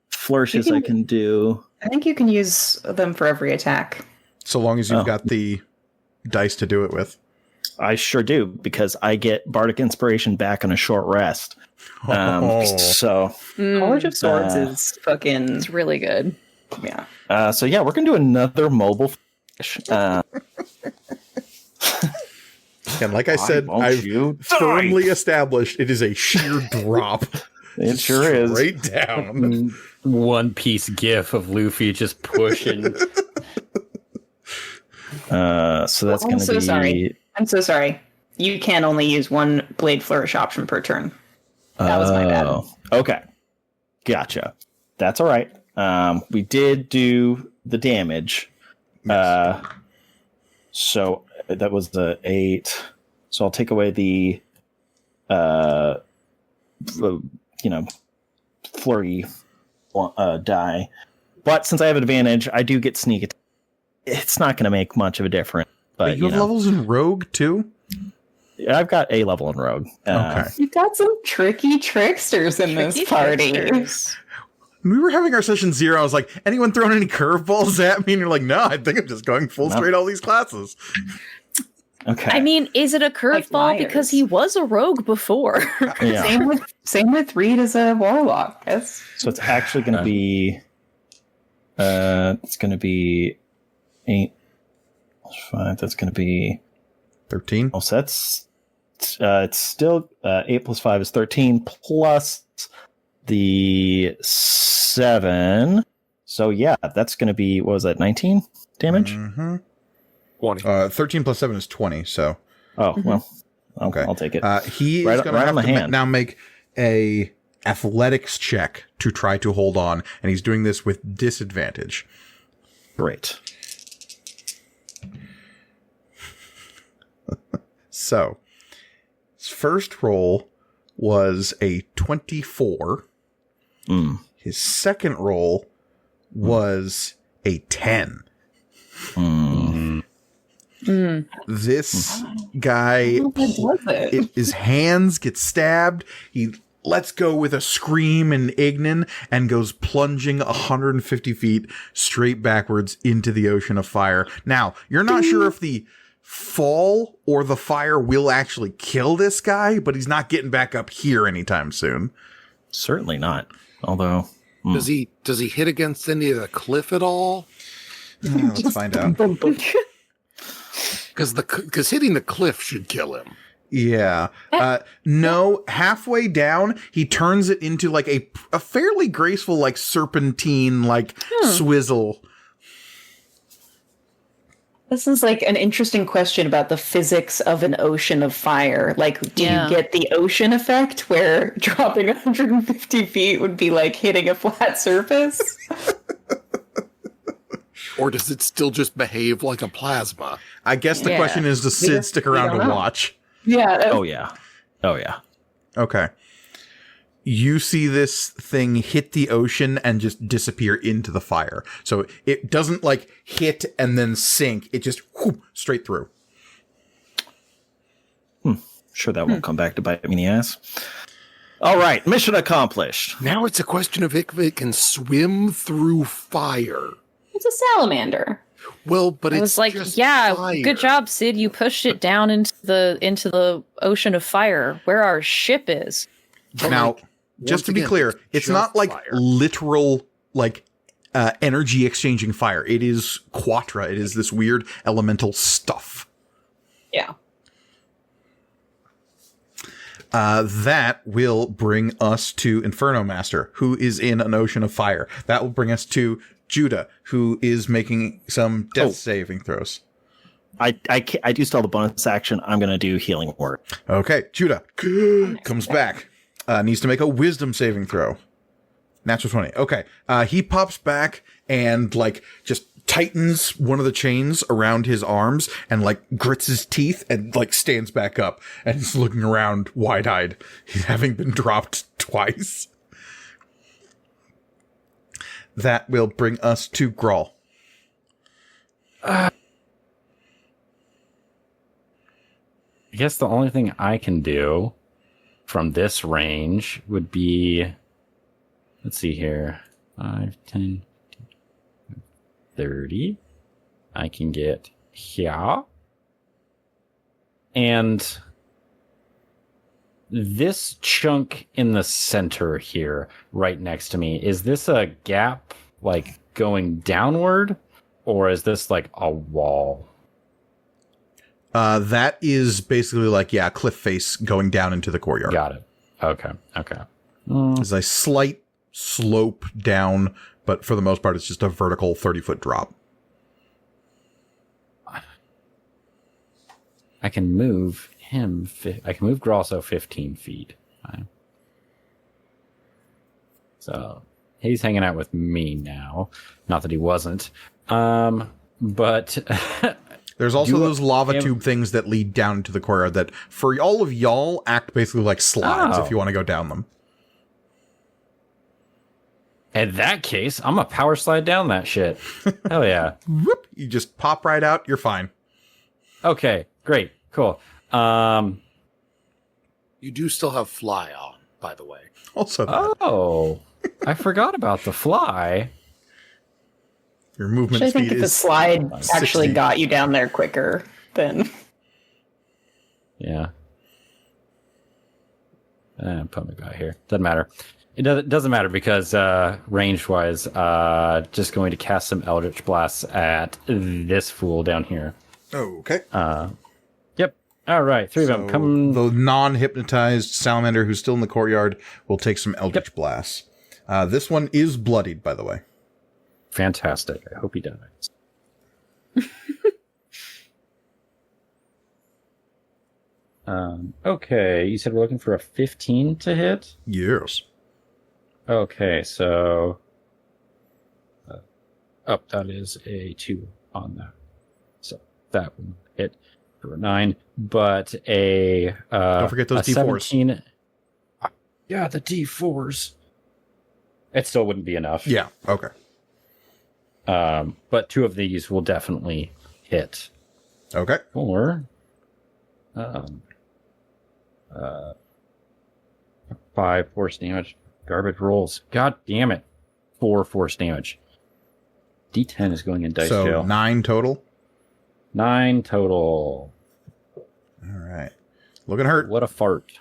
flourishes I can do. I think you can use them for every attack. So long as you've got the dice to do it with. I sure do, because I get Bardic Inspiration back on a short rest. So College of Swords is fucking... It's really good. Yeah. So yeah, we're going to do another mobile And like I said, I've firmly established it is a sheer drop. It sure is. Straight down. One Piece gif of Luffy just pushing. So that's going to be... Sorry. I'm so sorry. You can only use one Blade Flourish option per turn. That was my bad. Okay. Gotcha. That's all right. We did do the damage. So that was the 8. So I'll take away the, flurry die. But since I have advantage, I do get sneak attack. It's not going to make much of a difference. But you have levels in Rogue too? I've got a level in Rogue. Okay. You've got some tricky tricksters in this party. When we were having our session 0, I was like, anyone throwing any curveballs at me? And you're like, no, I think I'm just going full straight all these classes. Okay. I mean, is it a curveball because he was a rogue before? Yeah. Same with Reed as a warlock. So it's actually going to be it's going to be 8 plus 5. That's going to be 13. Oh, so that's it's still 8 plus 5 is 13 plus the 7. So yeah, that's going to be, what was that, 19 damage? Mm-hmm. 20. 13 plus 7 is 20, so. Oh, well, okay. I'll take it. He is going to have to now make a athletics check to try to hold on, and he's doing this with disadvantage. Great. So, his first roll was a 24. His second roll was a 10. This guy, his hands get stabbed. He lets go with a scream and Ignan and goes plunging 150 feet straight backwards into the ocean of fire. Now, you're not sure if the fall or the fire will actually kill this guy, but he's not getting back up here anytime soon. Certainly not. Although, does he hit against any of the cliff at all? Let's find out. Because hitting the cliff should kill him. Yeah. No, halfway down, he turns it into like a fairly graceful, like serpentine, like swizzle. This is like an interesting question about the physics of an ocean of fire. Like, do you get the ocean effect where dropping 150 feet would be like hitting a flat surface? Or does it still just behave like a plasma? I guess the question is, does Sid stick around to watch? Yeah. Oh, yeah. Okay. You see this thing hit the ocean and just disappear into the fire. So it doesn't like hit and then sink. It just whoop, straight through. Sure that won't come back to bite me in the ass. All right, mission accomplished. Now it's a question of if it can swim through fire. It's a salamander. Well, but I it's was like, just yeah, fire. good job, Sid. You pushed it down into the ocean of fire where our ship is. But Now, like, just to once be again, clear, it's just not like fire. literal like energy exchanging fire. It is quatra. It is this weird elemental stuff. Yeah. That will bring us to Inferno Master, who is in an ocean of fire. That will bring us to Judah, who is making some death saving throws. I used all the bonus action. I'm going to do healing word. Okay, Judah comes back. Needs to make a wisdom saving throw. Natural 20. Okay. He pops back and like just tightens one of the chains around his arms and like grits his teeth and like stands back up and is looking around wide-eyed, having been dropped twice. That will bring us to Grawl. I guess the only thing I can do from this range would be, let's see here, 5, 10, 30. I can get here. And this chunk in the center here, right next to me, is this a gap like going downward, or is this like a wall? That is basically like, cliff face going down into the courtyard. Got it. Okay. There's a slight slope down, but for the most part, it's just a vertical 30-foot drop. I can move him. I can move Grosso 15 feet. So he's hanging out with me now. Not that he wasn't. But there's also those lava tube things that lead down to the courtyard that, for all of y'all, act basically like slides if you want to go down them. In that case, I'm a power slide down that shit. Hell yeah. Whoop! You just pop right out. You're fine. Okay, great, cool. You do still have fly on, by the way. Also that. Oh, I forgot about the fly. Your movement I speed think if the is slide actually 60. got you down there quicker, then Yeah. Put me back here. Doesn't matter. It doesn't matter because range-wise, just going to cast some Eldritch Blasts at this fool down here. Okay. Yep. All right. Three of them. Come. The non-hypnotized salamander who's still in the courtyard will take some Eldritch Blasts. This one is bloodied, by the way. Fantastic. I hope he dies. Okay. You said we're looking for a 15 to hit? Yes. Okay, so that is a 2 on that. So that will hit for a 9, but a Don't forget those a D4s. 17. Yeah, the D4s. It still wouldn't be enough. Yeah. Okay. But 2 of these will definitely hit. Okay. For 5 force damage. Garbage rolls. God damn it. 4 force damage. D10 is going in dice So jail. 9 total. 9 total. All right. Looking hurt. What a fart.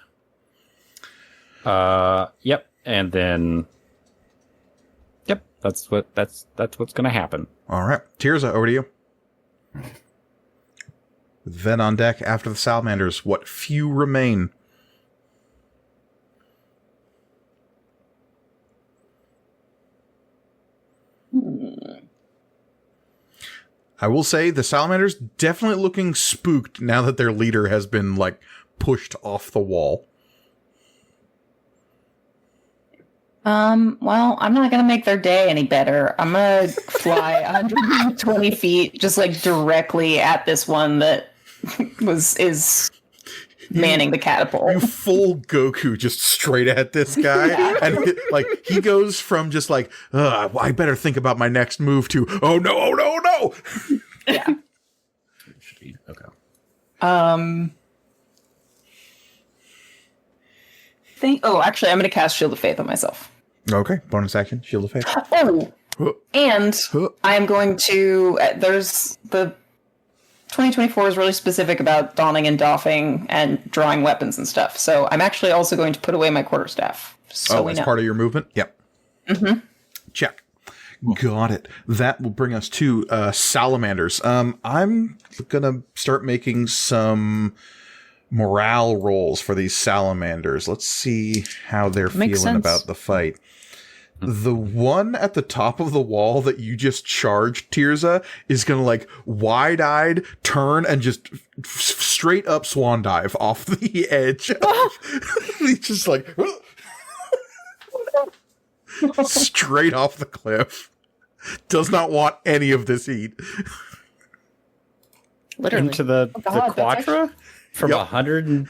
Yep. And then yep, that's what's gonna happen. All right. Tirza, over to you. Then on deck after the salamanders, what few remain. I will say the salamanders definitely looking spooked now that their leader has been, like, pushed off the wall. Well, I'm not gonna make their day any better. I'm gonna fly 120 feet, just like directly at this one that is manning the catapult. You full Goku just straight at this guy. And like, he goes from just like, I better think about my next move to, oh no, oh no, oh no. Yeah. Okay. Actually, I'm gonna cast Shield of Faith on myself. Okay, bonus action, Shield of Faith. Oh, and I am going to. There's the 2024 is really specific about donning and doffing and drawing weapons and stuff. So I'm actually also going to put away my quarterstaff. So as part of your movement? Yep. Mm-hmm. Check. Got it. That will bring us to salamanders. I'm gonna start making some morale rolls for these salamanders. Let's see how they're feeling about the fight. The one at the top of the wall that you just charged, Tirza, is gonna like wide-eyed turn and just straight up swan dive off the edge. He's just like straight off the cliff. Does not want any of this heat. Literally. Into the quadra from 100 and...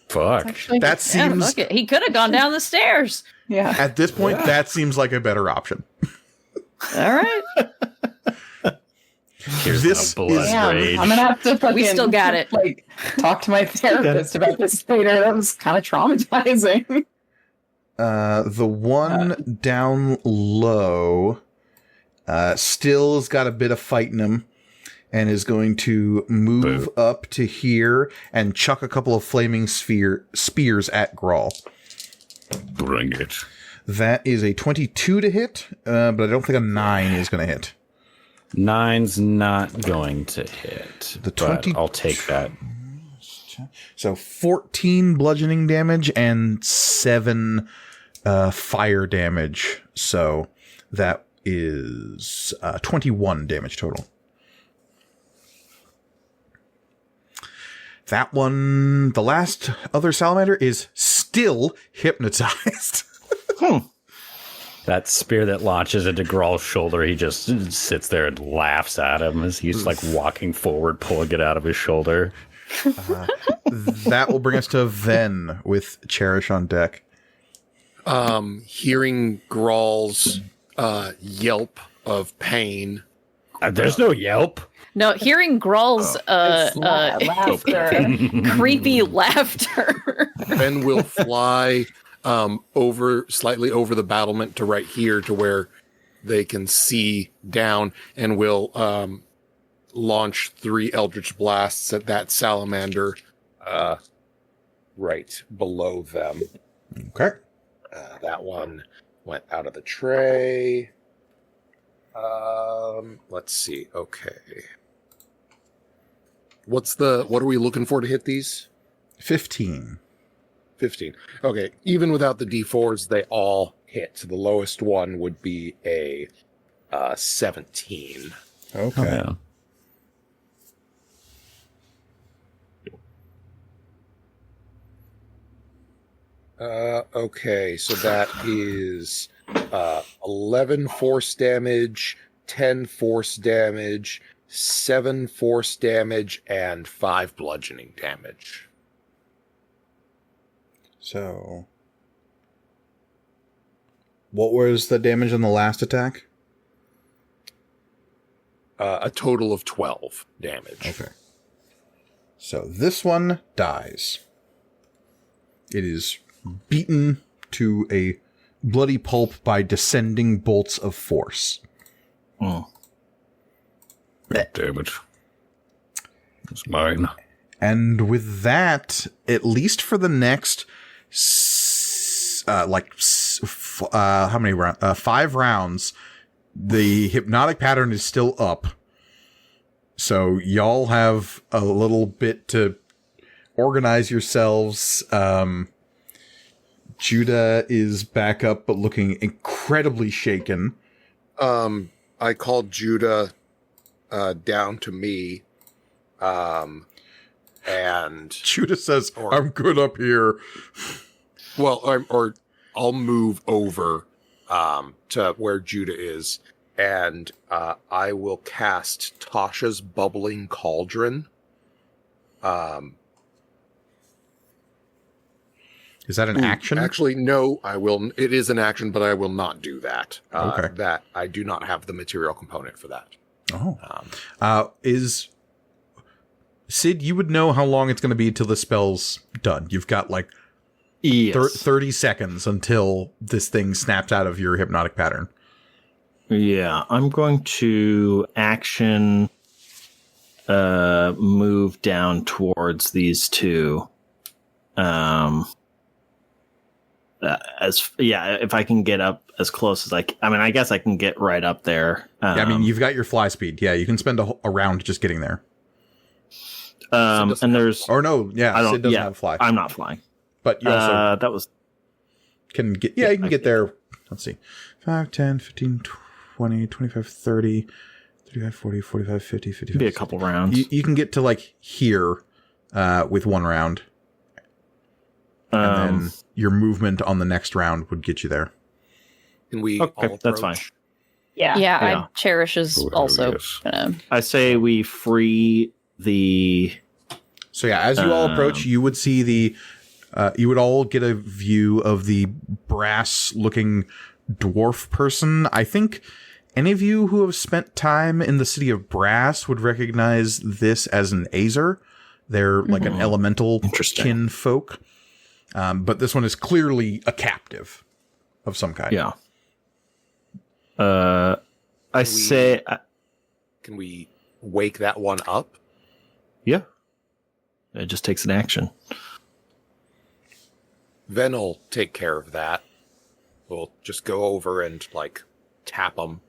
Fuck. That seems... fuck it. He could have gone down the stairs. Yeah. At this point, that seems like a better option. All right. Here's This blood is- rage. I'm gonna have to fucking, We still got it. Like, talk to my therapist about this later. That was kind of traumatizing. The one down low still has got a bit of fight in him and is going to move up to here and chuck a couple of flaming spears at Grawl. Bring it. That is a 22 to hit, but I don't think a 9 is going to hit. 9's not going to hit. The but 20 I'll take that. So 14 bludgeoning damage and 7 fire damage. So that is 21 damage total. That one, the last other salamander, is still hypnotized. That spear that launches into Grall's shoulder, he just sits there and laughs at him as he's like walking forward, pulling it out of his shoulder. That will bring us to Ven with Cherish on deck. Hearing Grall's yelp of pain. There's no yelp. No, hearing Grall's Laughter. creepy laughter. Ben will fly slightly over the battlement to right here to where they can see down, and will launch 3 Eldritch Blasts at that salamander right below them. Okay. That one went out of the tray. Let's see. Okay. What are we looking for to hit these? 15. 15. Okay. Even without the D4s, they all hit. The lowest one would be a 17. Okay. Yeah. Okay, so that is 11 force damage, 10 force damage, 7 force damage, and 5 bludgeoning damage. So, what was the damage on the last attack? A total of 12 damage. Okay. So this one dies. It is beaten to a bloody pulp by descending bolts of force. Damn it. It's mine. And with that, at least for the next, how many rounds? 5 rounds, the hypnotic pattern is still up. So y'all have a little bit to organize yourselves. Judah is back up, but looking incredibly shaken. I called Judah down to me, and Judah says, "I'm good up here." well, or I'll move over to where Judah is, and I will cast Tasha's Bubbling Cauldron. Is that an action? Actually, no, I will. It is an action, but I will not do that. Okay. That I do not have the material component for that. Oh. Is Sid, you would know how long it's going to be till the spell's done. You've got like Yes. 30 seconds until this thing snaps out of your hypnotic pattern. Yeah, I'm going to action move down towards these two. If I can get up as close as I guess I can get right up there. You've got your fly speed. Yeah, you can spend a round just getting there. And there's Sid doesn't have fly. I'm not flying. But you also that was can get you can get there. Let's see. 5, 10, 15, 20, 25, 30, 35, 40, 45, 50, 55. be a couple rounds. You can get to like here with one round. And then your movement on the next round would get you there. Can we? Okay, all that's approach? fine. Yeah, Yeah. Cherish is Oh, also yes. gonna. I say we free the. So yeah, as you all approach, you would see you would all get a view of the brass-looking dwarf person. I think any of you who have spent time in the city of Brass would recognize this as an Azer. They're like an elemental kin folk. But this one is clearly a captive of some kind. Yeah. Can we wake that one up? Yeah. It just takes an action. Ven will take care of that. We'll just go over and tap them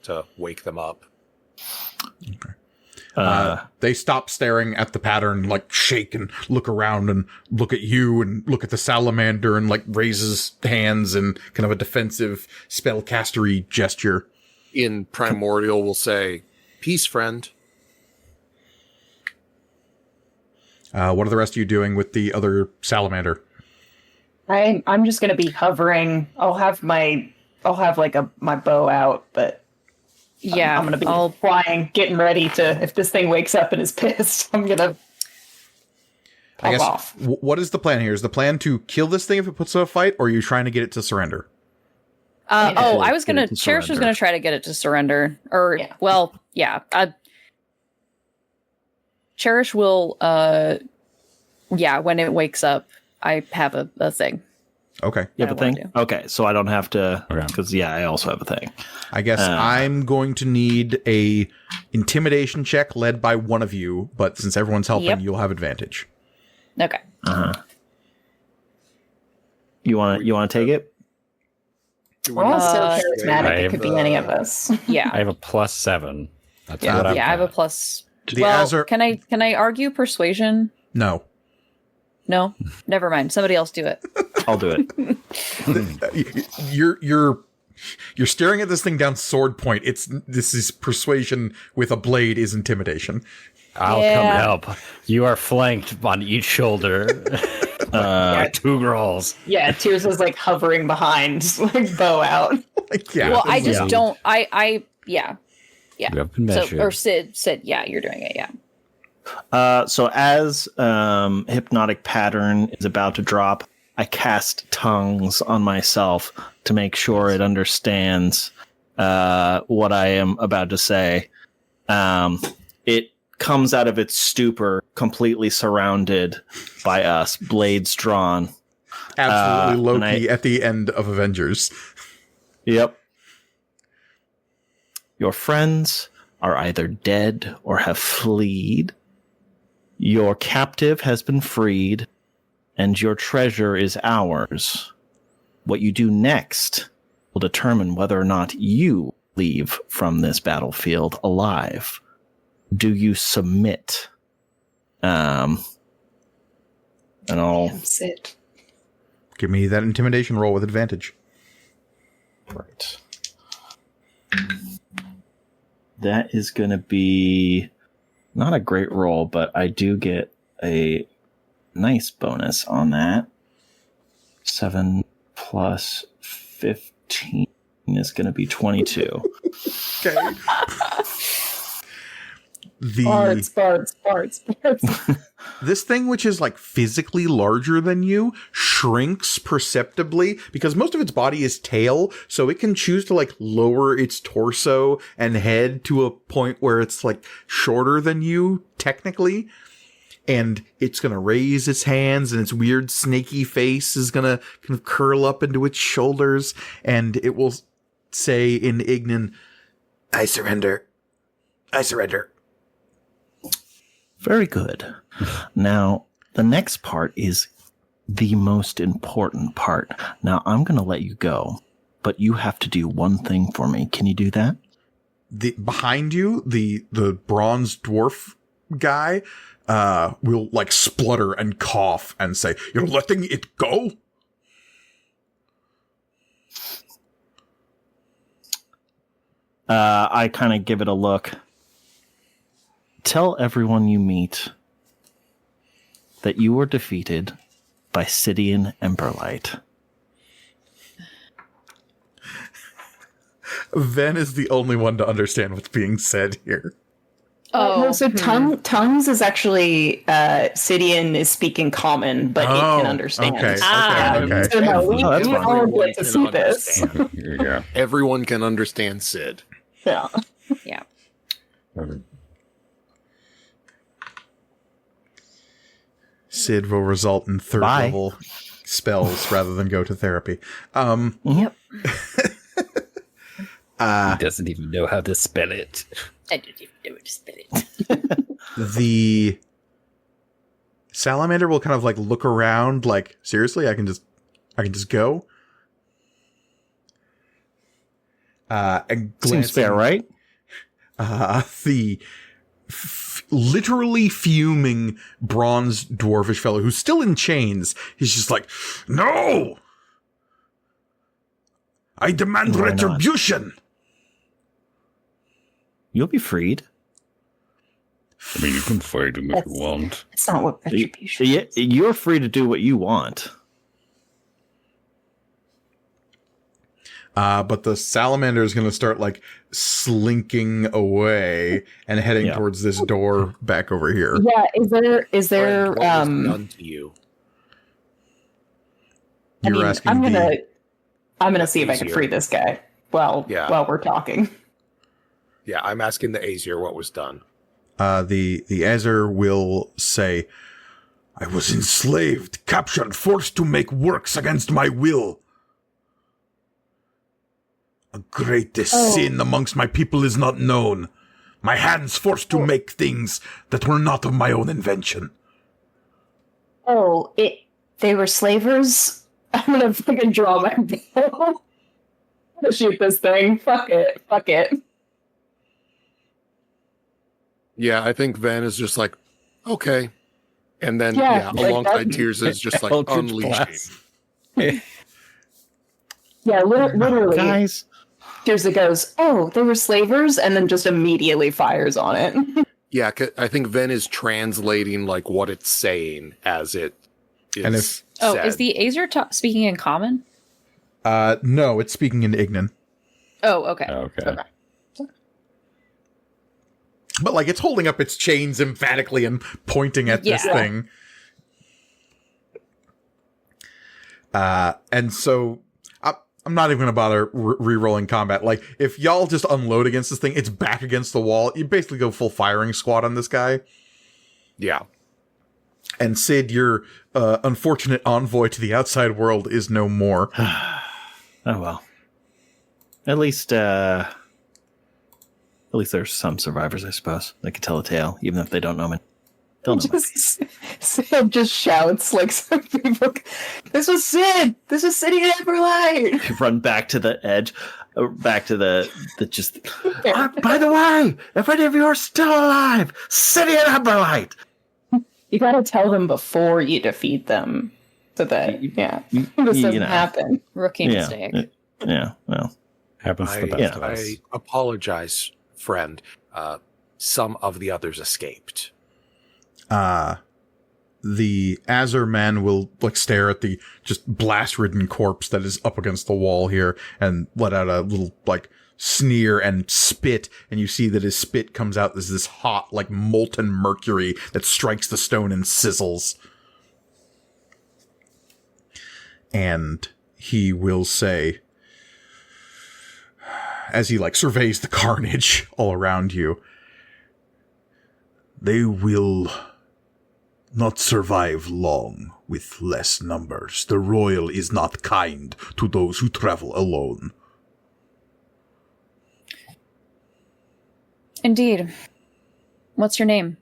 to wake them up. Okay. They stop staring at the pattern, shake and look around and look at you and look at the salamander and raises hands in kind of a defensive spellcastery gesture. In Primordial, we'll say, "Peace, friend." What are the rest of you doing with the other salamander? I'm just gonna be hovering. I'll have my bow out, but Yeah, I'm gonna be flying, getting ready to. If this thing wakes up and is pissed, I'm gonna pop off. What is the plan here? Is the plan to kill this thing if it puts up a fight, or are you trying to get it to surrender? I was gonna. to Cherish was surrender. gonna try to get it to surrender, or Cherish will. When it wakes up, I have a thing. Okay. You have a I wanna thing? Okay, so I don't have to, because I also have a thing. I guess I'm going to need a intimidation check led by one of you, but since everyone's helping, you'll have advantage. Okay. You want to take it? We're all so charismatic. I It could be any of us. Yeah. I have a +7. That's Yeah, what I've I have a got. plus. The Well, Azar- can I argue persuasion? No. No, never mind. Somebody else do it. I'll do it. You're staring at this thing down sword point. This is persuasion with a blade is intimidation. I'll come help. You are flanked on each shoulder. by 2 girls. Yeah, Tears is hovering behind, bow out. Well, I just don't. Yeah. You have been measured. So, or Sid, yeah, you're doing it. Yeah. So as hypnotic pattern is about to drop, I cast tongues on myself to make sure it understands what I am about to say. It comes out of its stupor, completely surrounded by us, blades drawn. Absolutely Loki at the end of Avengers. Yep. Your friends are either dead or have fled. Your captive has been freed, and your treasure is ours. What you do next will determine whether or not you leave from this battlefield alive. do you submit? And I'll Sit. Give me that intimidation roll with advantage. right. That is going to be not a great roll, but I do get a nice bonus on that. 7 plus 15 is going to be 22. Okay. Bards. This thing, which is like physically larger than you, shrinks perceptibly because most of its body is tail, so it can choose to like lower its torso and head to a point where it's like shorter than you, technically. And it's going to raise its hands, and its weird snaky face is going to kind of curl up into its shoulders, and it will say in Ignan, I surrender. I surrender. Very good. Now, the next part is the most important part. Now, I'm going to let you go, but you have to do one thing for me. Can you do that? Behind you, the bronze dwarf guy will like splutter and cough and say, "You're letting it go?" I kind of give it a look. Tell everyone you meet that you were defeated by Sidian Emberlight. Ven is the only one to understand what's being said here. No, so tongues is actually Sidian is speaking common, but it can understand. Okay. So no, we that's fine. all get to see this. Yeah. Everyone can understand Sid. Yeah. Yeah. Sid will result in third Bye. level spells rather than go to therapy. Yep. He doesn't even know how to spell it. I don't even know where to spell it. The salamander will kind of like look around like, seriously, I can just go. And Seems fair, right? The literally fuming bronze dwarfish fellow who's still in chains, he's just like, "No! I demand Why not? retribution!" You'll be freed. I mean, you can fight him if you want. It's not what retribution is. You're free to do what you want. But the salamander is going to start like slinking away and heading towards this door back over here. Yeah, is there What was done to you? You're asking I'm gonna see if I can free this guy while we're talking. Yeah, I'm asking the Aesir what was done. the Aesir will say, "I was enslaved, captured, forced to make works against my will. A great sin amongst my people is not known. My hands forced to make things that were not of my own invention." Oh, they were slavers? I'm gonna fucking draw my bow. I'm gonna shoot this thing. Fuck it. Yeah, I think Van is just like, okay. And then, Yeah, like alongside that- Tears is just like Eldritch unleashing. Blast. Yeah, literally. Guys, Here's it goes, "Oh, they were slavers," and then just immediately fires on it. Yeah, I think Ven is translating like what it's saying as it is. And if- Oh, said. is the Aesir speaking in common? No, it's speaking in Ignan. Oh, okay. Okay. But like it's holding up its chains emphatically and pointing at this Yeah. thing. And so I'm not even going to bother re-rolling combat. Like if y'all just unload against this thing, it's back against the wall. You basically go full firing squad on this guy. Yeah. And Sid, your unfortunate envoy to the outside world is no more. oh well. At least there's some survivors, I suppose. They can tell a tale, even if they don't know me. They'll know me. Sam just shouts like some people. This was Sid. This was City Everlight. Run back to the edge. back to the just. By the way, if any of you are still alive, City and Amberlight. You gotta tell them before you defeat them, so that this doesn't happen. Rookie mistake. Yeah, well, Happens to the best of us. I apologize, friend. Some of the others escaped. The Azure man will like stare at the just blast-ridden corpse that is up against the wall here and let out a little like sneer and spit, and you see that his spit comes out as this hot like molten mercury that strikes the stone and sizzles. And he will say, as he like surveys the carnage all around you, they will not survive long with less numbers. The royal is not kind to those who travel alone. Indeed. What's your name?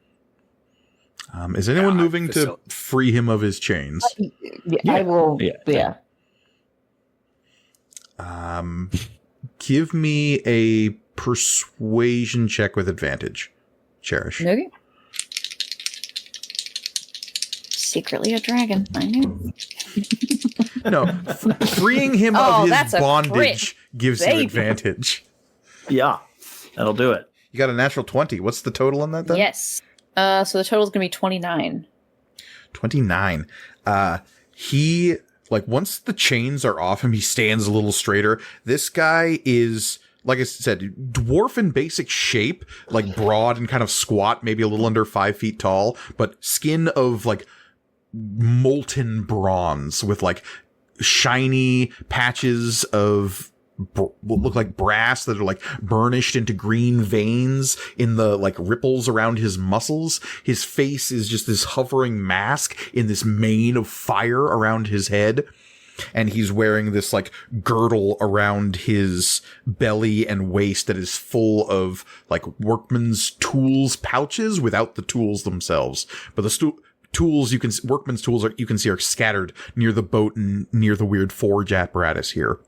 Is anyone moving to free him of his chains? I will. Yeah. Give me a persuasion check with advantage, Cherish. Okay. Secretly a dragon. I knew. No, freeing him of his that's a bondage gives you baby. advantage. yeah, that'll do it. You got a natural 20. What's the total on that then? Yes. So the total is going to be 29. 29. He, like, once the chains are off him, he stands a little straighter. This guy is, like I said, dwarf in basic shape, like broad and kind of squat, maybe a little under 5 feet tall, but skin of, like, molten bronze with, like, shiny patches of what look like brass that are like burnished into green veins in the like ripples around his muscles. His face is just this hovering mask in this mane of fire around his head. And he's wearing this like girdle around his belly and waist that is full of like workman's tools pouches without the tools themselves. But the tools workman's tools you can see are scattered near the boat and near the weird forge apparatus here.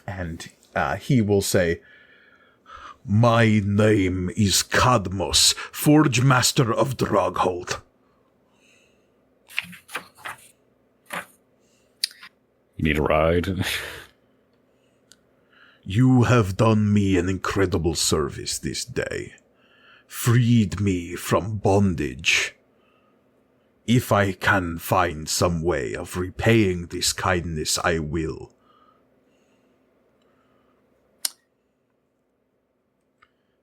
And he will say, "My name is Cadmus, Forge Master of Drogholt." You need a ride? You have done me an incredible service this day. Freed me from bondage. If I can find some way of repaying this kindness, I will.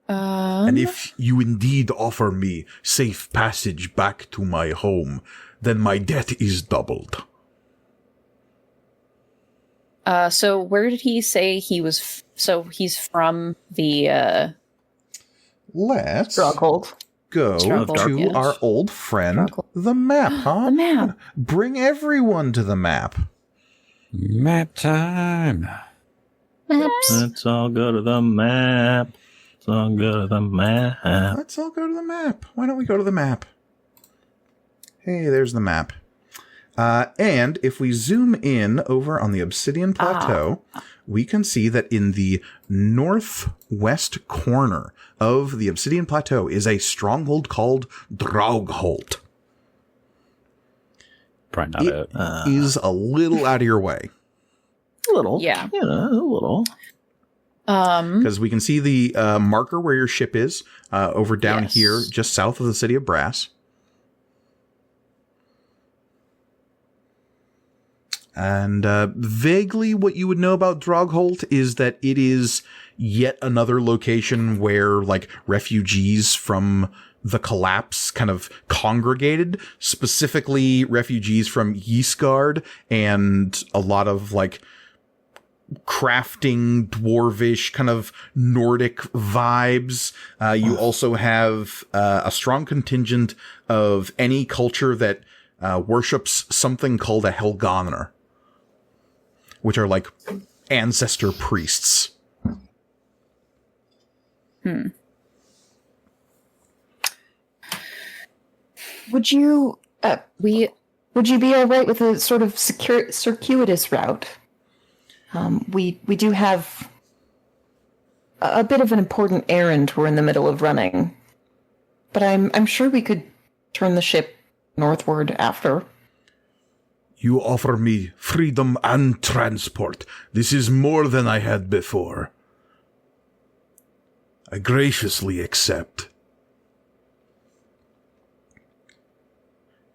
And if you indeed offer me safe passage back to my home, then my debt is doubled. So where did he say he was? So he's from the. Let's Stronghold. go Stronghold, to yes. our old friend, Stronghold. the map, huh? The map. Bring everyone to the map. Map time. Maps. Let's all go to the map. Let's all go to the map. Let's all go to the map. Why don't we go to the map? Hey, there's the map. And if we zoom in over on the Obsidian Plateau, we can see that in the northwest corner of the Obsidian Plateau is a stronghold called Drogholt. Probably not it. Is a little out of your way. A little. Yeah. Yeah, a little. Because we can see the marker where your ship is over down Yes. here, just south of the city of Brass. And vaguely what you would know about Drogholt is that it is yet another location where like refugees from the collapse kind of congregated, specifically refugees from Ysgard and a lot of like crafting, dwarvish, kind of Nordic vibes. You also have a strong contingent of any culture that worships something called a Helgoner, which are like ancestor priests. Would you would you be all right with a sort of circuitous route? We do have a bit of an important errand we're in the middle of running, but I'm sure we could turn the ship northward after. You offer me freedom and transport. This is more than I had before. I graciously accept.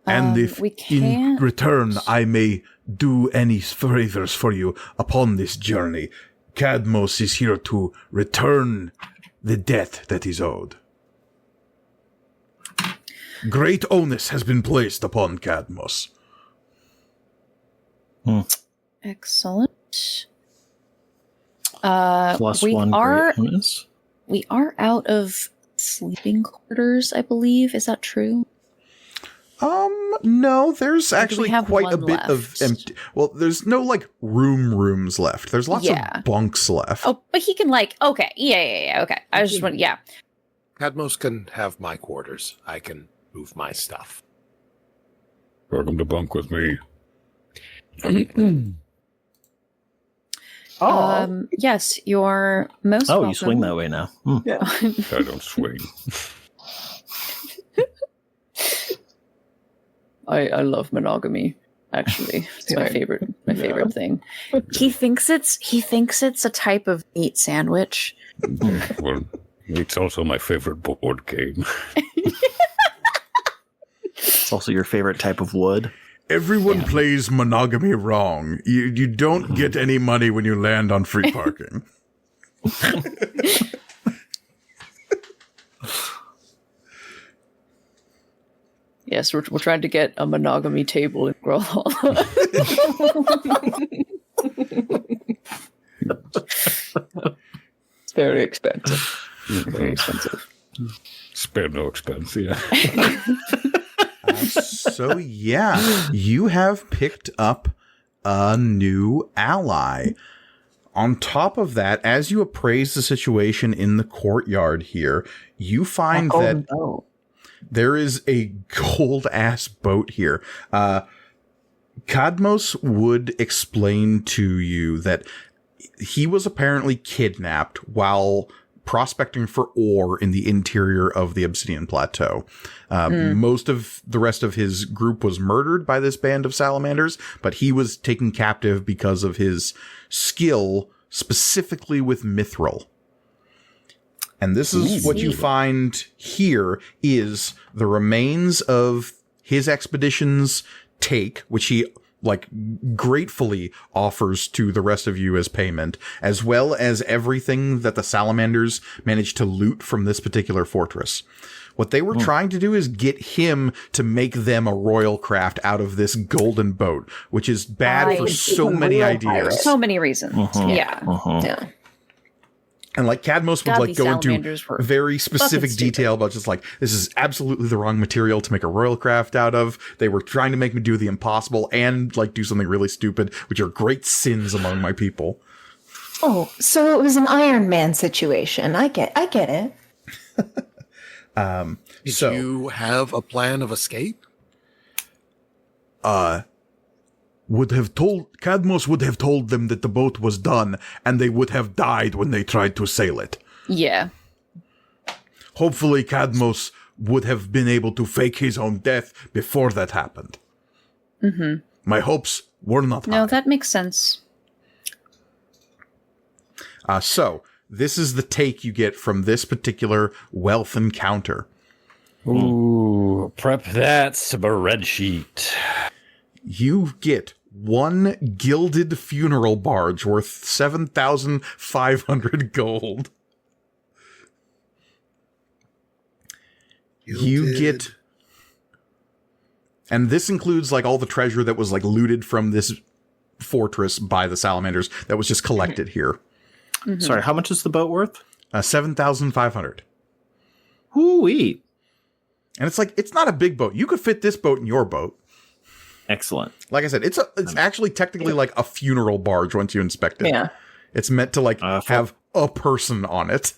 And if in return I may do any favors for you upon this journey, Cadmos is here to return the debt that is owed. Great onus has been placed upon Cadmos. Excellent. Plus we one are great onus. we are out of sleeping quarters, I believe. Is that true? No, there's actually have quite a one bit of left? empty. Well, there's no rooms left. There's lots of bunks left. Oh, but he can okay. Yeah, okay. I just want, Cadmos can have my quarters. I can move my stuff. Welcome to bunk with me. Yes, you're most welcome. You swing that way now. Yeah. I don't swing. I love monogamy. Actually, it's my favorite thing. He thinks it's a type of meat sandwich. Well, it's also my favorite board game. It's also your favorite type of wood. Everyone plays monogamy wrong. You don't get any money when you land on free parking. Yes, we're trying to get a monogamy table in Growhall. It's very expensive. Very expensive. Spare no expense, yeah. So you have picked up a new ally. On top of that, as you appraise the situation in the courtyard here, you find that there is a gold-ass boat here. Cadmos would explain to you that he was apparently kidnapped while prospecting for ore in the interior of the Obsidian Plateau. Most of the rest of his group was murdered by this band of salamanders, but he was taken captive because of his skill, specifically with mithril. And this is what you find here is the remains of his expedition's take, which he gratefully offers to the rest of you as payment, as well as everything that the salamanders managed to loot from this particular fortress. What they were trying to do is get him to make them a royal craft out of this golden boat, which is bad for so many ideas. So many reasons. Yeah. And Cadmos would go into very specific detail about just this is absolutely the wrong material to make a royal craft out of. They were trying to make me do the impossible and do something really stupid, which are great sins among my people. Oh, so it was an Iron Man situation. I get it. Did you have a plan of escape? Cadmos would have told them that the boat was done, and they would have died when they tried to sail it. Yeah. Hopefully Cadmos would have been able to fake his own death before that happened. Mm-hmm. My hopes were not high. No, that makes sense. So, this is the take you get from this particular wealth encounter. Ooh, prep that spreadsheet. You get one gilded funeral barge worth 7,500 gold. You get... And this includes all the treasure that was looted from this fortress by the salamanders that was just collected here. Mm-hmm. Sorry, how much is the boat worth? 7,500. Whoo-wee. And it's not a big boat. You could fit this boat in your boat. Excellent. Like I said, it's actually technically a funeral barge once you inspect it. Yeah. It's meant to have a person on it.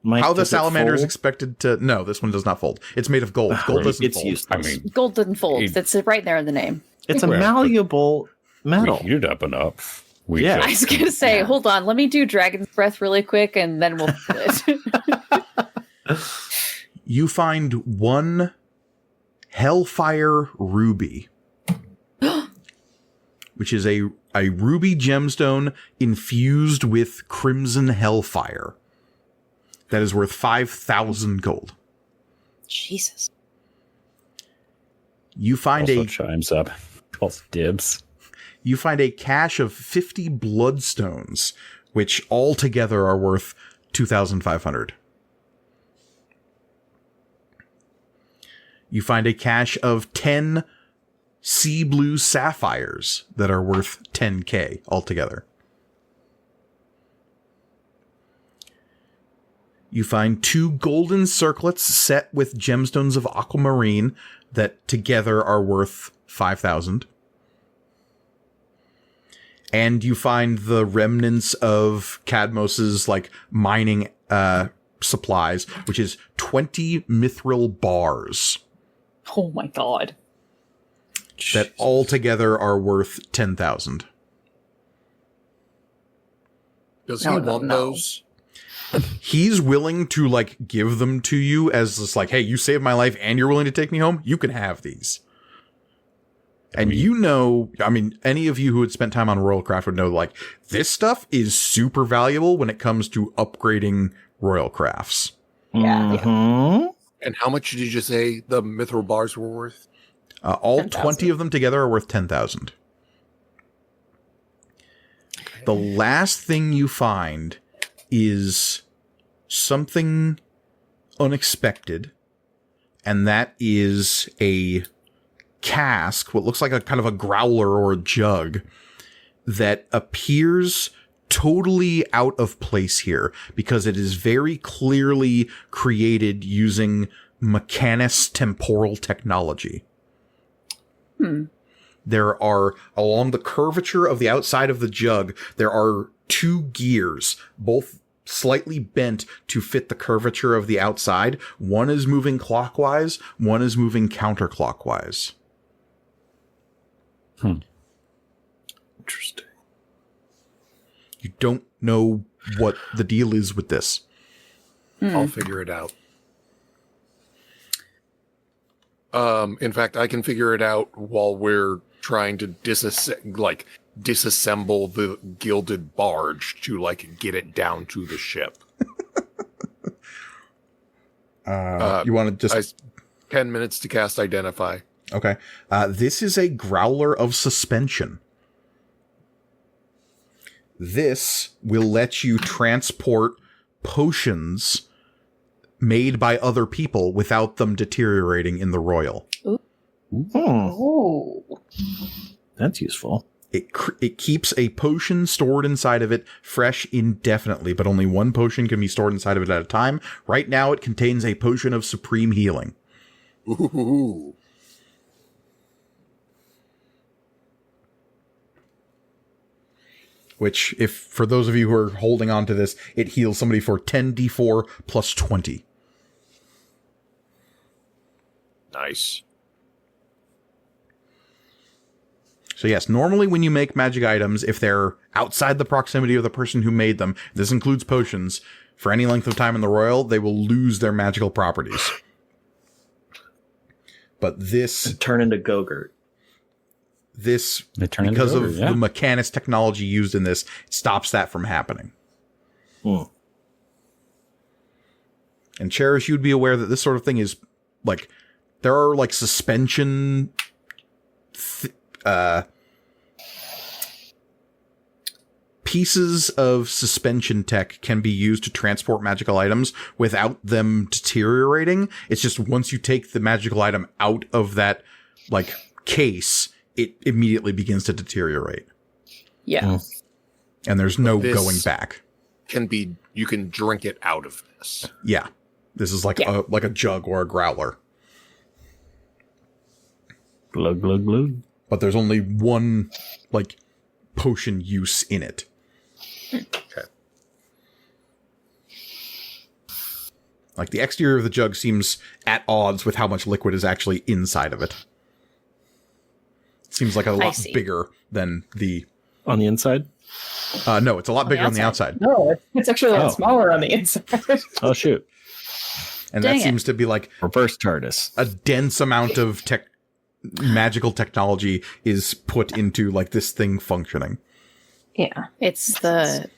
How the salamanders expected to... No, this one does not fold. It's made of gold. Gold doesn't fold. Useless. Gold doesn't fold. That's right there in the name. It's a malleable metal. We heat it up enough. We Yeah. I was going to say, hold on, let me do Dragon's Breath really quick, and then we'll split. You find one Hellfire Ruby, which is a ruby gemstone infused with crimson hellfire. That is worth 5,000 gold. Jesus. You find Also a chimes up. Calls dibs. you find a cache of 50 bloodstones, which altogether are worth 2,500. You find a cache of 10 sea blue sapphires that are worth 10k altogether. You find 2 golden circlets set with gemstones of aquamarine that together are worth 5,000. And you find the remnants of Cadmos's mining supplies, which is 20 mithril bars Oh my god. that altogether are worth 10,000. Does he No, want no. those? He's willing to give them to you as this hey, you saved my life and you're willing to take me home. You can have these. And any of you who had spent time on Royal Craft would know this stuff is super valuable when it comes to upgrading Royal Crafts. Yeah. Mhm. And how much did you say the mithril bars were worth? All 10,000. 20 of them together are worth 10,000. The last thing you find is something unexpected, and that is a cask, what looks like a kind of a growler or a jug, that appears totally out of place here because it is very clearly created using Mechanus temporal technology. There are, along the curvature of the outside of the jug, there are 2 gears, both slightly bent to fit the curvature of the outside. One is moving clockwise, one is moving counterclockwise. Interesting. You don't know what the deal is with this. I'll figure it out. In fact, I can figure it out while we're trying to disassemble the gilded barge to get it down to the ship. You want to just... 10 minutes to cast Identify. Okay. This is a growler of suspension. This will let you transport potions made by other people without them deteriorating in the Royal. Oh. That's useful. It keeps a potion stored inside of it fresh indefinitely, but only one potion can be stored inside of it at a time. Right now, it contains a potion of supreme healing. Ooh. Which, for those of you who are holding on to this, it heals somebody for 10d4 plus 20. Nice. So yes, normally when you make magic items, if they're outside the proximity of the person who made them, this includes potions, for any length of time in the Royal, they will lose their magical properties. But this... Turn into Gogurt. This, They turn into because of Gogurt, yeah. the Mechanus technology used in this, stops that from happening. And Cherish, you'd be aware that this sort of thing is, there are, suspension... pieces of suspension tech can be used to transport magical items without them deteriorating. It's just once you take the magical item out of that, case, it immediately begins to deteriorate. Yeah. And there's no This- going back. You can drink it out of this. Yeah. This is like a jug or a growler. Glug, glug, glug. But there's only one, potion use in it. Okay. The exterior of the jug seems at odds with how much liquid is actually inside of it. It seems like a lot see. bigger than the on the inside? No, it's a lot bigger on the outside. No, it's actually a lot smaller on the inside. Oh, shoot. And Dang that seems to be like Reverse TARDIS. a dense amount of magical technology is put into like this thing functioning. Yeah. It's the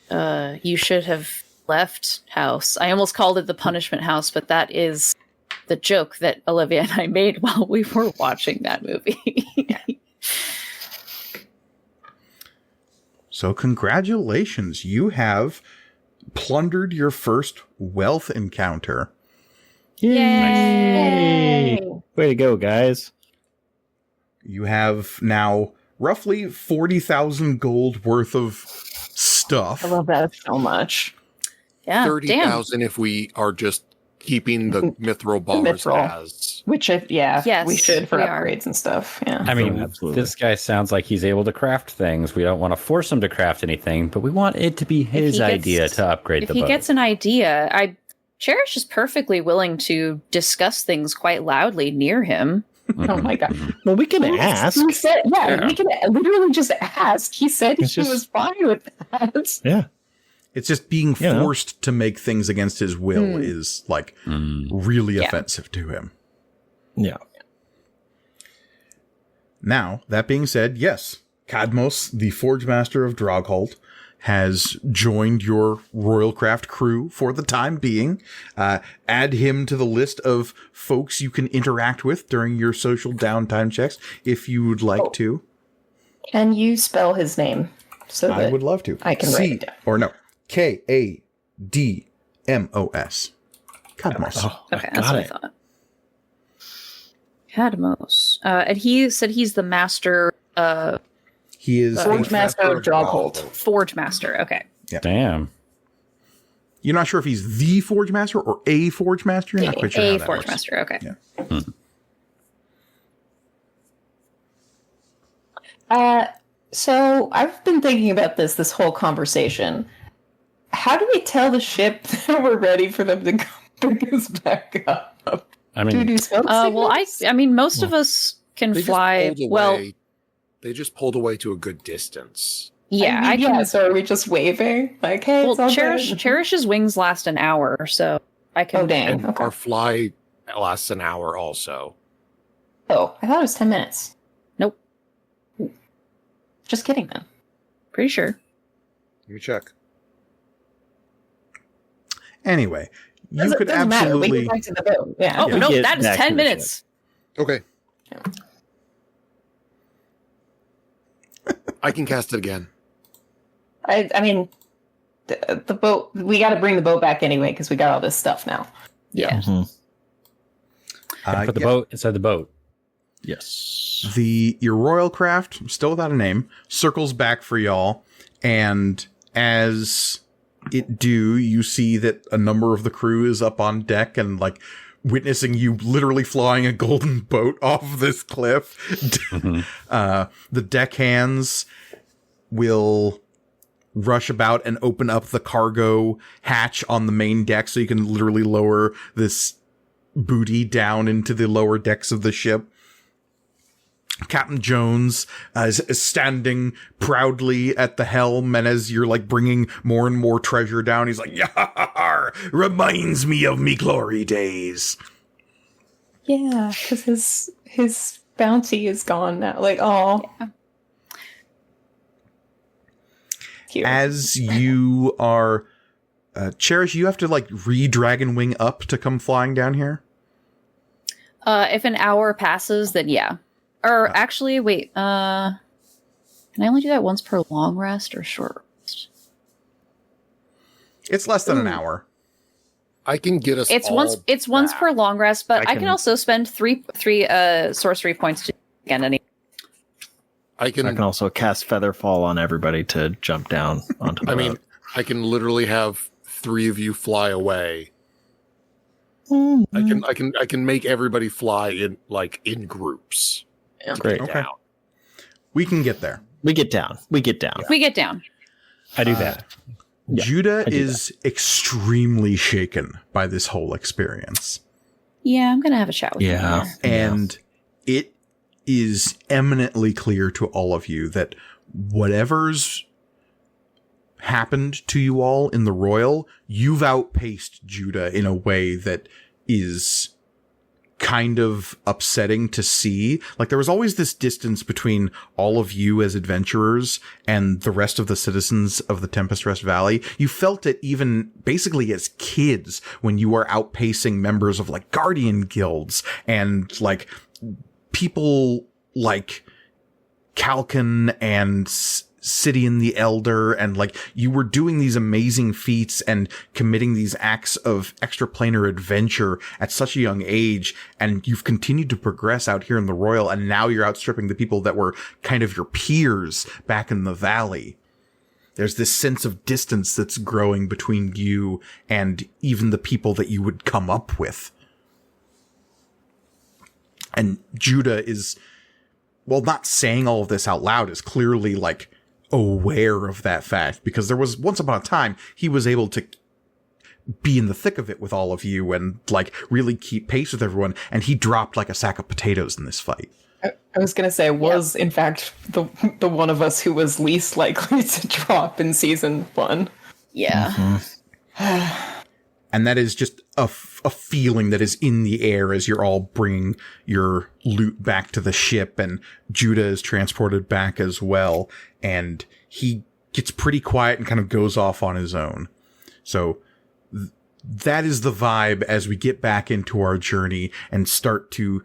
you should have left house. I almost called it the punishment house, but that is the joke that Olivia and I made while we were watching that movie. So congratulations, you have plundered your first wealth encounter. Yay! Way to go, guys. You have now roughly 40,000 gold worth of stuff. I love that so much. Yeah, 30,000 if we are just keeping the mithril bars mithril. as. Which, Yes, we should for we are. upgrades and stuff. Yeah. I mean, Absolutely. this guy sounds like he's able to craft things. We don't want to force him to craft anything, but we want it to be his he gets- idea to upgrade If the he boat. gets an idea, Cherish is perfectly willing to discuss things quite loudly near him. Oh my god. Well, we can ask. He said, Yeah. we can literally just ask. He said It's he just- was fine with that. Yeah. It's just being Yeah. forced to make things against his will is like really offensive to him. Yeah. Now, that being said, yes, Cadmos, the Forge Master of Drogholt, has joined your Royalcraft crew for the time being. Add him to the list of folks you can interact with during your social downtime checks if you would like to. Can you spell his name? So I that would love to. I can write it down. Or no, Kadmos. Cadmos. Oh, Okay, I that's got what I it. thought. Cadmos. And he said he's the master, He is Forge a- Master of Drogholt. Forge Master. Okay. Damn. You're not sure if he's the Forge Master or a Forge Master. You're not quite sure how A that Forge works. Master. Okay. Yeah. So I've been thinking about this whole conversation. How do we tell the ship that we're ready for them to come bring us back up? I Do we mean, do smoke Well, signals? I mean, most of us can They just fly. pulled away. Well, They just pulled away to a good distance. yeah, I I mean, can. yeah, so are we just waving? Like, hey, it's all good. Cherish's wings last an hour, so I can. Oh, dang. And Okay. our fly lasts an hour also. Oh, I thought it was 10 minutes. Nope. Just kidding, then. Pretty sure. Let me check. Anyway, you Doesn't- could doesn't matter. We absolutely. get back to the boat. Yeah. Oh Yeah. no, Get that is back to 10 the minutes. Okay. I can cast it again. I mean, the boat, we got to bring the boat back anyway because we got all this stuff now. Yeah. Mhm. put the Yeah. boat inside the boat. Yes. Your royal craft, still without a name, circles back for y'all, and as it do, you see that a number of the crew is up on deck and like witnessing you literally flying a golden boat off this cliff. The deckhands will rush about and open up the cargo hatch on the main deck so you can literally lower this booty down into the lower decks of the ship. Captain Jones is standing proudly at the helm, and as you're like bringing more and more treasure down, he's like, "Yar! Reminds me of me glory days." Yeah, because his bounty is gone now. Like, oh. Cute. As you are, Cherish, you have to like re-dragon wing up to come flying down here. If an hour passes, then yeah. Or actually, wait. Can I only do that once per long rest or short rest? It's less than an hour. I can get us. It's all once back. per long rest, but I I can can- also spend three sorcery points to again any. I can. I can also cast Featherfall on everybody to jump down onto the I mean, boat. I can literally have 3 of you fly away. Mm-hmm. I can make everybody fly in groups. Great. Okay. Down. We can get there. We get down. We get down. We get down. I do that. Yeah, Judah I do is extremely shaken by this whole experience. Yeah, I'm gonna have a chat with Yeah. him. And it is eminently clear to all of you that whatever's happened to you all in the Royal, you've outpaced Judah in a way that is kind of upsetting to see. Like, there was always this distance between all of you as adventurers and the rest of the citizens of the Tempest Rest Valley. You felt it even basically as kids when you were outpacing members of like Guardian guilds and like people like Calcan and Sidian the Elder, and like you were doing these amazing feats and committing these acts of extraplanar adventure at such a young age, and you've continued to progress out here in the Royal, and now you're outstripping the people that were kind of your peers back in the valley. There's this sense of distance that's growing between you and even the people that you would come up with. And Judah is, well, not saying all of this out loud, is clearly like aware of that fact, because there was once upon a time he was able to be in the thick of it with all of you and like really keep pace with everyone, and he dropped like a sack of potatoes in this fight. I was gonna say, was in fact the one of us who was least likely to drop in season 1. Yeah. And that is just a feeling that is in the air as you're all bringing your loot back to the ship, and Judah is transported back as well. And he gets pretty quiet and kind of goes off on his own. So that is the vibe as we get back into our journey and start to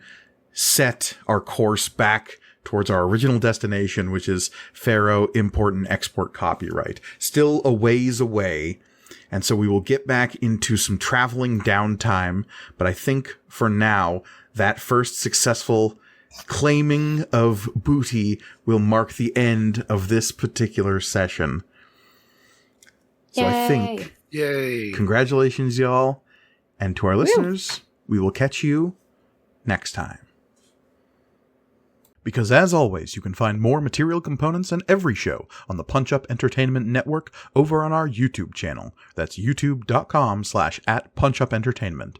set our course back towards our original destination, which is Pharaoh Import and Export Copyright. Still a ways away. And so we will get back into some traveling downtime. But I think for now, that first successful claiming of booty will mark the end of this particular session. So Yay. I think, Yay. congratulations, y'all. And to our listeners, we will catch you next time. Because as always, you can find more material components in every show on the Punch Up Entertainment Network over on our YouTube channel. That's youtube.com/@punchupentertainment.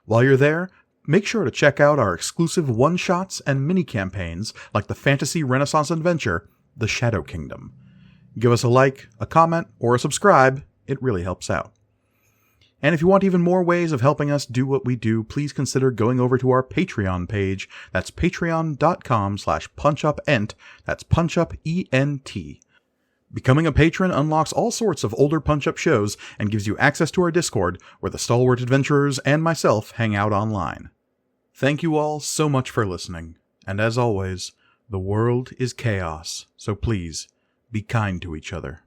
While you're there, make sure to check out our exclusive one-shots and mini-campaigns like the fantasy renaissance adventure, The Shadow Kingdom. Give us a like, a comment, or a subscribe. It really helps out. And if you want even more ways of helping us do what we do, please consider going over to our Patreon page. That's patreon.com/punchupent. That's punchupent. Becoming a patron unlocks all sorts of older Punch Up shows and gives you access to our Discord, where the stalwart adventurers and myself hang out online. Thank you all so much for listening. And as always, the world is chaos, so please be kind to each other.